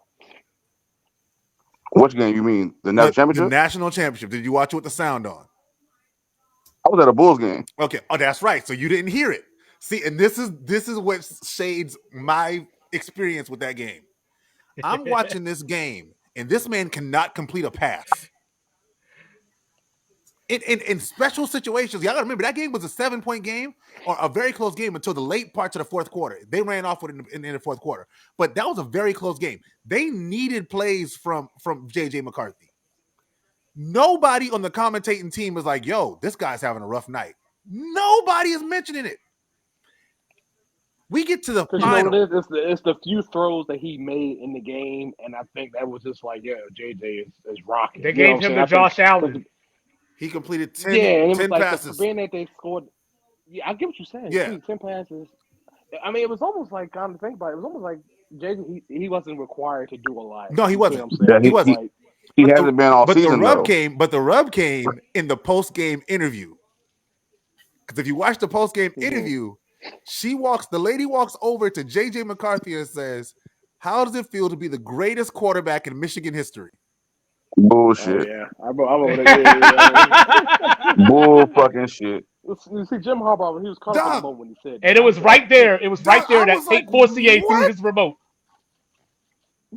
B: Which game you mean? The national championship?
G: The national championship. Did you watch it with the sound on?
B: I was at a Bulls game.
G: Okay. Oh, that's right. So you didn't hear it. See, and this is what shades my experience with that game. I'm watching this game, and this man cannot complete a pass. In special situations, y'all gotta remember that game was a 7-point game or a very close game until the late parts of the fourth quarter. They ran off with it in the fourth quarter, but that was a very close game. They needed plays from JJ McCarthy. Nobody on the commentating team is like, "Yo, this guy's having a rough night." Nobody is mentioning it. We get to the
D: Because
G: final.
D: you know what it is? It's the few throws that he made in the game, and I think that was just like, yeah, JJ is rocking.
C: They gave him to Josh Allen.
G: He completed 10,
D: and it was
G: 10
D: like
G: passes.
D: the being that they scored. Yeah, I get what you're saying.
G: Yeah.
D: 10 passes. I mean, it was almost like, kind of think about it. It was almost like Jason, he wasn't required to do a lot.
G: No, he
D: You see
G: wasn't.
D: what I'm saying?
B: Yeah,
G: He wasn't.
D: Like,
B: he
G: But
B: hasn't been all
G: but the
B: season
G: rub
B: though.
G: came. But the rub came in the post game interview. Because if you watch the post game interview, the lady walks over to JJ McCarthy and says, "How does it feel to be the greatest quarterback in Michigan history?"
D: oh
B: Bullshit.
D: yeah, I'm over there.
B: Bull fucking shit.
D: You see, Jim Harbaugh, he was caught up in the
G: Dog,
D: moment when he said
C: And
D: that.
C: it was right there. It was right there
G: I
C: that
G: was like,
C: Tate Forcier threw
G: what?
C: his remote.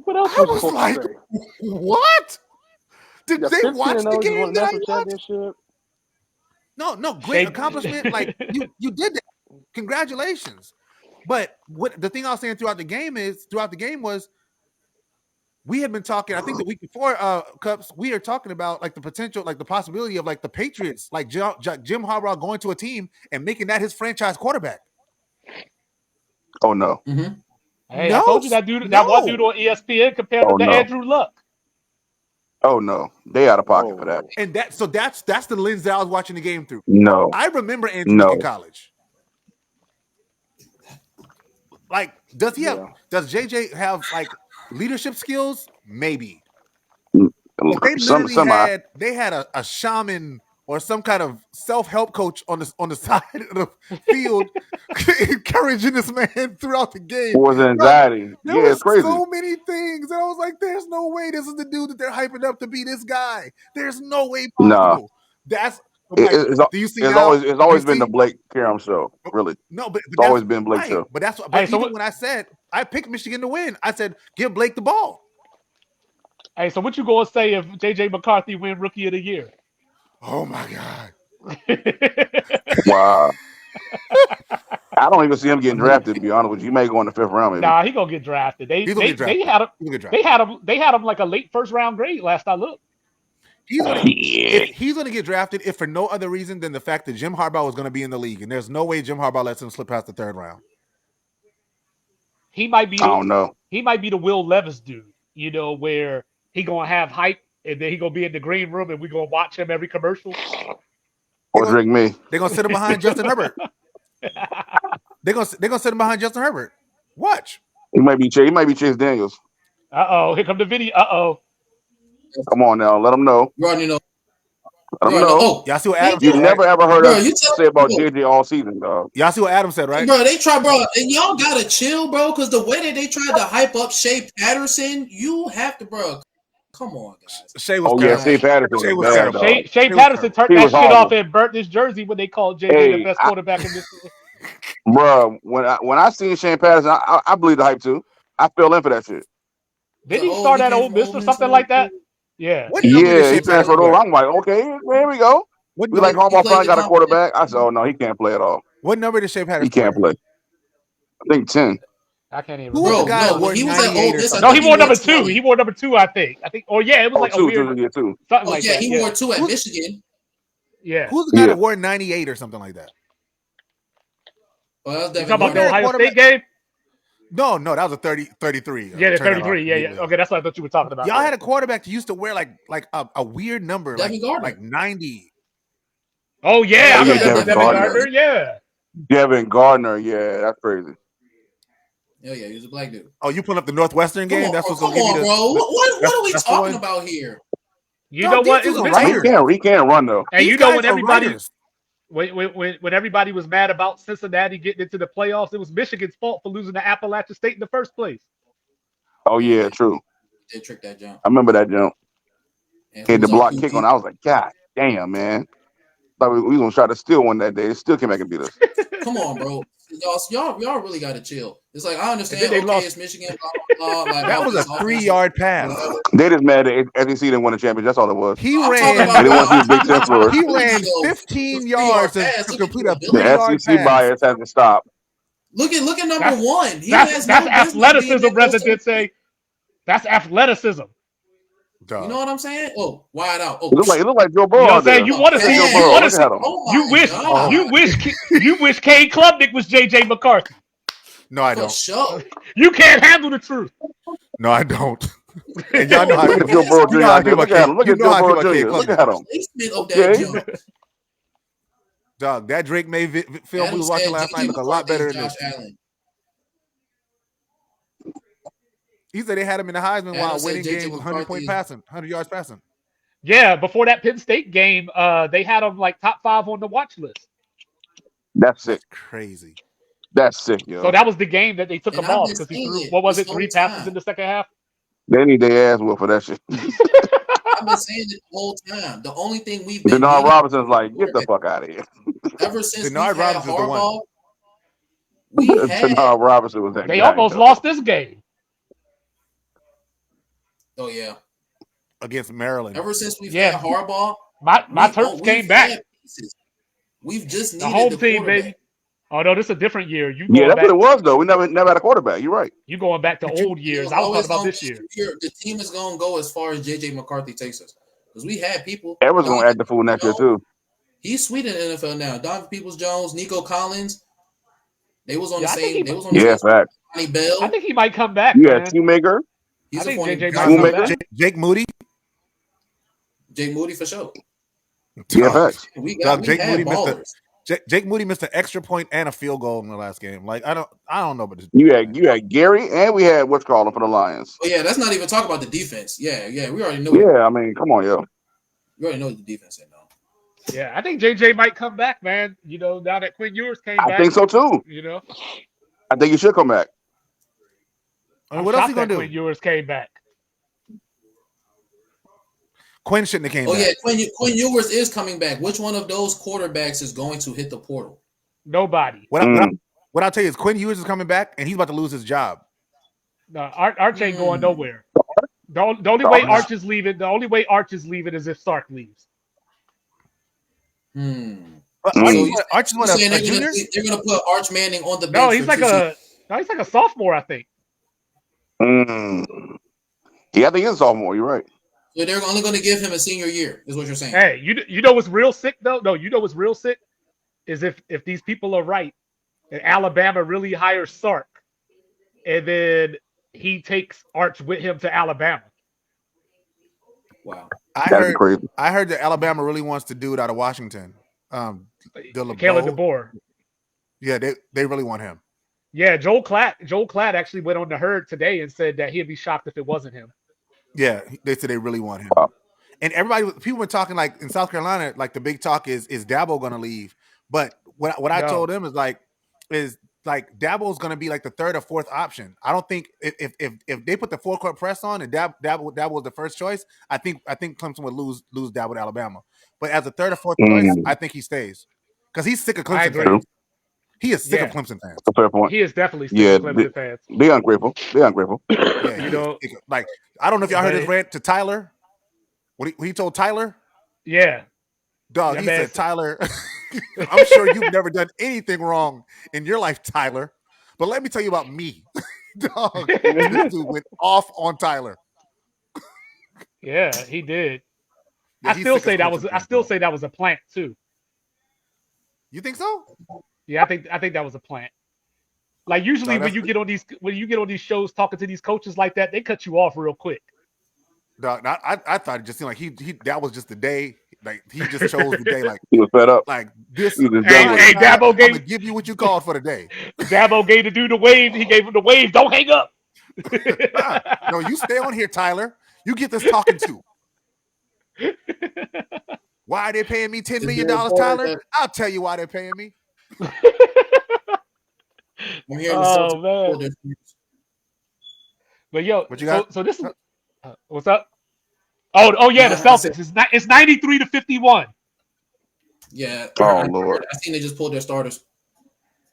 D: What else
G: I
D: was you
G: was
D: supposed
G: like,
D: to say?
G: what? Did
D: You got
G: they
D: 15
G: watch
D: and
G: the
D: 0. You just won
G: game
D: a
G: that I
D: national
G: watched?
D: championship.
G: No, great
C: Shane-
G: accomplishment. Like you did that. Congratulations. But what the thing I was saying throughout the game was we had been talking, I think the week before Cups, we are talking about like the potential, like the possibility of like the Patriots, like Jim Harbaugh going to a team and making that his franchise quarterback.
B: Oh no.
A: Mm-hmm.
C: Hey,
G: No,
C: I told you that one dude on ESPN compared him
B: Oh
C: to
B: no.
C: Andrew Luck.
B: Oh no. They out of pocket for that.
G: And that's the lens that I was watching the game through.
B: No.
G: I remember Andrew Luck in
B: No.
G: college. Like, does JJ have like leadership skills? Maybe. But they literally
B: Semi.
G: had a shaman or some kind of self-help coach on the side of the field encouraging this man throughout the game.
B: Was anxiety.
G: There
B: Yeah, it's
G: was
B: crazy.
G: so many things. And I was like, there's no way this is the dude that they're hyping up to be this guy. There's no way possible. That's like, do you see now?
B: It's always been the Blake Karam show, really.
G: No, but
B: it's always been Blake show.
G: But that's but even when I said I picked Michigan to win, I said give Blake the ball.
C: Hey, so what you gonna say if JJ McCarthy win Rookie of the Year?
G: Oh my God!
B: Wow. I don't even see him getting drafted. To be honest with you, he may go in the 5th round. Maybe.
C: Nah, he gonna get drafted. They had him like a late first round grade last I looked.
G: He's gonna get drafted if for no other reason than the fact that Jim Harbaugh was gonna be in the league, and there's no way Jim Harbaugh lets him slip past the 3rd round.
C: He might be.
B: I don't know.
C: He might be the Will Levis dude. You know, where he gonna have hype, and then he gonna be in the green room, and we gonna watch him every commercial.
B: Or drink me.
G: They're gonna sit him behind Justin Herbert. They're gonna sit him behind Justin Herbert. Watch.
B: He might be Chase Daniels.
C: Here come the video.
B: Come on now, let him know.
A: Let him know.
G: Oh, y'all see what Adam said?
B: You never ever heard us say about
A: bro.
B: JJ all season, dog.
G: Y'all see what Adam said, right?
A: Bro, they try, bro, and y'all gotta chill, bro, because the way that they tried to hype up Shea Patterson, you have to, bro. Come on, guys.
G: Shea was
B: Shea Patterson was bad, dog.
C: Shea Patterson turned that shit off and burnt his jersey when they called JJ the best quarterback in this.
B: Bro, when I seen Shea Patterson, I believe the hype too. I fell in for that shit.
C: Did he start at Ole Miss or something like that? Yeah.
B: He transferred over. I'm like, okay, here we go. We like Harbaugh finally got a quarterback. I said, oh no, he can't play at all.
G: What number did Shea Patterson?
B: He can't play. I think 10.
C: I can't even
G: remember. Who was the guy
A: he was at Ole Miss.
C: No, he wore number 2. He wore number 2, I think. It was like
B: two,
C: a weird
B: two.
C: Something like that.
A: He wore 2 at Michigan.
C: Yeah.
G: Who's the guy that wore 98 or something like that?
A: Well,
C: you talking about the Ohio State game?
G: No, that was a 33.
C: Yeah, the 33. Yeah. Okay, that's what I thought you were talking about.
G: Y'all had a quarterback that used to wear like a weird number, like 90.
C: Oh yeah, I remember Devin Gardner. Yeah.
B: Devin Gardner. Yeah, that's crazy.
A: Yeah, he was a black dude.
G: Oh, you pulling up the Northwestern game? That's what's gonna give you
A: bro. What are we talking about here?
C: You know what?
B: He can't run though.
C: And you know when everybody. When everybody was mad about Cincinnati getting into the playoffs, it was Michigan's fault for losing to Appalachian State in the first place.
B: Oh yeah, true.
A: They tricked that jump.
B: I remember that jump. Had the block kick on. I was like, God damn, man. Thought we was gonna try to steal one that day. They still came back and beat us.
A: Come on, bro. Y'all really gotta chill. It's like I understand. It's Michigan. Blah, blah, blah,
G: that was a 3-yard pass.
B: They just mad that SEC didn't win a championship. That's all it was.
G: He ran 15 yards to complete a 3-yard pass.
B: The SEC bias has to stop.
A: Look at number 1.
C: That's athleticism, rather than say that's athleticism.
A: You know what I'm saying? Oh, wide out. Oh,
B: it look like Joe Burrow.
C: You know what I'm saying? You want to see.
B: Joe Burrow.
C: You wish Kane Klubnik was JJ McCarthy.
G: No, I don't.
A: Sure.
C: You can't handle the truth.
G: No, I don't. And y'all know how
B: look at Joe Burrow Jr. Look at him. Look at Joe Burrow Jr. Look at him.
G: Dog, that Drake May film we was watching last night looked a lot better than this. He said they had him in the Heisman
A: Adam
G: while
A: said
G: winning
A: J.J.
G: games with 100 yards passing.
C: Yeah, before that Penn State game, they had him like top 5 on the watch list.
B: That's sick.
G: That's crazy.
B: That's sick,
C: So
B: yo.
C: that was the game that they took
A: And
C: him
A: I've
C: off
A: been
C: because he
A: saying
C: threw,
A: it
C: what was
A: this
C: it, 3
A: whole
C: passes in
A: time.
C: the second half?
B: They need their ass whooped for that shit.
A: I've been saying it the whole time. The only thing we've been
B: Denard
A: needing
B: Robinson's like, get the fuck out of here.
A: ever since we've
G: Denard
A: had
G: Robinson's the one.
A: Harbaugh, we had.
B: Denard Robinson was that
C: They
B: guy.
C: almost
B: yo.
C: lost this game.
A: Oh yeah.
G: Against Maryland.
A: Ever since we've
C: Yeah.
A: had Harbaugh,
C: My Terps came back.
A: had pieces. We've just
C: The
A: needed
C: home
A: the
C: team,
A: quarterback.
C: baby. Oh no, this is a different year. You
B: Yeah,
C: going
B: that's
C: back?
B: what it was though. We never had a quarterback. You're right.
C: You going back to
G: But you-
C: old years?
A: It's
C: I was
A: always
C: talking about
A: gonna
C: this year.
A: The team is gonna go as far as JJ McCarthy takes us. Because we had people.
B: Everyone's gonna act the fool next year too.
A: He's sweet in the NFL now. Donovan Peoples-Jones, Nico Collins. They was on
C: Yeah,
A: the
C: I think
A: same.
C: he-
A: They was on the
B: Yeah,
A: same.
B: facts.
A: Johnny Bell.
C: I think he might come back,
B: You had
C: man.
B: Shoemaker.
A: He's
C: I
A: a
C: think
A: funny
C: JJ
A: guy.
C: might come
B: Shoemaker.
C: back.
G: Jake Moody.
A: Jake Moody for sure.
B: Yeah,
G: Dog,
B: facts.
A: We
G: Dog,
A: we
G: Jake
A: had
G: Moody missed
A: ballers.
G: Jake Moody missed an extra point and a field goal in the last game. Like I don't know, but
B: You had Gary, and we had what's called for the Lions.
A: Oh yeah, that's not even talking about the defense. Yeah, we already know.
B: Yeah, I mean, come on, yo.
A: We already know what the defense is now.
C: Yeah, I think JJ might come back, man. You know, now that Quinn Ewers came
B: I
C: back.
B: think so too.
C: You know,
B: I think he should come back.
G: I mean,
C: I'm
G: what else
C: shocked
G: he gonna
C: that
G: do?
C: Quinn Ewers came back.
G: Quinn shouldn't have came
A: Oh
G: back.
A: yeah, Quinn Ewers is coming back. Which one of those quarterbacks is going to hit the portal?
C: Nobody.
G: What I'll tell you is Quinn Ewers is coming back and he's about to lose his job.
C: No, Arch ain't going nowhere. The only way Arch is leaving. The only way Arch is leaving is if Sark leaves.
G: But Arch is
A: saying
G: a junior.
A: they're gonna put Arch Manning on the bench.
C: No, he's like a sophomore, I think.
B: Yeah, I think he's a sophomore. You're right.
A: So they're only going to give him a senior year, is what you're saying.
C: Hey, you know what's real sick though? No, you know what's real sick is if these people are right, and Alabama really hires Sark, and then he takes Arch with him to Alabama.
A: Wow.
G: I heard that Alabama really wants to do it out of Washington.
C: Caleb DeBoer.
G: Yeah, they really want him.
C: Yeah, Joel Klatt actually went on the herd today and said that he'd be shocked if it wasn't him.
G: Yeah, they said they really want him. And people were talking like in South Carolina, like the big talk is Dabo going to leave? But what I told them is Dabo's going to be like the third or fourth option. I don't think if they put the four court press on and Dabo was the first choice, I think Clemson would lose Dabo to Alabama. But as a third or fourth choice, I think he stays because he's sick of Clemson fans. He is sick of Clemson fans.
B: That's a fair point.
C: He is definitely sick of Clemson fans.
B: They're ungrateful.
G: Yeah, you know, like I don't know if y'all heard his rant to Tyler. What he told Tyler?
C: Yeah.
G: Dog, he said, Tyler, I'm sure you've never done anything wrong in your life, Tyler. But let me tell you about me. Dog, this dude went off on Tyler.
C: Yeah, he did.
G: Yeah,
C: I still say that was a plant too.
G: You think so?
C: Yeah, I think that was a plant. Like usually when you get on these shows talking to these coaches like that, they cut you off real quick.
G: Dog, I thought it just seemed like he that was just the day. Like he just chose the day. Like
B: he was fed up.
G: Like this.
C: Hey, Dabo
G: I'm gonna give you what you called for the day.
C: Dabo gave the dude the wave. He gave him the wave. Don't hang up.
G: No, you stay on here, Tyler. You get this talking to. Why are they paying me $10 million, Tyler? I'll tell you why they're paying me.
C: Oh man. But yo,
G: what you got?
C: So this is what's up? Oh yeah, the Celtics. It's 93-51.
A: Yeah.
B: Oh Lord.
A: I seen they just pulled their starters.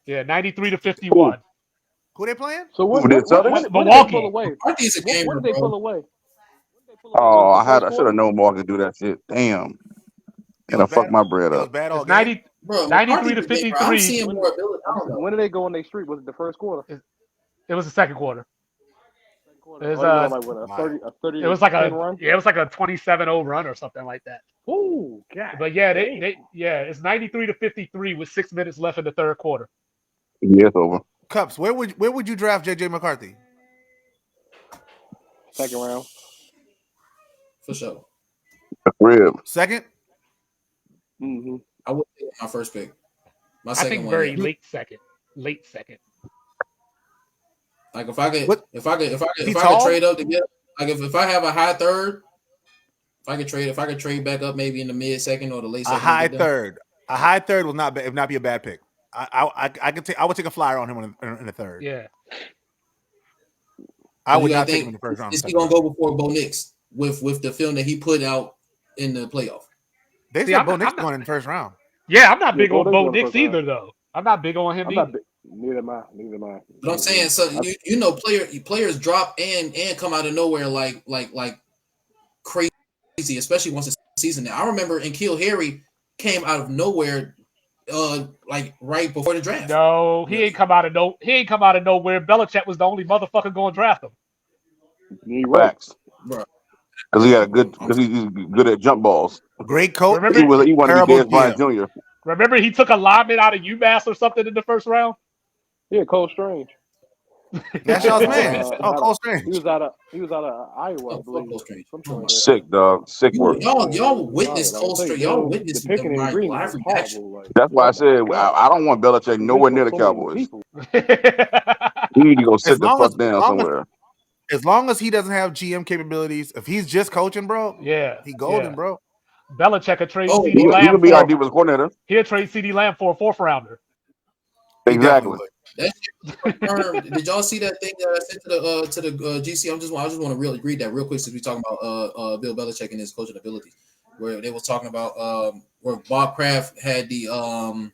C: Yeah, 93-51.
G: Who they playing?
I: So what
C: Milwaukee.
A: Milwaukee's a gamer,
I: what did they pull away?
B: Oh, I should have known Mark could do that shit. Damn. And I fucked my bread up.
C: It's 93-53.
A: I'm seeing more ability. I don't know.
I: When did they go on their streak? Was it the first quarter?
C: It was the second quarter. It was
I: a 30
C: it was like
I: run?
C: it was like a 27-0 run or something like that.
I: Ooh, God.
C: But yeah, it's 93-53 with 6 minutes left in the third quarter.
B: Yeah, it's over.
G: Cups, where would you draft JJ McCarthy?
I: Second round.
A: For sure.
B: Rib.
G: Second?
I: Mm-hmm.
A: I would take my first pick. My
C: I
A: second
C: think
A: one.
C: very late second.
A: Like if I could
G: What?
A: if I could
G: tall?
A: trade up to get like if I have a high third, if I could trade back up maybe in the mid second or the late
G: A
A: second to
G: high
A: get them.
G: third. A high third will not be a bad pick. I could take. I would take a flyer on him in the third.
C: Yeah.
G: I
A: You
G: would
A: gotta
G: not take him in
A: think,
G: the first round.
A: is he gonna go before Bo Nix with the film that he put out in the playoff?
G: They
C: See,
G: said Bo Nix going in the first round.
C: Yeah, I'm not
I: Yeah,
C: big on
I: Nix
C: Bo
I: going the
C: Nix
I: first round.
C: either, though. I'm not big on him
I: I'm
C: either.
I: not big. Neither am I. Neither am I.
A: But I'm saying, so you know, players drop and come out of nowhere like crazy, especially once the season. Now I remember N'Keal Harry came out of nowhere, like right before the draft.
C: No, he ain't come out of nowhere. Belichick was the only motherfucker going to draft him.
I: You're right.
B: Facts.
A: Bro.
B: Because he's good at jump balls.
G: Great coach.
C: Remember,
B: He wanted to be
G: terrible
B: Dez Bryant
G: GM.
B: Jr.
C: Remember he took a lineman out of UMass or something in the first round?
I: Yeah, Cole Strange.
G: That's y'all's man. Cole Strange.
I: He was out of Iowa, I
A: Fuck
I: believe.
A: Cole Strange.
I: Something like that.
B: Sick, dog. Sick work.
A: Y'all
I: Man,
A: witnessed
I: like,
A: Cole Strange. Y'all witnessed
I: the picking and
A: my
I: green was
A: reaction.
I: horrible. Like,
B: That's why I said
I: oh my God.
B: I don't want Belichick
I: He
B: nowhere near
I: missed
B: the
I: on so many
B: Cowboys.
I: people.
B: He need to go sit
G: As
B: the
G: long
B: fuck down somewhere.
G: As long as he doesn't have GM capabilities, if he's just coaching, bro,
C: Yeah,
G: he golden, bro.
C: Belichick could trade
A: Oh,
C: CD
B: He
C: Lamb
B: could be our
C: for.
B: defense coordinator.
C: He'll trade CD Lamb for a fourth rounder.
G: He
B: Exactly.
G: definitely would.
A: That shit confirmed. Did y'all see that thing that I sent to the GC? I just want to really read that real quick since we talking about Bill Belichick and his coaching abilities, where they was talking about where Bob Kraft had the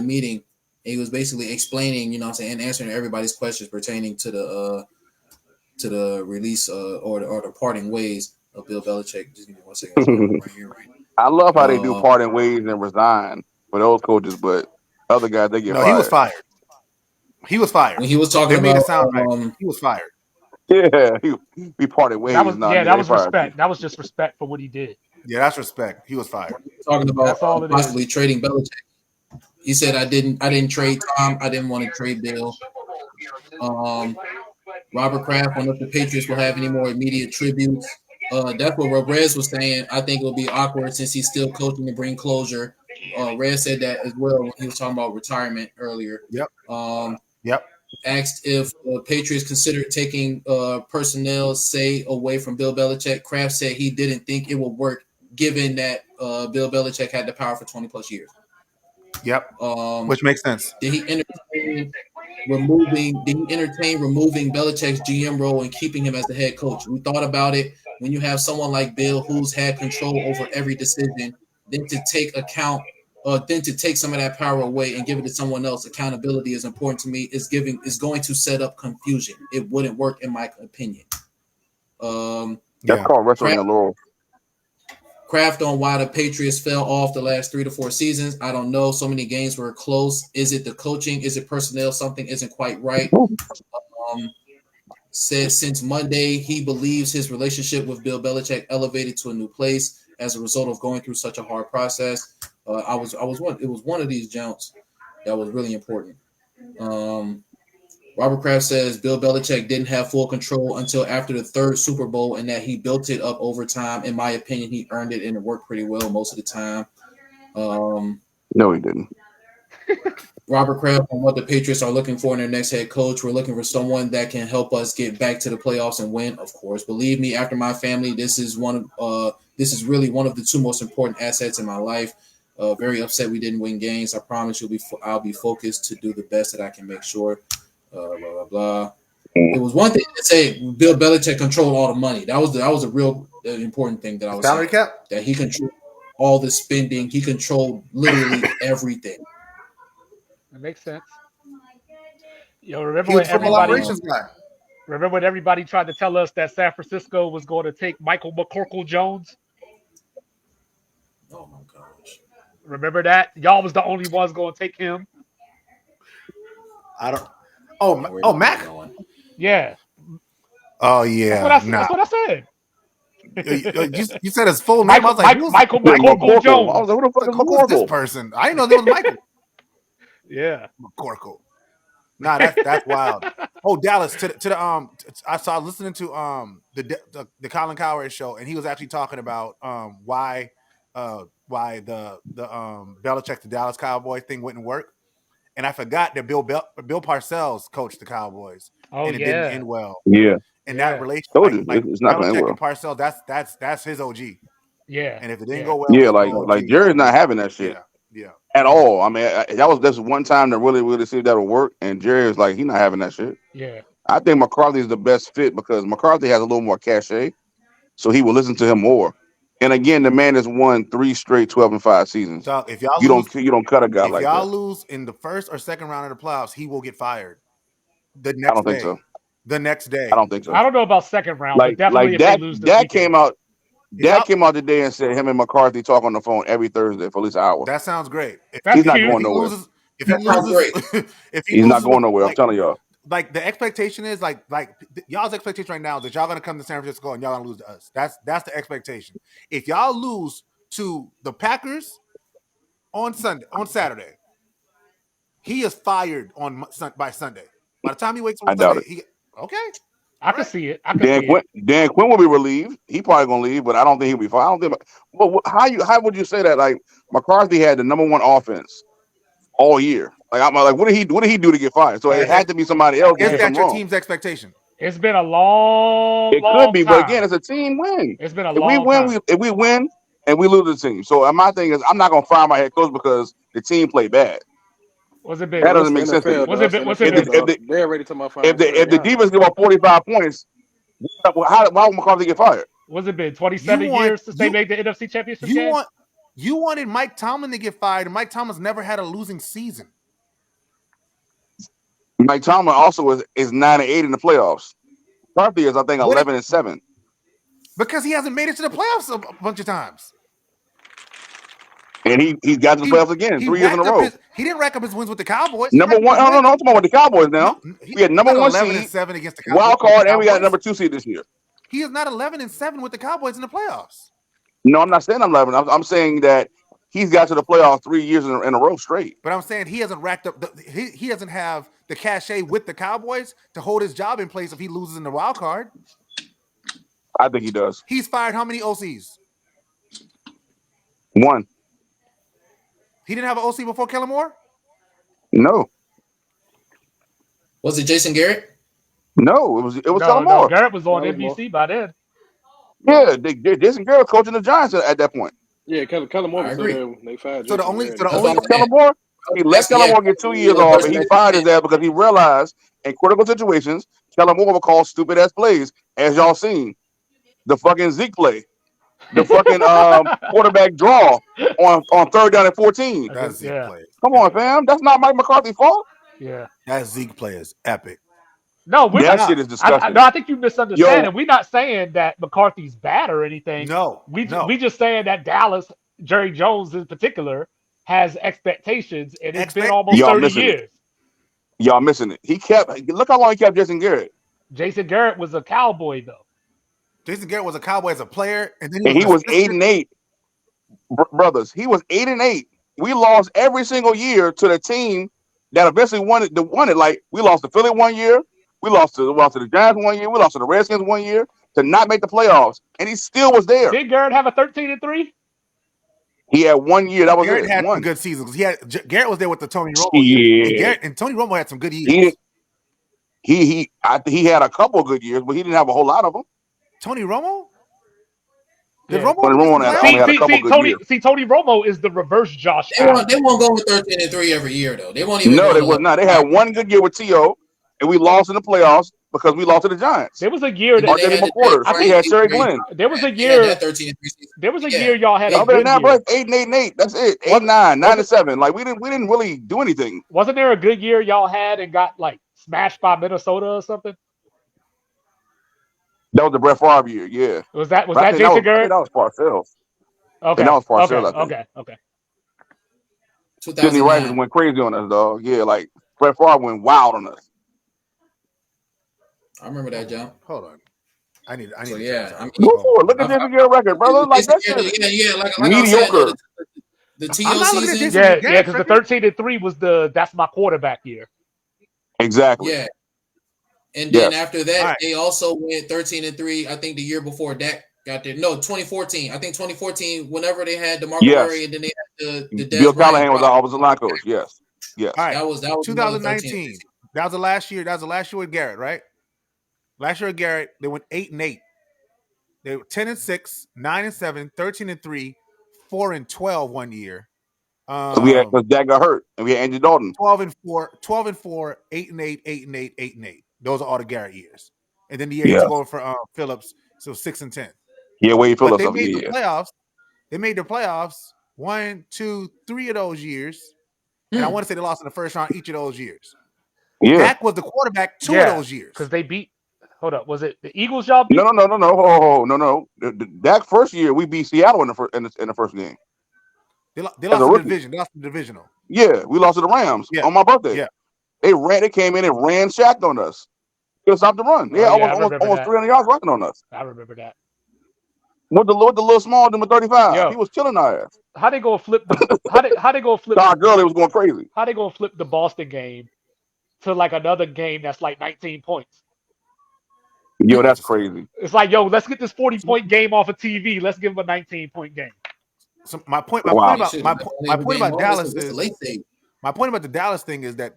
A: meeting. And he was basically explaining, you know what I'm saying, and answering everybody's questions pertaining to the release or the parting ways of Bill Belichick. Just give me 1 second. It's coming up right here, right?
B: I love how they do parting ways and resign for those coaches, but other guys they get
G: No,
B: fired.
G: he was fired. He was fired.
A: When he was talking
G: They made
A: about
G: it sound right. He was fired.
B: Yeah, he parted ways.
C: That was respect. That was just respect for what he did.
G: Yeah, that's respect. He was fired.
A: Talking about
C: That's all it is.
A: possibly trading Belichick. He said, "I didn't trade Tom. I didn't want to trade Bill." Robert Kraft, one of the Patriots, will have any more immediate tributes. That's what Rez was saying. I think it'll be awkward since he's still coaching to bring closure. Rez said that as well when he was talking about retirement earlier.
G: Yep.
A: Yep. Asked if the Patriots considered taking personnel, say, away from Bill Belichick. Kraft said he didn't think it would work given that Bill Belichick had the power for 20 plus years.
G: Yep. Which makes sense.
A: Did he entertain removing Belichick's GM role and keeping him as the head coach? We thought about it. When you have someone like Bill who's had control over every decision, then to take some of that power away and give it to someone else, accountability is important to me. Is going to set up confusion. It wouldn't work in my opinion.
B: That's called resting on your laurels.
A: Kraft on why the Patriots fell off the last 3 to 4 seasons. I don't know. So many games were close. Is it the coaching? Is it personnel? Something isn't quite right. Said since Monday, he believes his relationship with Bill Belichick elevated to a new place as a result of going through such a hard process. It was one of these jumps that was really important. Robert Kraft says Bill Belichick didn't have full control until after the 3rd Super Bowl and that he built it up over time. In my opinion, he earned it and it worked pretty well most of the time.
B: No, he didn't.
A: Robert Kraft on what the Patriots are looking for in their next head coach. We're looking for someone that can help us get back to the playoffs and win, of course. Believe me, after my family, this is really one of the 2 most important assets in my life. Very upset we didn't win games. I promise I'll be focused to do the best that I can make sure. Blah blah blah. It was one thing to say Bill Belichick controlled all the money. That was a real important thing that I was
G: salary
A: saying.
G: cap.
A: That he controlled all the spending. He controlled literally everything.
C: That makes sense. Yo,
G: He was football operations guy.
C: Remember when everybody tried to tell us that San Francisco was going to take Michael McCorkle Jones?
A: Oh my gosh!
C: Remember that? Y'all was the only ones going to take him.
G: I don't. Oh, Mac.
C: Yeah.
G: Oh yeah.
C: That's what I said.
G: You said his full name. I was like,
C: Michael McCorkle Jones.
B: I was like, who the fuck is
G: Who is this
B: McCorkle?
G: person? I didn't know there was Michael.
C: Yeah.
G: McCorkle. Nah, that's wild. Oh, Dallas to the I saw listening to the Colin Cowherd show, and he was actually talking about why the Belichick the Dallas Cowboys thing wouldn't work, And I forgot that Bill Parcells coached the Cowboys,
C: Oh
G: and it didn't
C: yeah,
G: end well.
B: Yeah,
G: And
C: yeah,
G: that relation,
B: told you
G: like
B: it's not going to end
G: Belichick
B: well.
G: and Parcells, that's his OG.
C: yeah,
G: And if it didn't
C: yeah,
G: go well
B: Yeah,
G: with his
B: like
G: OG,
B: Jerry's not having that shit
G: yeah.
B: at all. I mean, that's one time to really see if that'll work, and Jerry was like, he's not having that shit.
C: yeah.
B: I think McCarthy is the best fit because McCarthy has a little more cachet, so he will listen to him more. And again, the man has won 3 straight 12-5 seasons.
G: So if
B: You don't cut a guy like
G: y'all
B: that.
G: lose in the first or second round of the playoffs, he will get fired the
B: I
G: next
B: don't think
G: day.
B: so.
G: The next day.
B: I don't think so.
C: I don't know about second round, but definitely
B: Like
C: if they lose this
B: Dak
C: weekend.
B: came out.
G: If y'all-
B: Dak came out today and said him and McCarthy talk on the phone every Thursday for at least an hour.
G: That sounds great.
C: That's
B: He's not
C: cute.
B: going nowhere.
G: If he
A: That sounds
G: loses,
A: great.
G: if he
B: He's not
G: loses,
B: going nowhere. I'm telling y'all.
G: like the expectation is like y'all's expectation right now is that y'all gonna come to San Francisco and y'all gonna lose to us. That's the expectation. If y'all lose to the Packers on Saturday, he is fired by Sunday. By the time he wakes up
B: I
G: on
B: doubt
G: Sunday, okay.
C: I can see it. I can see it.
B: Dan Quinn will be relieved. He probably gonna leave, but I don't think he'll be fine. I don't think. Well, how would you say that? Like McCarthy had the number 1 offense all year. Like I'm like, what did he do to get fired? So it had to be somebody else
G: Is
B: doing
G: that
B: something
G: your
B: wrong.
G: team's expectation?
C: It's been a long,
B: It could
C: long
B: be, but
C: time.
B: again, it's a team win.
C: It's been a
B: If we
C: long time.
B: win and we lose the team. So my thing is, I'm not gonna fire my head coach because the team played bad.
C: What's it
B: That
C: been?
I: Bro, that's
B: doesn't
I: the
B: make sense to me.
I: NFL,
C: What's
I: dog.
C: it
I: That's
C: been?
I: the
C: What's it
I: NFL,
C: been?
I: dog. They're ready to my
B: If
I: fire
B: the
I: Sirianni.
B: defense give up 45 points, why would McCarthy get fired?
C: What's it been? 27 years since they made the NFC Championship game?
G: You wanted Mike Tomlin to get fired, and Mike Tomlin's never had a losing season.
B: Mike Tomlin also is 9-8 in the playoffs. McCarthy is, I think, 11-7.
G: Because he hasn't made it to the playoffs a bunch of times.
B: And he got to the playoffs again 3 years in a row.
G: He didn't rack up his wins with the Cowboys.
B: Number 1. No. I'm talking about with the Cowboys now. We had number 1 seed,
G: 11-7 against the Cowboys.
B: wild card, and we got number 2 seed this year.
G: He is not 11-7 with the Cowboys in the playoffs.
B: No, I'm not saying I'm 11. I'm saying that he's got to the playoffs 3 years in a row straight.
G: But I'm saying he hasn't racked up. He doesn't have the cachet with the Cowboys to hold his job in place if he loses in the wild card.
B: I think he does.
G: He's fired how many OCs?
B: 1.
G: He didn't have an OC before Kellen Moore?
B: No.
A: Was it Jason Garrett?
B: No, it was
C: No,
B: Kellen Moore.
C: Garrett was on
I: That was
C: NBC by then.
B: Yeah, Jason Garrett coaching the Giants at that point.
I: Yeah, Kellen Moore
A: I
I: was still
A: agree.
I: there when they fired
G: So the
I: Jason
G: only-
I: Garrett.
G: so the
A: That's
G: only-
A: what I'm saying.
B: Kellen Moore, he let Kellen Moore get 2 years off, and he fired his ass because he realized in critical situations, Kellen Moore will call stupid ass plays, as y'all seen. The fucking Zeke play, the fucking quarterback draw on 3rd down and 14.
G: That's Zeke
C: Yeah.
G: play.
B: Come on, fam, that's not Mike McCarthy's fault.
C: Yeah.
G: That Zeke play is epic.
C: No, we're
B: That
C: not.
B: shit is disgusting.
C: I think you misunderstand
B: Yo.
C: it. We're not saying that McCarthy's bad or anything.
G: No,
C: We just saying that Dallas, Jerry Jones in particular, has expectations, and it's been almost
B: Y'all
C: 30
B: missing
C: years.
B: Y'all missing it. Look how long he kept Jason Garrett.
C: Jason Garrett was a Cowboy, though.
G: Jason Garrett was a Cowboy as a player, and then
B: He was 8-8. Brothers, he was 8-8. We lost every single year to the team that eventually won it. Like we lost to Philly 1 year, we lost to the Giants 1 year, we lost to the Redskins 1 year to not make the playoffs, and he still was there.
C: Did Garrett have a 13-3?
B: He had 1 year. That was
G: Garrett
B: it.
G: had
B: One.
G: some good seasons. Garrett was there with the Tony Romo
B: Yeah.
G: year, and Tony Romo had some good years.
B: He had a couple of good years, but he didn't have a whole lot of them.
G: Tony Romo?
B: Tony Romo only had a couple good years.
C: Tony Romo is the reverse Josh
A: They
C: Allen.
A: won't go with 13-3 every year though. They won't even.
B: No, they was not. They had 1 good year with T.O., and we lost in the playoffs because we lost to the Giants.
C: There was a year that
A: they had
B: I think he had Sherry Glenn.
C: there was a year.
A: 13-3.
C: There was a year y'all had a
B: Other than
C: good
B: that,
C: year.
B: bro, 8-8. That's it. 8-9, 9-7. Like we didn't really do anything.
C: Wasn't there a good year y'all had and got like smashed by Minnesota or something?
B: That was the Brett Favre year. Yeah.
C: Was that
B: But I think
C: Jason Garrett?
B: that was Parcells.
C: Okay.
B: And that was Parcells, I think.
C: Okay.
B: Sidney Rice went crazy on us, dog. Yeah, like Brett Favre went wild on us.
A: I remember that, John.
G: Hold on. I need.
A: So, yeah, I mean,
B: Go for it. Look at Jason Garrett record, brother. Like that shit.
A: Yeah. Like
B: mediocre.
A: The
G: I'm not
A: TO
G: looking at
A: season.
G: Jason
C: Yeah, because the 13-3 was that's my quarterback year.
B: Exactly.
A: Yeah. And then
B: Yes.
A: after that,
G: Right.
A: they also went 13-3. I think the year before Dak got there. No, 2014. I think 2014. Whenever they had DeMarco
B: Yes.
A: Murray, and then they had the Dez
B: Bill
A: Bryant
B: Callahan was
A: problem.
B: our offensive line coach. Yes. Yes.
G: All right.
A: That was another 13.
G: 2019. That was the last year. That was the last year with Garrett, right? Last year with Garrett, they went 8-8. They were 10-6, 9-7, 13-3, 4-12 one year.
B: We had because Dak got hurt, and we had Andy Dalton.
G: 12-4, 8-8, 8-8, 8-8. Those are all the Garrett years. And then the year he
B: Yeah.
G: took over for Phillips, so 6-10.
B: Yeah, Wade
G: But
B: Phillips.
G: they made the
B: Yeah.
G: playoffs. They made the playoffs 1, 2, 3 of those years. And I want to say they lost in the first round each of those years.
B: Yeah.
G: Dak was the quarterback 2 of those years.
C: Because they beat. Hold up, was it the Eagles? Y'all beat?
B: No. No. Dak first year we beat Seattle in the first game.
G: They lost
B: a
G: in the
B: rookie.
G: division. They lost in the divisional.
B: Yeah, we lost to the Rams on my birthday.
G: Yeah.
B: They came in and ran shacked on us. Couldn't stop the run. Yeah, almost 300 yards rushing on us.
C: I remember that.
B: With the little small number 35,
C: Yo.
B: he was killing our ass.
C: How they gonna flip the? How they gonna flip?
B: Todd Gurley was going crazy.
C: How they gonna flip the Boston game to like another game that's like 19 points?
B: Yo, that's crazy.
C: It's like, yo, let's get this 40-point game off of TV. Let's give them a 19-point game.
G: So my point
B: Wow.
G: about Dallas is my point about the Dallas thing is that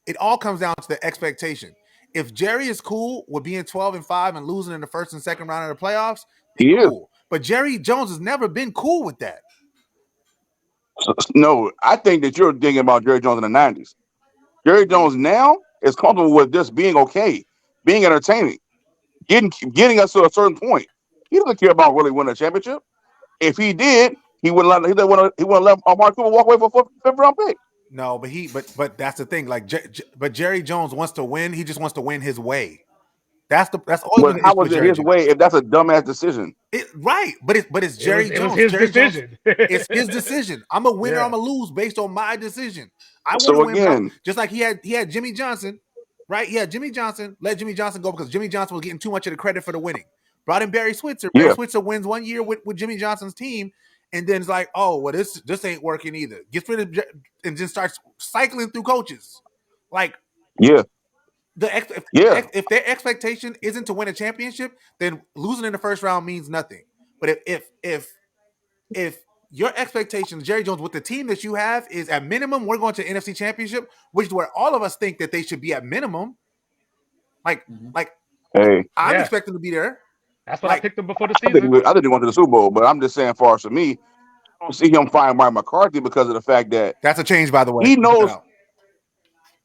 G: it all comes down to the expectation. If Jerry is cool with being 12-5 and losing in the first and second round of the playoffs,
B: He is.
G: cool. But Jerry Jones has never been cool with that.
B: No, I think that you're thinking about Jerry Jones in the 90s. Jerry Jones now is comfortable with just being okay, being entertaining, getting us to a certain point. He doesn't care about really winning a championship. If he did, he wouldn't let Mark Cooper walk away for a fifth round pick.
G: No, but that's the thing. Like, but Jerry Jones wants to win. He just wants to win his way. That's all.
B: But how was it his way if that's a dumbass decision?
G: Right, but it's Jerry Jones.
C: It was his
G: Jerry
C: decision.
G: It's his decision. I'm a winner. I'm a lose based on my decision. I want
B: So
G: to win.
B: again-
G: Just like he had Jimmy Johnson, right? He had Jimmy Johnson. Let Jimmy Johnson go because Jimmy Johnson was getting too much of the credit for the winning. Brought in Barry Switzer.
B: Yeah.
G: Barry Switzer wins 1 year with Jimmy Johnson's team, and then it's like, oh, well, this ain't working either. Gets rid of and just starts cycling through coaches. Like,
B: Yeah.
G: if their expectation isn't to win a championship, then losing in the first round means nothing. But if your expectations, Jerry Jones, with the team that you have, is at minimum, we're going to NFC Championship, which is where all of us think that they should be at minimum. Like
B: Hey,
G: I'm expecting to be there.
C: That's what I picked them before the
B: I
C: season.
B: think they went to the Super Bowl, but I'm just saying, far as for me, I don't see him firing Mike McCarthy because of the fact that
G: That's a change, by the way.
B: he knows.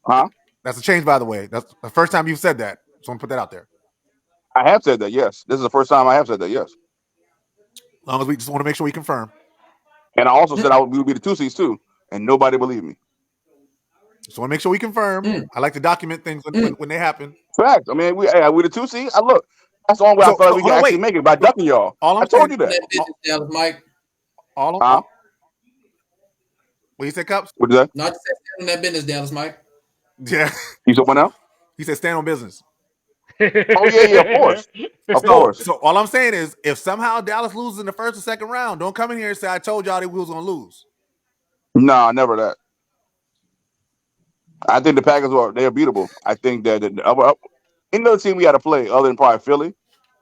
B: Huh?
G: That's a change, by the way. That's the first time you've said that. So I'm gonna put that out there.
B: I have said that. Yes, this is the first time I have said that. Yes,
G: As long as we just want to make sure we confirm.
B: and I also said we would be the 2 seeds too, and nobody believed me.
G: Just want to make sure we confirm. I like to document things when they happen.
B: Facts. I mean, we the 2 seed. I look. That's the only way I felt like we could actually make it by ducking y'all. I told you that.
A: Dallas, Mike.
G: What you said, Cups?
B: What is that?
A: Not stand on that business, Dallas, Mike.
G: Yeah.
B: You said what now?
G: He said stand on business.
B: Oh yeah, of course, of course.
G: So all I'm saying is, if somehow Dallas loses in the first or second round, don't come in here and say I told y'all that we was gonna lose.
B: Nah, never that. I think the Packers they're beatable. I think that any other team we got to play other than probably Philly.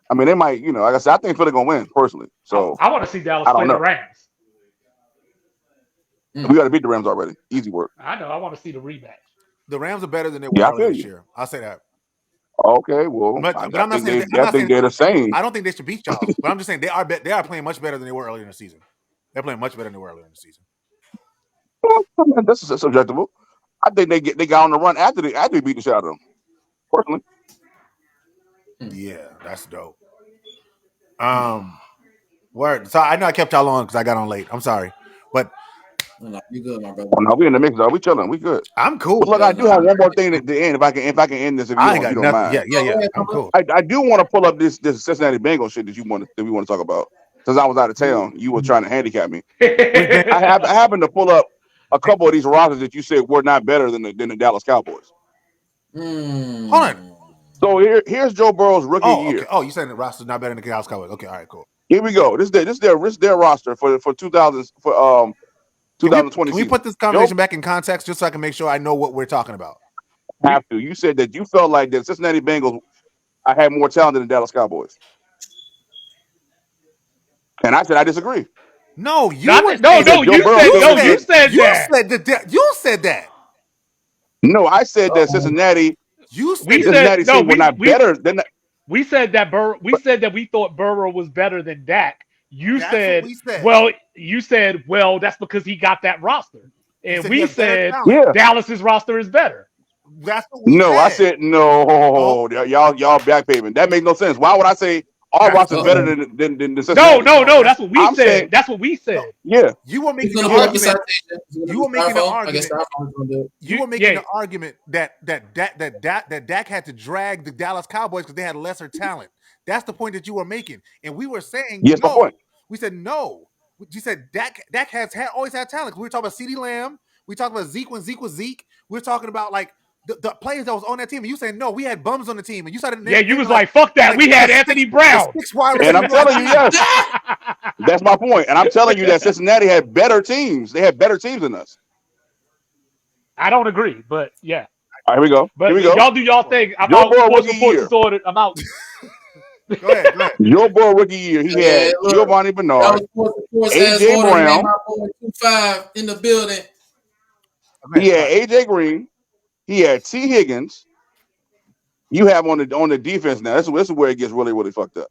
B: I mean, they might, like I said, I think Philly gonna win personally. So
C: I want to see Dallas
B: I don't
C: play
B: know.
C: the Rams.
B: We got to beat the Rams already. Easy work.
C: I know. I want to see the rematch.
G: The Rams are better than they were
B: I
G: earlier
B: feel
G: this
B: you.
G: year. I'll say that.
B: Okay, well,
G: But
B: I
G: I'm not
B: think
G: saying
B: I think they're the same.
G: I don't think they should beat y'all. But I'm just saying they are playing much better than they were earlier in the season. They're playing much better than they were earlier in the season.
B: This is subjectable. I think they got on the run after they beat the shit out of them. Personally,
G: Yeah, that's dope. Word. So I know I kept y'all on because I got on late. I'm sorry, but
A: No, you good, my brother.
B: oh, no, we in the mix, though. We chilling. We good.
G: I'm cool.
B: But look, I do have one more thing at the end. If I can end this, if you don't mind.
G: Yeah. I'm cool.
B: I do want to pull up this Cincinnati Bengals shit that we want to talk about. Since I was out of town, you were trying to handicap me. I happened to pull up a couple of these rosters that you said were not better than the Dallas Cowboys.
G: Hold on.
B: So here's Joe Burrow's rookie year.
G: Okay. Oh, you saying the roster's not better than the Dallas Cowboys? Okay, all right, cool.
B: Here we go. This is their roster for 2020
G: Can we put this conversation back in context just so I can make sure I know what we're talking about?
B: Have to. You said that you felt like the Cincinnati Bengals had more talent than the Dallas Cowboys. And I said I disagree.
G: No, you
C: You said that.
G: said that.
B: No, I said that Cincinnati
G: You said
C: We
G: that.
C: said
B: Cincinnati
C: no.
B: team were not better than that.
C: We said that we
B: But
C: said that we thought Burrow was better than Dak. You
G: That's what
C: said,
G: we said.
C: well, that's because he got that roster.
G: You
C: And
G: said he
C: we
G: has better
C: said
G: talent.
B: yeah.
C: Dallas's roster is better.
G: That's what we
B: No, I
G: said.
B: said
G: Oh,
B: no. Y'all backpaving. That makes no sense. Why would I say our
G: that's
B: roster is
G: what
B: better
G: you.
A: Uh-oh.
B: than the
C: No,
B: Cincinnati?
C: no,
G: No,
C: no.
G: that's
C: That's what we
B: I'm
C: said.
B: saying,
C: That's what we
G: no.
C: said.
B: yeah.
G: You were
A: Who's
G: making the
A: gonna pull up the
G: argument.
A: citation? Is it gonna
G: You
A: be
G: were making the
A: Styrofoam? I guess
G: argument.
A: Styrofoam's gonna do it.
G: You were making
C: Yeah,
G: the argument that Dak had to drag the Dallas Cowboys because they had lesser talent. That's the point that you were making, and we were saying
B: Yes, my
G: no.
B: point.
G: We said no. You said Dak has always had talent. We were talking about CeeDee Lamb. We talked about Zeke when Zeke was Zeke. We were talking about like the players that was on that team, and you saying no, we had bums on the team, and you started
C: yeah. You
G: naming
C: was like, fuck that. We
G: the
C: had
G: six
C: Anthony Brown.
G: wide
B: And I'm
G: receivers on the
B: telling you,
G: team.
B: yes, that's my point. And I'm telling you that Cincinnati had better teams. They had better teams than us.
C: I don't agree, but yeah.
B: All right, here we go. Here
C: But
B: we go.
C: y'all do y'all thing. I'm
B: Joe
C: out.
B: Burrow
C: Sports
B: rookie
C: reports
B: year.
C: is ordered. I'm out.
G: Go ahead, go ahead.
B: Joe Burrow rookie year. He
A: Yeah,
B: had
A: look,
B: Giovanni Bernard,
A: Dallas Sports Reports has
B: AJ
A: ordered name
B: Brown.
A: my boy 25 in the building.
G: Go
B: He
G: ahead. All
B: had
G: right.
B: AJ Green. He had T Higgins. You have on the defense now. This is where it gets really, really fucked up.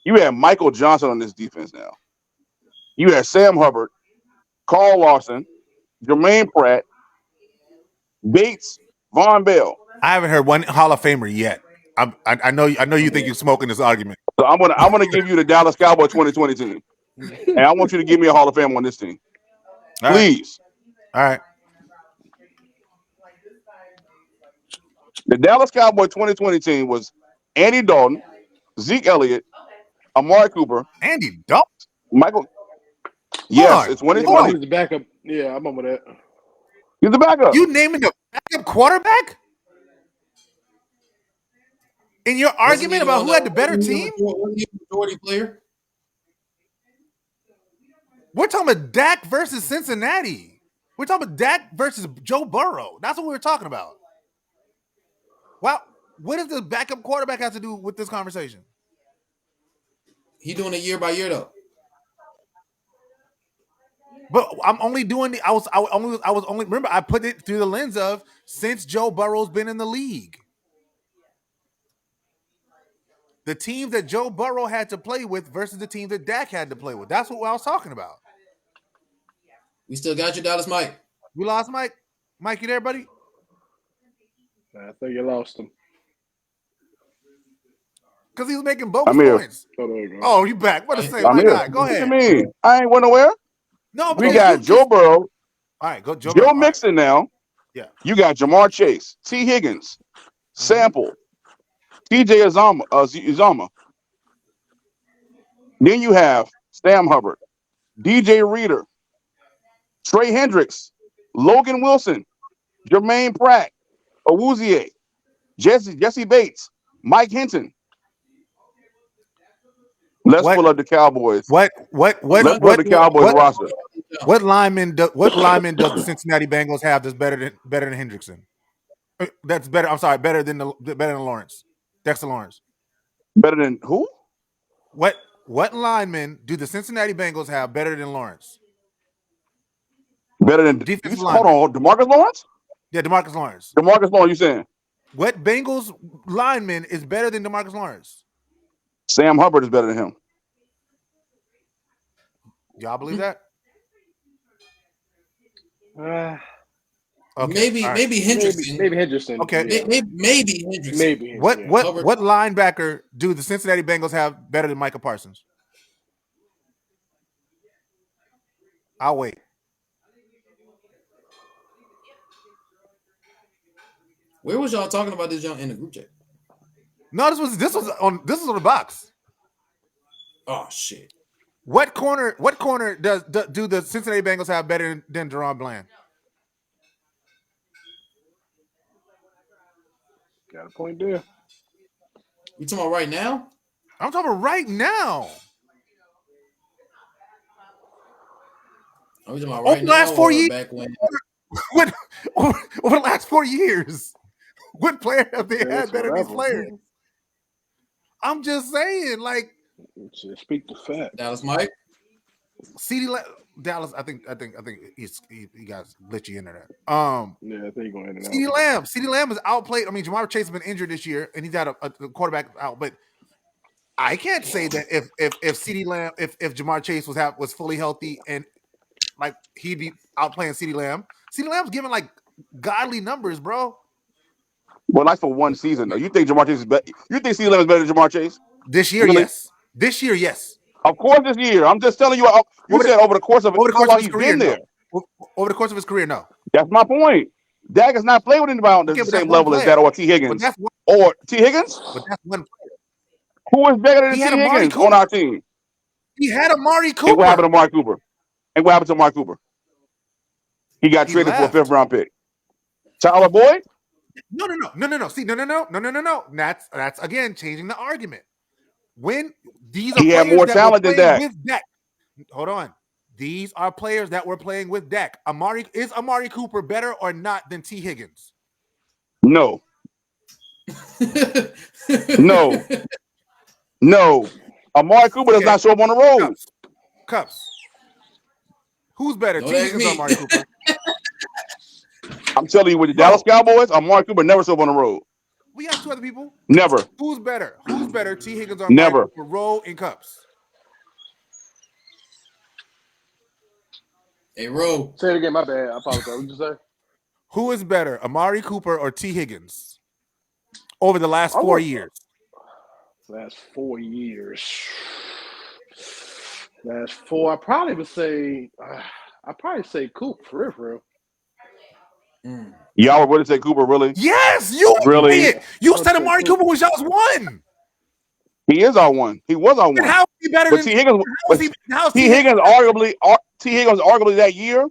B: You had Michael Johnson on this defense now. You had Sam Hubbard, Carl Lawson, Jermaine Pratt, Bates, Von Bell.
G: I haven't heard one Hall of Famer yet. I know you think you're smoking this argument.
B: So I'm gonna give you the Dallas Cowboy 2020 team, and I want you to give me a Hall of Fame on this team,
G: All right,
B: please.
G: all right.
B: The Dallas Cowboy 2020 team was Andy Dalton, Zeke Elliott, Amari Cooper,
G: Andy Dalton.
B: Michael.
G: Hold
B: Yes,
G: on,
B: it's
I: Yeah, but
B: 2020.
I: he's the backup. Yeah, I remember that.
B: He's the backup.
G: you naming the backup quarterback in your
A: Wasn't he
G: argument
A: the
G: about
A: one
G: who
A: that
G: had the better team?
A: wasn't he the majority player?
G: We're talking about Dak versus Cincinnati. We're talking about Dak versus Joe Burrow. That's what we were talking about. Well, what does the backup quarterback have to do with this conversation?
A: He doing it year by year though.
G: But I'm only doing the. I was only remember I put it through the lens of since Joe Burrow's been in the league. The teams that Joe Burrow had to play with versus the team that Dak had to play with. That's what I was talking about.
A: We still got you, Dallas Mike.
G: We lost Mike. Mike, you there, buddy?
I: I think you lost him.
G: Because he was making bogus
B: I'm here.
G: points.
I: Oh, there you go.
G: Oh, you back. What a say,
B: I'm
G: my
B: here.
G: guy. Go
B: What you
G: ahead.
B: mean? I ain't went nowhere.
G: No,
B: We
G: because
B: got
G: you
B: Joe
G: just
B: Burrow,
G: all right. Go Joe.
B: Joe
G: Burrow. All right.
B: Mixon now.
G: Yeah.
B: You got Jamar Chase, T Higgins, Sample, TJ Uzama. Then you have Sam Hubbard, DJ Reader, Trey Hendricks, Logan Wilson, Jermaine Pratt, Awuzie, Jesse Bates, Mike Hinton. Let's pull up the Cowboys. Let's pull up the Cowboys roster.
G: What lineman does the Cincinnati Bengals have that's better than Hendrickson? That's better. I'm sorry, better than Lawrence, Dexter Lawrence.
B: Better than who?
G: What lineman do the Cincinnati Bengals have better than Lawrence?
B: Better than
G: defensive
B: hold
G: lineman.
B: on, DeMarcus Lawrence?
G: Yeah, DeMarcus Lawrence.
B: DeMarcus Lawrence, you saying?
G: What Bengals lineman is better than DeMarcus Lawrence?
B: Sam Hubbard is better than him.
G: Y'all believe that?
A: Okay. Maybe Hendrickson.
I: Maybe Hendrickson.
G: Okay.
I: Yeah.
A: Maybe Hendrickson.
I: Maybe.
G: What
I: Yeah.
G: what linebacker do the Cincinnati Bengals have better than Micah Parsons? I'll wait.
A: Where was y'all talking about this junk in the group chat?
G: No, this was on the box.
A: Oh shit.
G: What corner do the Cincinnati Bengals have better than Deron Bland?
I: Got a point there.
A: You talking about right now?
G: I'm talking about right now.
A: Are we talking about right
G: over the last
A: now
G: 4
A: or
G: years?
A: back when?
G: Over the last 4 years, what player have they had better than these
I: Whatever.
G: players? I'm just saying, like,
I: Speak to fact.
A: Dallas Mike.
G: CeeDee Dallas. I think he got glitchy internet.
I: Yeah, I think he's going in and out.
G: CeeDee Lamb is outplayed. I mean, Jamar Chase has been injured this year, and he's had a quarterback out. But I can't say that if CeeDee Lamb, if Jamar Chase was fully healthy and like he'd be outplaying CeeDee Lamb. CeeDee Lamb's giving like godly numbers, bro.
B: Well, that's for one season though. You think Jamar Chase is better? You think CeeDee Lamb is better than Jamar Chase?
G: This year,
B: Really?
G: yes. This year, yes.
B: Of course, this year. I'm just telling you. You said over the course of how long he's been there.
G: Over the course of his career, no.
B: That's my point. Dak has not played with anybody on the same level as that or T. Higgins. Or T. Higgins?
G: But that's one player.
B: Who is better than T. Higgins on our team?
G: He had Amari Cooper.
B: And what happened to Amari Cooper? He got traded for a 5th round pick. Tyler Boyd?
G: No. See, no. That's again changing the argument. When these are
B: he had more talent than Dak.
G: With Dak. Hold on. These are players that were playing with Dak. Is Amari Cooper better or not than T. Higgins?
B: No. No. Amari Cooper does not show up on the road.
G: Cups. Who's better, T. Higgins or Amari Cooper?
B: I'm telling you, with the Dallas Cowboys, Amari Cooper never showed up on the road.
G: We have 2 other people.
B: Never.
G: Who's better? T. Higgins or Amari Cooper? Roll in Cups.
A: Hey, Ro.
I: Say it again. My bad. I apologize. What did you say?
G: Who is better, Amari Cooper or T. Higgins over the last 4 years?
I: Last 4 years. Last 4. I probably would say. Coop for real.
B: Y'all would really say Cooper, really?
G: Yes, you
B: really.
G: You said Amari Cooper was y'all's one.
B: He is our one. He was our one.
G: How is he better
B: than T. Higgins? T. Higgins arguably that year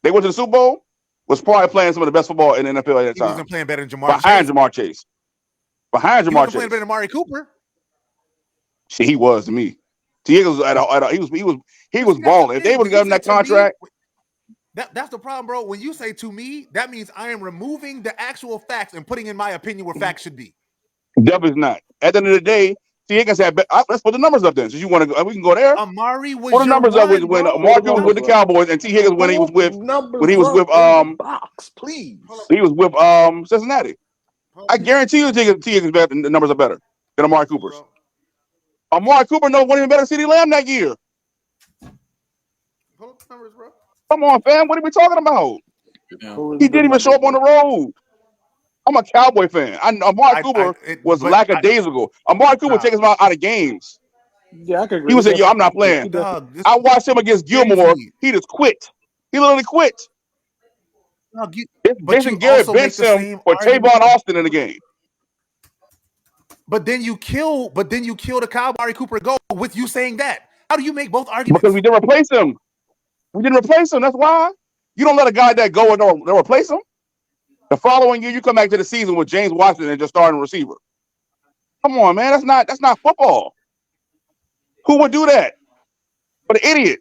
B: they went to the Super Bowl was probably playing some of the best football in the NFL at that time.
G: He wasn't playing better than
B: Jamar Chase. Behind Jamar Chase.
G: Playing better than Amari Cooper.
B: See, he was to me. T. Higgins was he was balling. If they would have given him that contract.
G: That's the problem, bro. When you say to me, that means I am removing the actual facts and putting in my opinion where facts should be.
B: Definitely not. At the end of the day, T. Higgins had. Let's put the numbers up then. Since you want to, we can go there.
G: Amari was.
B: Put the numbers up when Amari was with the Cowboys and T. Was with
H: box, please.
B: He was with Cincinnati. I guarantee you, T. Higgins better. The numbers are better than Amari Cooper's.
G: Bro.
B: Amari Cooper wasn't even better than CeeDee Lamb that year.
G: Pull up the numbers, bro.
B: Come on, fam. What are we talking about?
I: Yeah.
B: He didn't even show up on the road. I'm a Cowboy fan. Amari Cooper was lackadaisical. Amari Cooper takes him out of games.
I: Yeah, I could agree.
B: He would say, "Yo, I'm not playing." I watched him against Gilmore. He just quit. He literally quit. Jason Garrett benched him for Tavon Austin in the game.
G: But then you kill the Kyle Amari Cooper goal with you saying that. How do you make both arguments?
B: Because we didn't replace him. That's why. You don't let a guy that go and don't replace him. The following year, you come back to the season with James Washington and just starting receiver. Come on, man. That's not football. Who would do that? What an idiot.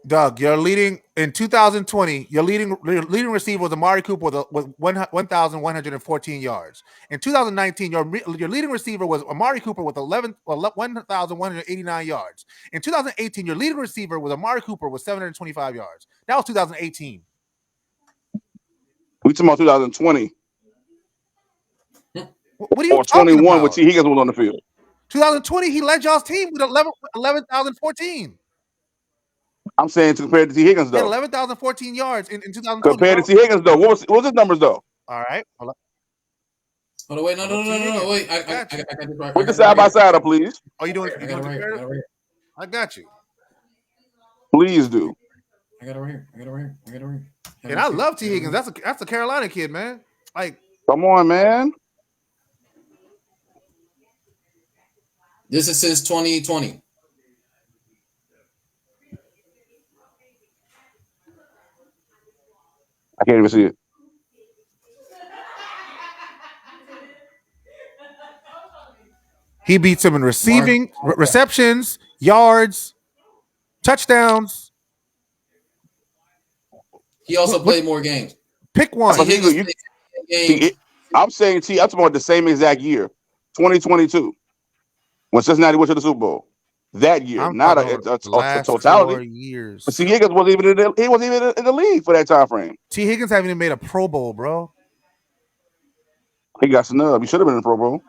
G: Doug, you're leading in 2020. Your leading receiver was Amari Cooper with 1,114 yards. In 2019, your leading receiver was Amari Cooper with 1,189 yards. In 2018, your leading receiver was Amari Cooper with 725 yards. That was 2018.
B: We talking about 2020.
G: What are you
B: or 21 with T. Higgins was on the field.
G: 2020, he led y'all's team with 11,014.
B: I'm saying compared to T. Higgins, though.
G: 11,014 yards in 2020.
B: Compared to T. Higgins, though. What was his numbers, though?
G: All right.
A: Hold on, wait, no. Wait, I got this right.
B: Put the side by side up, please.
G: Oh, you doing it? I got you.
B: Please do.
A: I got it right here.
G: And I love T. Higgins. That's a Carolina kid, man. Like,
B: come on, man.
A: This is since 2020.
B: I can't even see it.
G: He beats him in receiving, receptions, yards, touchdowns.
A: He also played more games.
G: Pick one.
B: I'm saying I'm talking about the same exact year, 2022, when Cincinnati went to the Super Bowl. that year,
G: I'm
B: not
G: talking about the
B: a
G: last 4
B: totality.
G: years.
B: But T. Higgins wasn't even in the league for that time frame.
G: T. Higgins haven't even made a Pro Bowl, bro.
B: He got snubbed. He should have been in the Pro Bowl.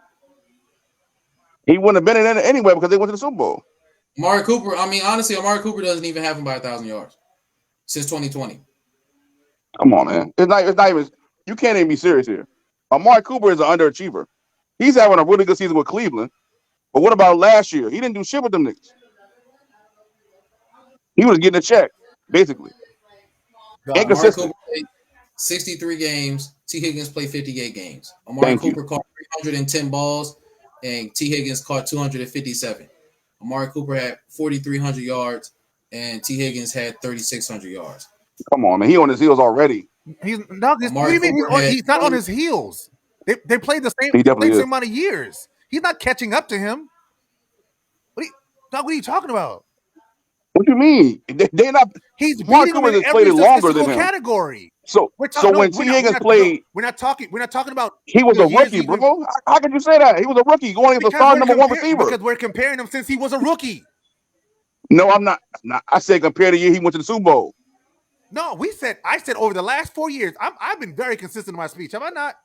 B: He wouldn't have been in it anyway because they went to the Super Bowl.
A: Amari Cooper. I mean, honestly, Amari Cooper doesn't even have him by 1,000 yards since 2020.
B: Come on, man. It's not even. You can't even be serious here. Amari Cooper is an underachiever. He's having a really good season with Cleveland. But what about last year? He didn't do shit with them niggas. He was getting a check, basically.
G: Dog,
A: Amari Cooper
B: Inconsistent.
A: played 63 games. T. Higgins played 58 games. Amari
B: Thank you.
A: Cooper caught 310 balls, and T. Higgins caught 257. Amari Cooper had 4,300 yards, and T. Higgins had 3,600 yards.
B: Come on, man. He on his heels already.
G: He's what do
A: Amari
G: you mean
A: Cooper had
G: he's not on his heels? They played the same.
B: He
G: They
B: definitely
G: played the
B: is.
G: same amount of years. He's not catching up to him. What are you talking about?
B: What you mean? They're not.
G: He's
B: Amari
G: beating him
B: Cooper
G: in
B: has
G: every
B: played longer
G: statistical
B: than him.
G: category.
B: So when T. Higgins played,
G: we're not talking about
B: he was
G: the
B: a
G: years
B: rookie,
G: he's been,
B: bro. How could you say that? He was a rookie going against the
G: because
B: star number one receiver.
G: because we're comparing him since he was a rookie.
B: No, I'm not. I said compared to the year he went to the Super Bowl.
G: No, I said over the last 4 years. I've been very consistent in my speech. Have I not?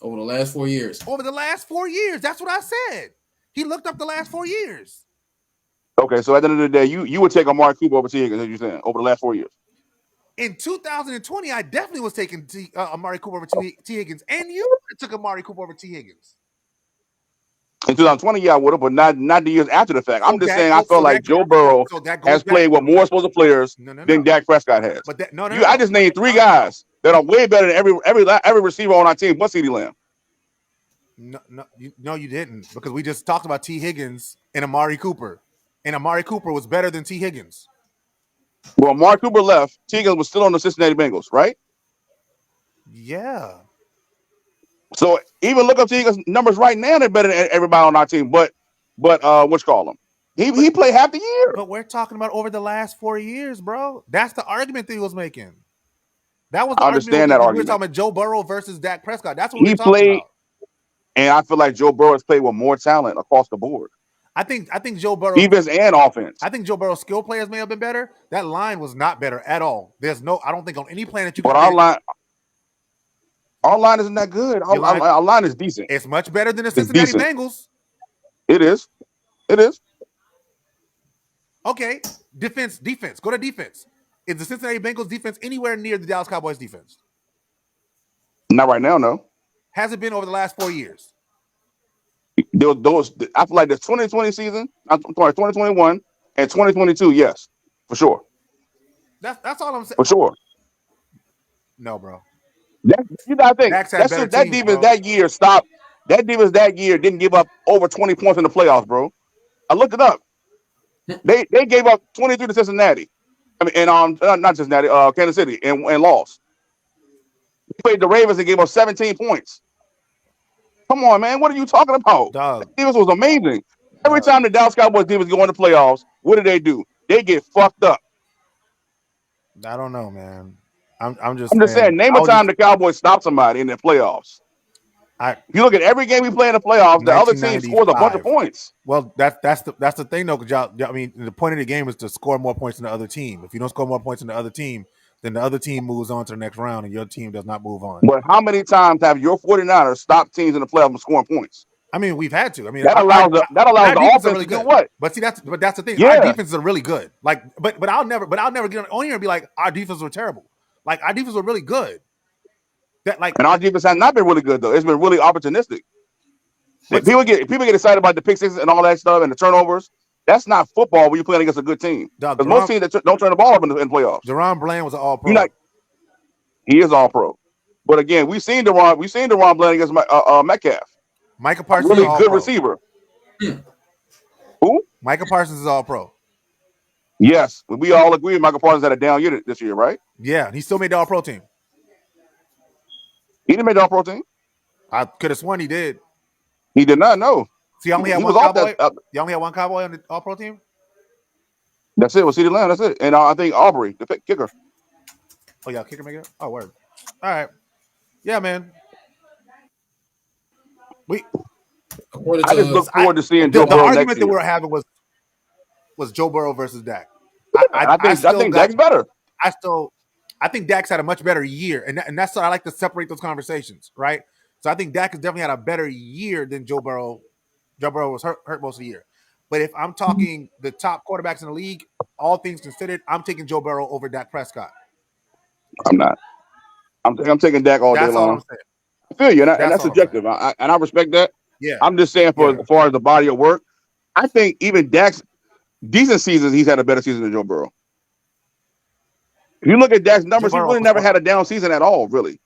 A: over the last 4 years.
G: Over the last 4 years. That's what I said. He looked up the last 4 years.
B: Okay, so at the end of the day, you would take Amari Cooper over T. Higgins, as you're saying, over the last 4 years.
G: In 2020, I definitely was taking Amari Cooper over T. Higgins, and you took Amari Cooper over T. Higgins.
B: In 2020, yeah, I would have, but not the years after the fact.
G: So
B: I'm just
G: that
B: saying I
G: goes-
B: felt
G: so
B: like
G: that-
B: Joe Burrow
G: so that goes
B: has
G: back-
B: played with more explosive players
G: No.
B: than Dak Prescott has.
G: But that, no.
B: I just named 3 guys that are way better than every receiver on our team but CeeDee Lamb.
G: No, you didn't, because we just talked about T. Higgins and Amari Cooper, and Amari Cooper was better than T. Higgins.
B: Well, Amari Cooper left. T. Higgins was still on the Cincinnati Bengals, right?
G: Yeah.
B: So even look up T. Higgins' numbers right now, they're better than everybody on our team. But what you call him? He played half the year.
G: But we're talking about over the last 4 years, bro. That's the argument that he was making. That was the
B: I understand that
G: We were
B: argument.
G: talking about Joe Burrow versus Dak Prescott. That's what
B: He
G: we're talking
B: played,
G: about.
B: and I feel like Joe Burrow has played with more talent across the board,
G: I think Joe Burrow,
B: defense and offense.
G: I think Joe Burrow's skill players may have been better. That line was not better at all. I don't think on any planet you can.
B: But our line isn't that good. Our line is decent.
G: It's much better than the Cincinnati
B: decent.
G: Bengals.
B: It is.
G: Okay, defense. Go to defense. Is the Cincinnati Bengals defense anywhere near the Dallas Cowboys defense?
B: Not right now, no.
G: Has it been over the last 4 years?
B: Those I feel like the 2020 season, I'm sorry, 2021 and 2022, yes, for sure.
G: That's all I'm saying.
B: For sure.
G: No, bro.
B: You gotta think
G: Dax had better
B: that
G: teams,
B: defense
G: bro.
B: that year stopped. That defense that year didn't give up over 20 points in the playoffs, bro. I looked it up. They gave up 23 to Cincinnati. I mean, and not Cincinnati, Kansas City, and lost. They played the Ravens and gave up 17 points. Come on, man. What are you talking about?
G: Dog.
B: That defense was amazing. Every time the Dallas Cowboys defense go in the playoffs, what do? They get fucked up.
G: I don't know, man. I'm just
B: saying, name a time the Cowboys stopped somebody in the playoffs. If you look at every game we play in the playoffs, the other team scores a bunch of points.
G: Well, that's the thing, though. Because I mean, the point of the game is to score more points than the other team. If you don't score more points than the other team, then the other team moves on to the next round, and your team does not move on.
B: But how many times have your 49ers stopped teams in the playoffs from scoring points?
G: I mean, we've had to. I mean,
B: that allows the offense to do what?
G: But see, that's the thing.
B: Yeah.
G: Our defenses are really good. Like, but I'll never get on here and be like, our defenses were terrible. Like, our defenses were really good.
B: And our defense has not been really good though. It's been really opportunistic. People get excited about the pick sixes and all that stuff and the turnovers. That's not football when you're playing against a good team. Because most teams that don't turn the ball up in playoffs.
G: Deron Bland was an all-pro.
B: He is all-pro. But again, we've seen Deron Bland against Metcalf.
G: Micah Parsons
B: really
G: is all
B: good
G: pro.
B: receiver. Who?
G: Micah Parsons is all-pro.
B: Yes, we all agree Micah Parsons had a down year this year, right?
G: Yeah, he still made the all-pro team.
B: He didn't make the all-pro team?
G: I could have sworn he did.
B: He did not know.
G: So you only had one Cowboy? You only had one Cowboy on the all-pro team?
B: That's it. With CeeDee Lamb, that's it. And I think Aubrey, the kicker.
G: Oh, yeah, kicker make it? Oh, word. All right. Yeah, man.
A: According
B: I just
A: to
B: look forward to seeing
G: The
B: Joe Burrow next
G: argument that we
B: year.
G: were having was Joe Burrow versus Dak.
B: I think Dak's better.
G: I think Dak's had a much better year, and that's what I like to separate those conversations, right? So I think Dak has definitely had a better year than Joe Burrow. Joe Burrow was hurt most of the year. But if I'm talking the top quarterbacks in the league, all things considered, I'm taking Joe Burrow over Dak Prescott.
B: I'm not. I'm taking Dak all day
G: That's all I'm
B: long.
G: saying.
B: I feel you, and
G: That's
B: that's
G: all I'm saying.
B: subjective. I respect that.
G: Yeah.
B: I'm just saying
G: Yeah.
B: as far as the body of work, I think even Dak's decent seasons, he's had a better season than Joe Burrow. If you look at Dak's numbers, he really never had a down season at all, really.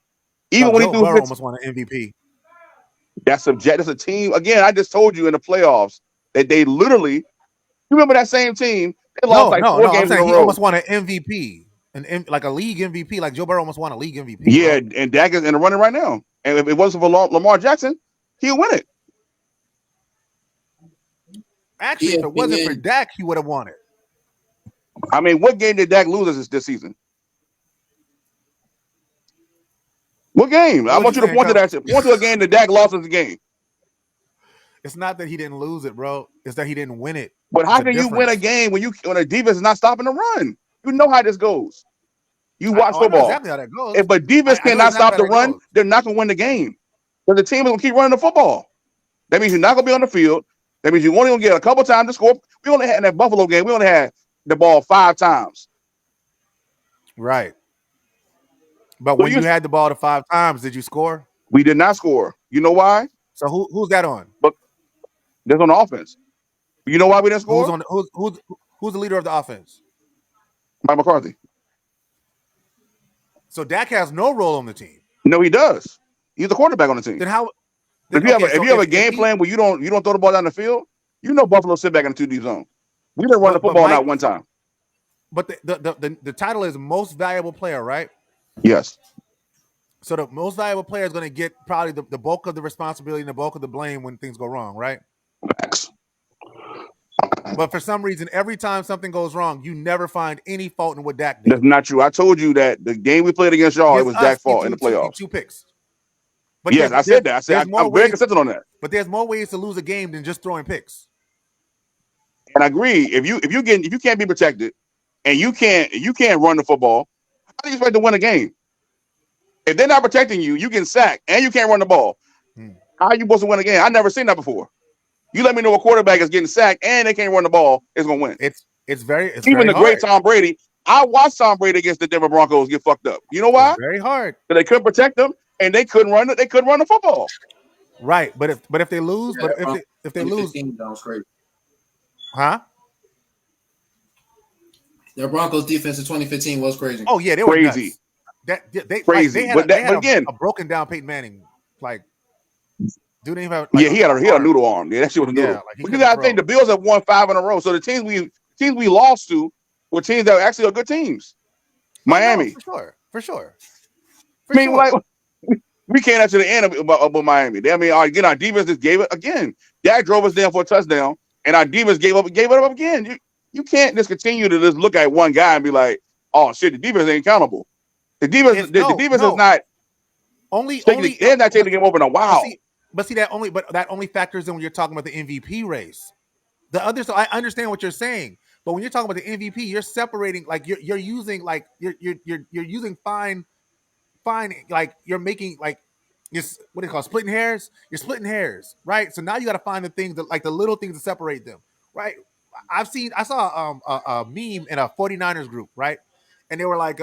B: Even when he
G: Joe
B: threw
G: Burrow
B: 50,
G: almost won an MVP.
B: that's subjective. That's a team. Again, I just told you in the playoffs that they literally. You remember that same team? They lost four
G: I'm
B: games in a
G: saying he
B: row.
G: almost won an MVP, like a league MVP. Like Joe Burrow almost won a league MVP.
B: Yeah,
G: bro.
B: and Dak is in the running right now. And if it wasn't for Lamar Jackson, he'll win it.
G: Actually, if it wasn't for Dak, he would have won it.
B: I mean, what game did Dak lose this season? What game? I want you to point to that. Point to a game that Dak lost as a game.
G: It's not that he didn't lose it, bro. It's that he didn't win it.
B: But how can you win a game when a defense is not stopping the run? You know how this goes. You watch football.
G: I know exactly how that goes.
B: If a defense cannot stop the run, they're not going to win the game. Because the team is going to keep running the football. That means you're not going to be on the field. That means you're only going to get a couple times to score. We only had in that Buffalo game, we only had the ball 5 times.
G: Right. But when you had the ball 5 times, did you score?
B: We did not score. You know why?
G: So who's that on?
B: But that's on the offense. You know why we didn't score?
G: Who's the leader of the offense?
B: Mike McCarthy.
G: So Dak has no role on the team.
B: No, he does. He's the quarterback on the team.
G: Then how?
B: If you have a game plan where you don't throw the ball down the field, you know Buffalo sit back in the 2 deep zone. We didn't run the football not one time.
G: But the title is most valuable player, right?
B: Yes.
G: So the most valuable player is going to get probably the bulk of the responsibility and the bulk of the blame when things go wrong, right?
B: Facts.
G: But for some reason, every time something goes wrong, you never find any fault in what Dak did.
B: That's not true. I told you that the game we played against y'all, it was Dak's fault in the playoffs.
G: 2 picks. But
B: yes, I said that. I said I'm very consistent on that.
G: But there's more ways to lose a game than just throwing picks.
B: And I agree. If you can't be protected and you can't run the football, how do you expect to win a game? If they're not protecting you, you get sacked and you can't run the ball. How are you supposed to win a game? I've never seen that before. You let me know a quarterback is getting sacked and they can't run the ball is going to win.
G: It's very
B: even the great Tom Brady. I watched Tom Brady against the Denver Broncos get fucked up. You know why?
G: It's very hard.
B: Because they couldn't protect them and they couldn't run it. They couldn't run the football.
G: Right, but if they lose, if they lose,
A: that was crazy.
G: Huh?
A: Their Broncos defense in 2015 was crazy.
G: Oh yeah, they were
B: crazy.
G: Crazy.
B: But again,
G: a broken down Peyton Manning, like. Dude didn't even have,
B: he had a noodle arm. Yeah, that shit was a noodle. But you gotta think the Bills have won 5 in a row. So the teams we lost to were teams that actually are good teams. Miami.
G: For sure.
B: Like we can't answer the end about Miami. Again, our defense just gave it again. Dak drove us down for a touchdown, and our defense gave it up again. You can't just continue to just look at one guy and be like, oh shit, the defense ain't accountable. The defense is not they're not taking the game over in a while.
G: But that only factors in when you're talking about the MVP race. The others, so I understand what you're saying, but when you're talking about the MVP, you're separating, like you're using like you're using fine, like you're making like what do you call splitting hairs? You're splitting hairs, right? So now you got to find the things that like the little things to separate them, right? I saw a meme in a 49ers group, right? And they were like,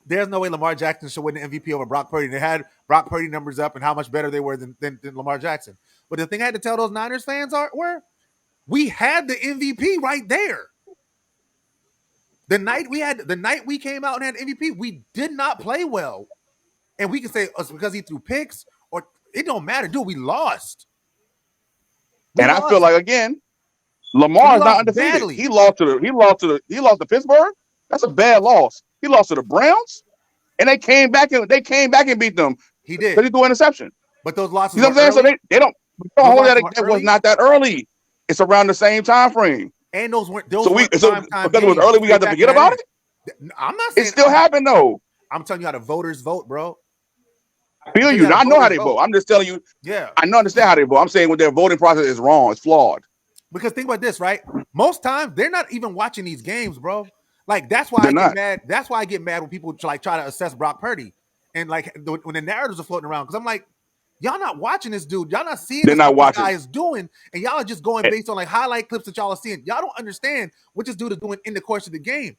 G: there's no way Lamar Jackson should win the MVP over Brock Purdy. They had Brock Purdy numbers up and how much better they were than Lamar Jackson. But the thing I had to tell those Niners fans were, we had the MVP right there. The night we came out and had MVP, we did not play well. And we can say it's because he threw picks or it don't matter, dude. We lost.
B: I feel like again, Lamar is not undefeated. Badly. He lost to Pittsburgh. That's a bad loss. He lost to the Browns, and they came back and beat them.
G: He did.
B: But he threw an interception.
G: But those losses,
B: you know what I'm saying? So they don't hold that. It was not that early. It's around the same time frame.
G: And those weren't. Because
B: it was early, we got to forget about it.
G: I'm not saying
B: it still happened though.
G: I'm telling you how the voters vote, bro.
B: I feel
G: So you
B: you.
G: got
B: I know how
G: voters
B: they
G: vote.
B: vote. I'm just telling you.
G: Yeah.
B: I understand how they vote. I'm saying what their voting process is wrong. It's flawed.
G: Because think about this, right? Most times they're not even watching these games, bro. Like that's why
B: They're
G: I get
B: not.
G: mad. That's why I get mad when people try to assess Brock Purdy and like when the narratives are floating around. Because I'm like, y'all not watching this dude. Y'all not seeing
B: They're
G: this
B: not
G: what this
B: watching.
G: guy is doing, and y'all are just going
B: Eh,
G: based on like highlight clips that y'all are seeing. Y'all don't understand what this dude is doing in the course of the game.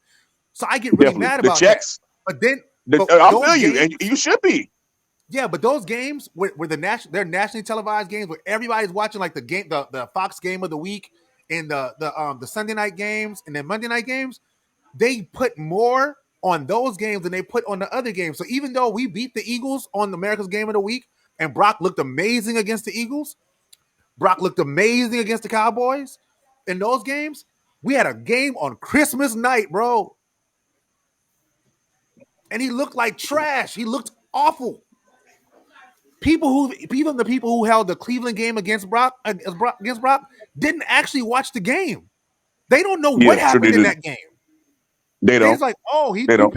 G: So I get really
B: Definitely.
G: mad
B: The
G: about that.
B: checks.
G: But then,
B: I
G: those
B: feel you.
G: games,
B: And you should be.
G: yeah, but those games where they're nationally televised games where everybody's watching like the Fox game of the week and the Sunday night games and then Monday night games, they put more on those games than they put on the other games. So even though we beat the Eagles on America's game of the week and Brock looked amazing against the Eagles, Brock looked amazing against the Cowboys in those games, we had a game on Christmas night, bro. And he looked like trash. He looked awful. Even the people who held the Cleveland game against Brock didn't actually watch the game. They don't know what
B: Yeah, sure they
G: happened in
B: didn't.
G: that game.
B: They
G: They
B: don't.
G: just like, oh, he
B: They
G: threw.
B: don't.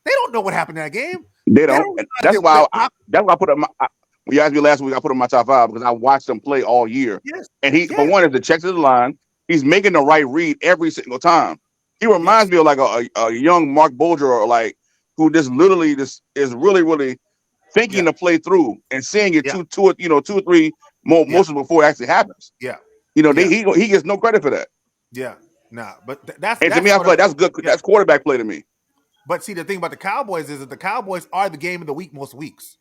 G: They don't know what happened in that game.
B: They
G: They
B: don't.
G: don't
B: And
G: realize
B: that's why
G: that Brock.
B: that's why I put him. When you asked me last week, I put him in my top 5 because I watched him play all year.
G: Yes,
B: And he, for
G: yes,
B: one, is the checks of the line. He's making the right read every single time. He reminds
G: yes,
B: me of like a young Mark Bolger, or like who just literally just is really really thinking
G: yeah,
B: to play through and seeing it
G: yeah,
B: two or three
G: yeah,
B: motions before it actually happens.
G: yeah,
B: They,
G: yeah,
B: he gets no credit for that.
G: yeah. Nah, but that's
B: And to
G: that's
B: me, I
G: sort
B: feel
G: of
B: like that's good.
G: yeah.
B: That's quarterback play to me.
G: But see, the thing about the Cowboys is that the Cowboys are the game of the week most weeks,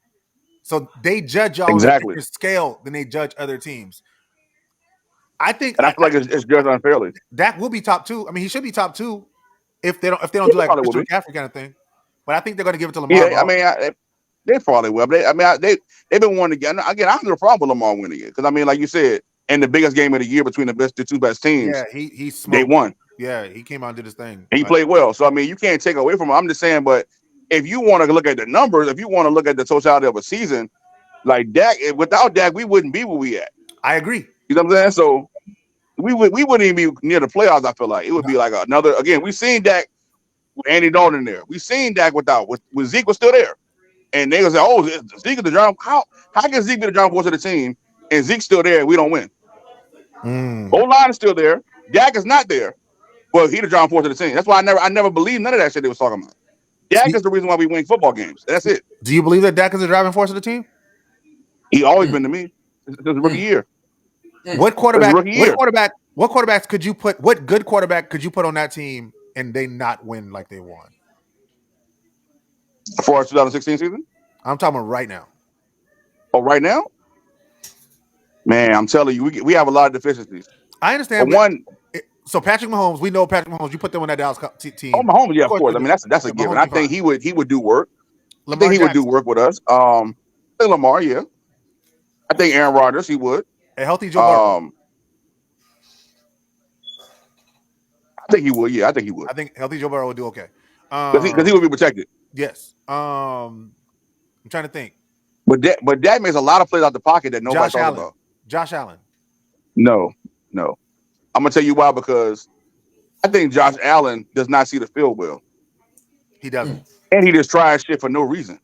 G: so they judge y'all on a
B: Exactly.
G: different scale than they judge other teams. I think
B: And I feel like it's judged unfairly.
G: Dak will be top 2. I mean, he should be top 2 if they don't
B: Yeah,
G: do
B: they
G: like a
B: probably will
G: Christian
B: be.
G: McCaffrey kind of thing. But I think they're going to give it to Lamar,
B: Yeah, I
G: bro.
B: mean, they probably will. But they've been wanting to get. Again, I have no problem with Lamar winning it because I mean, like you said, in the biggest game of the year between the two best teams,
G: Yeah, he
B: they
G: smoked.
B: won.
G: Yeah, he came out and did his thing.
B: And he played well. So I mean, you can't take away from him. I'm just saying, but if you want to look at the numbers, if you want to look at the totality of a season, like Dak, without Dak, we wouldn't be where we at.
G: I agree.
B: You know what I'm saying? So we wouldn't even be near the playoffs. I feel like it would be like another. Again, we've seen Dak with Andy Dalton there. We've seen Dak without with Zeke was still there, and they gonna say, "Oh, Zeke is the drum." How can Zeke be the drum force of the team and Zeke's still there and we don't win? O line is still there. Dak is not there, but he the drum force of the team. That's why I never believed none of that shit they was talking about. Dak is the reason why we win football games. That's it.
G: Do you believe that Dak is the driving force of the team?
B: He always
A: Mm,
B: been to me since the rookie
A: mm,
B: year.
A: mm.
G: What
B: Since the
G: quarterback?
B: rookie year
G: What quarterbacks could you put? What good quarterback could you put on that team and they not win like they won?
B: for our 2016 season.
G: I'm talking about right now.
B: But right now, man, I'm telling you, we have a lot of deficiencies.
G: I
B: For
G: understand.
B: one,
G: So Patrick Mahomes, we know Patrick Mahomes. You put them on that Dallas
B: oh,
G: team.
B: Mahomes, yeah,
G: Of
B: of
G: course,
B: course. I mean, that's a given.
G: Mahomes
B: I
G: be
B: think
G: fine.
B: he would do work. I think
G: Lamar
B: he would do
G: Jackson,
B: work with us. I think Lamar, yeah. I think Aaron Rodgers, he would.
G: a healthy Joe Burrow.
B: I think he would. Yeah, I think he would
G: I think healthy Joe Burrow will do okay.
B: because he would be protected.
G: Yes. I'm trying to think.
B: But that makes a lot of plays out the pocket that nobody
G: Josh
B: talks
G: Allen.
B: about.
G: Josh Allen.
B: No, no. I'm gonna tell you why, because I think Josh Allen does not see the field well,
G: He doesn't.
B: and he just tries shit for no reason.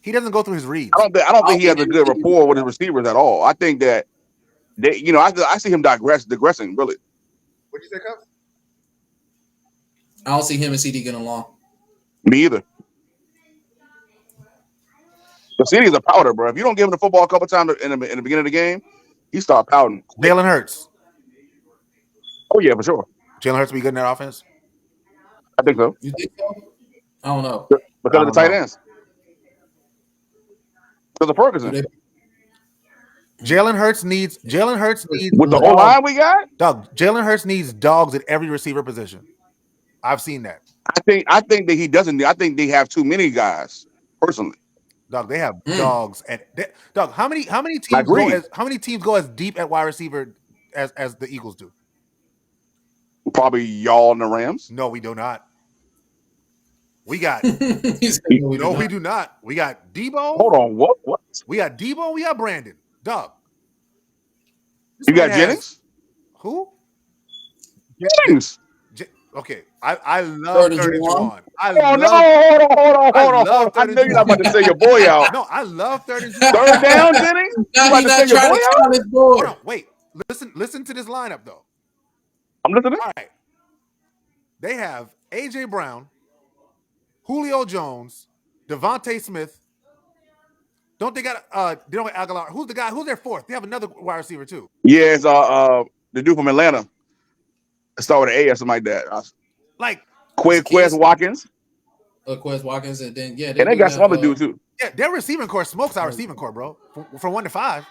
G: He doesn't go through his reads.
B: I don't
A: I don't
B: think he
A: think
B: has a good
A: they,
B: rapport with his receivers at all. I think that I see him digressing really.
G: What did you say, Cubs?
A: I don't see him and CD getting along.
B: Me either. But CD's a powder, bro. If you don't give him the football a couple times in the beginning of the game, he start pouting quick.
G: Jalen Hurts.
B: Oh yeah, for sure.
G: Jalen Hurts will be good in that offense.
B: I think so
A: You think so? I don't know.
B: because
G: I
B: of the
G: don't
B: tight
G: know.
B: ends, because of
A: Do
B: Ferguson.
A: they?
G: Jalen Hurts needs
B: With the O
G: dogs.
B: line we got,
G: Jalen Hurts needs dogs at every receiver position. I've seen that.
B: I think that he doesn't. I think they have too many guys. Personally,
G: Dog, they have
A: Mm.
G: dogs dog. How many
B: I
G: teams go
B: agree.
G: as deep at wide receiver as the Eagles do?
B: Probably y'all and the Rams.
G: No, we do not. We got
A: He said,
B: You-
A: no, we do
G: no, we
A: not.
G: do not. We got Debo.
B: Hold on, what?
G: We got Debo. We got Brandon. Dog. This
B: You
G: man
B: got
G: has
B: Jennings?
G: who?
B: Jennings.
G: Okay, I love
A: Third and
G: third and
A: Juwan.
G: Juwan. I
B: Oh no!
G: love I
B: Hold on!
G: love
B: I
G: third and
B: know you're not about
G: Juwan.
B: to send your boy out.
G: No, I love third and Juwan.
B: Third down, Jennings. You
A: Now
B: about
A: he
B: to
A: not
B: send your
A: trying
B: boy
A: to
B: out?
A: count his
G: Hold
A: board.
G: on, wait. Listen to this lineup though.
B: I'm listening.
G: All right, they have AJ Brown, Julio Jones, Devontae Smith. Don't they got they don't have Aguilar? Who's the guy? Who's their fourth? They have another wide receiver too.
B: Yeah, it's the dude from Atlanta. Start with an A or something like that.
G: Like,
B: Quez Watkins,
A: Quez Watkins, and then yeah, they
B: and they
A: do
B: got some
A: have
B: other dude too.
G: yeah, their receiving core smokes our receiving core, bro. From 1 to 5,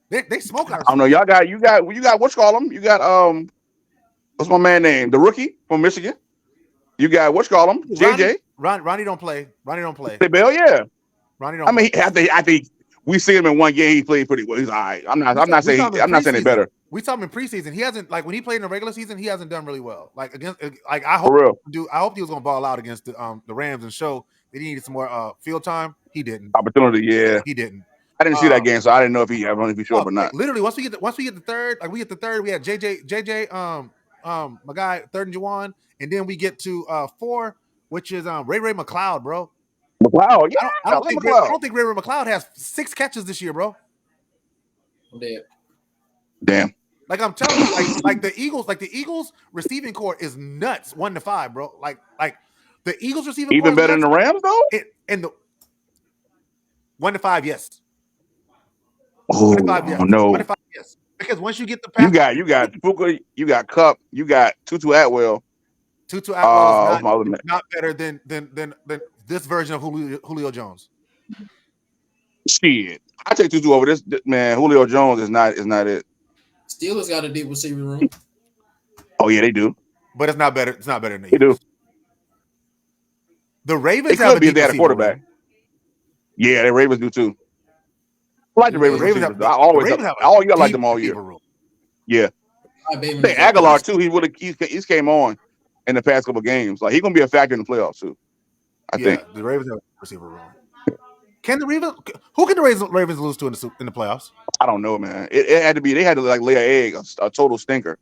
G: they smoke our.
B: I don't know. You got what's call him? You got what's my man name? The rookie from Michigan. You got what's call him? JJ.
G: Ronnie don't play. Ronnie don't play.
B: Bell, yeah.
G: Ronnie don't.
B: I mean,
G: play.
B: I think we see him in one game. He played pretty well. He's all right. I'm not saying it better.
G: We saw him in preseason. He hasn't, like, when he played in the regular season, he hasn't done really well. Like against, like I hope
B: For real.
G: I hope he was gonna ball out against the Rams and show that he needed some more field time. He didn't.
B: Opportunity, yeah.
G: He didn't.
B: I didn't see that game, so I didn't know if he showed up or not.
G: Literally, once we get the third, we had JJ, my guy, third and Juwan, and then we get to 4, which is Ray McLeod, bro.
B: McLeod, yeah.
G: I don't think Ray McLeod has 6 catches this year, bro.
A: I'm dead.
B: Damn.
G: Like I'm telling you, like the Eagles receiving core is nuts, 1 to 5, bro. Like the Eagles receiving
B: even
G: core
B: better than the Rams though.
G: And the 1 to 5, yes.
B: Oh
G: 1 to 5, yes.
B: no.
G: 1 to 5, yes. Because once you get the pass,
B: you got Puka, you got Cup, you got Tutu Atwell.
G: Tutu Atwell
B: is
G: not better than this version of Julio Jones.
B: Shit, I take Tutu over this man. Julio Jones is not it.
A: Steelers got a deep receiver room.
B: Oh yeah, they do.
G: But it's not better. It's not better than
B: they do.
G: The Ravens
B: have a deep if they had a quarterback. Room. Yeah, the Ravens do too. I like the Ravens. I always you like them all year. Room. Yeah. I think Aguilar too. He's came on in the past couple of games. Like he's gonna be a factor in the playoffs too. I think
G: the Ravens have a receiver room. Can the Ravens? Who can the Ravens lose to in the playoffs?
B: I don't know, man. It had to be. They had to like lay an egg, a total stinker.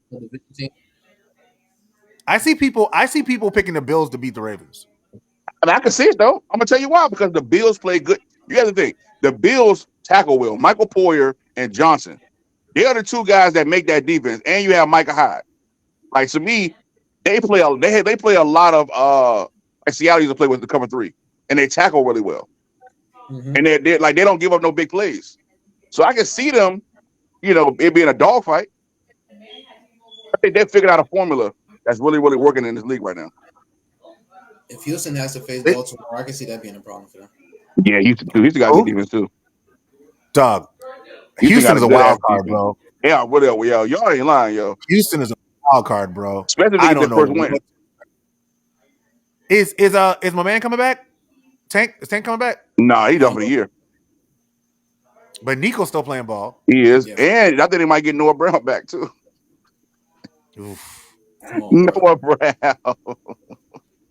G: I see people picking the Bills to beat the Ravens.
B: I mean, I can see it though. I'm gonna tell you why. Because the Bills play good. You got to think the Bills tackle well. Michael Poyer and Johnson. They are the two guys that make that defense, and you have Micah Hyde. Like to me, they play a lot of like Seattle used to play with the cover 3, and they tackle really well. Mm-hmm. And they don't give up no big plays. So I can see them, it being a dogfight. I think they figured out a formula that's really, really working in this league right now.
A: If Houston has to face Baltimore, I can see that being a problem for them.
B: Yeah, Houston got good defense too.
G: Dog. Houston is a wild card, bro.
B: Yeah, yo, y'all ain't lying, yo.
G: Houston is a wild card, bro.
B: Especially if they get their first win.
G: Is my man coming back? Is Tank coming back?
B: Nah, he's done for the year.
G: But Nico's still playing ball.
B: He is. Yeah. And I think they might get Noah Brown back too.
A: Oof. Noah
B: Brown.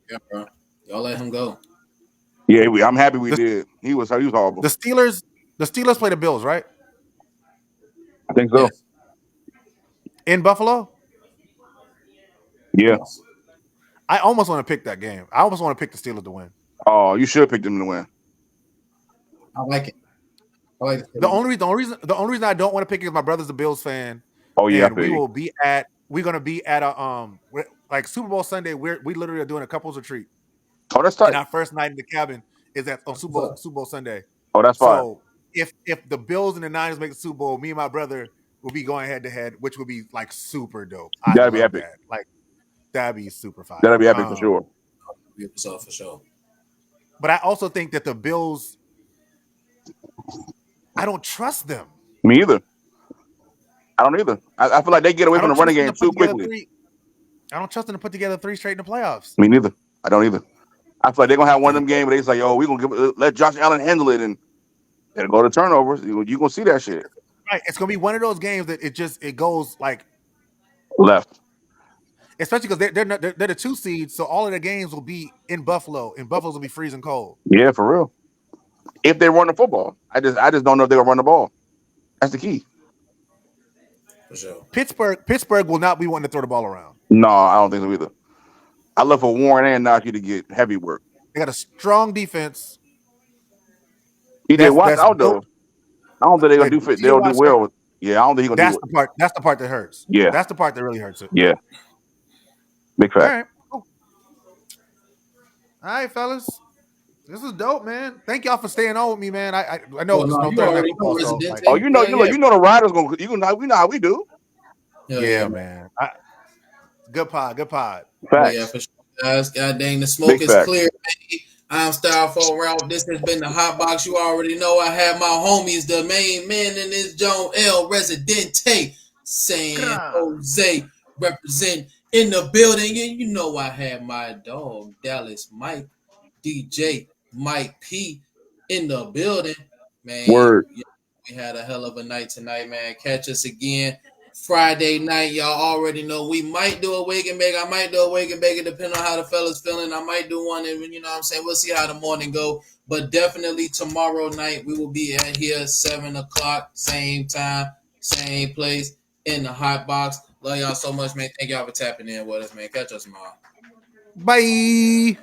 A: Yeah, bro. Y'all let him go.
B: Yeah, I'm happy we did. He was horrible.
G: The Steelers play the Bills, right?
B: I think so.
A: Yes.
G: In Buffalo?
B: Yeah.
G: I almost want to pick that game. I almost want to pick the Steelers to win.
B: Oh, you should pick them to win.
A: I like it.
G: The only reason I don't want to pick it is my brother's a Bills fan.
B: Oh yeah,
G: and we're gonna be at a like Super Bowl Sunday. We literally are doing a couples retreat.
B: Oh, that's tight.
G: And our first night in the cabin is on Super Bowl Sunday.
B: Oh, that's fine.
G: So if the Bills and the Niners make the Super Bowl, me and my brother will be going head to head, which would be like super dope.
B: That'd be epic.
G: Like that'd be super fire.
B: That'd be epic for sure.
A: For sure.
G: But I also think that the Bills, I don't trust them.
B: Me either. I don't either. I feel like they get away from the running game too quickly.
G: I don't trust them to put together 3 straight in the playoffs.
B: Me neither. I don't either. I feel like they're gonna have one of them games where they're like, "Oh, we're gonna let Josh Allen handle it," and it'll go to turnovers. You're gonna see that shit.
G: Right. It's gonna be one of those games that it goes like
B: left.
G: Especially because they're the 2 seeds, so all of the games will be in Buffalo, and Buffalo's will be freezing cold.
B: Yeah, for real. If they run the football, I just don't know if they're gonna run the ball. That's the key.
A: For sure.
G: Pittsburgh will not be wanting to throw the ball around.
B: No, I don't think so either. I look for Warren and Najee to get heavy work.
G: They got a strong defense.
B: TJ Watt
G: That's
B: out
G: built.
B: though. I don't think they're gonna do fit.
G: TJ
B: They'll do
G: Watt's
B: well
G: hurt.
B: with. Yeah, I don't think he's gonna do
G: That's
B: it.
G: the part. That's the part that hurts.
B: Yeah,
G: That's the part that really hurts it.
B: yeah. Big
G: All
B: fact.
G: right. Cool. All right, fellas. This is dope, man. Thank y'all for staying on with me, man. I know
A: Well,
G: it's
A: no,
G: no
A: you
G: Thursday night
A: already know
G: football, so like,
B: Oh,
A: Residente. Yeah,
B: you know the riders gonna. We know how we do.
G: yeah, man. Good pod. Good pod.
A: Oh yeah,
B: Facts.
A: for sure, guys. God dang, the smoke
B: Big
A: is
B: facts.
A: clear, baby. I'm Styrofoam Ralph. This has been the Hot Box. You already know I have my homies, the main man in this Joan L. Residente, San Jose, represent in the building. And you know I have my dog, Dallas Mike, DJ Mike P, in the building. Man,
B: Word.
A: we had a hell of a night tonight, man. Catch us again Friday night. Y'all already know we might do a wake and bake. I might do a wake and bake, depending on how the fellas feeling. I might do one, and you know what I'm saying. We'll see how the morning go. But definitely tomorrow night we will be at here 7:00, same time, same place in the hot box. Love y'all so much, man. Thank y'all for tapping in with us, man. Catch us tomorrow.
G: Bye.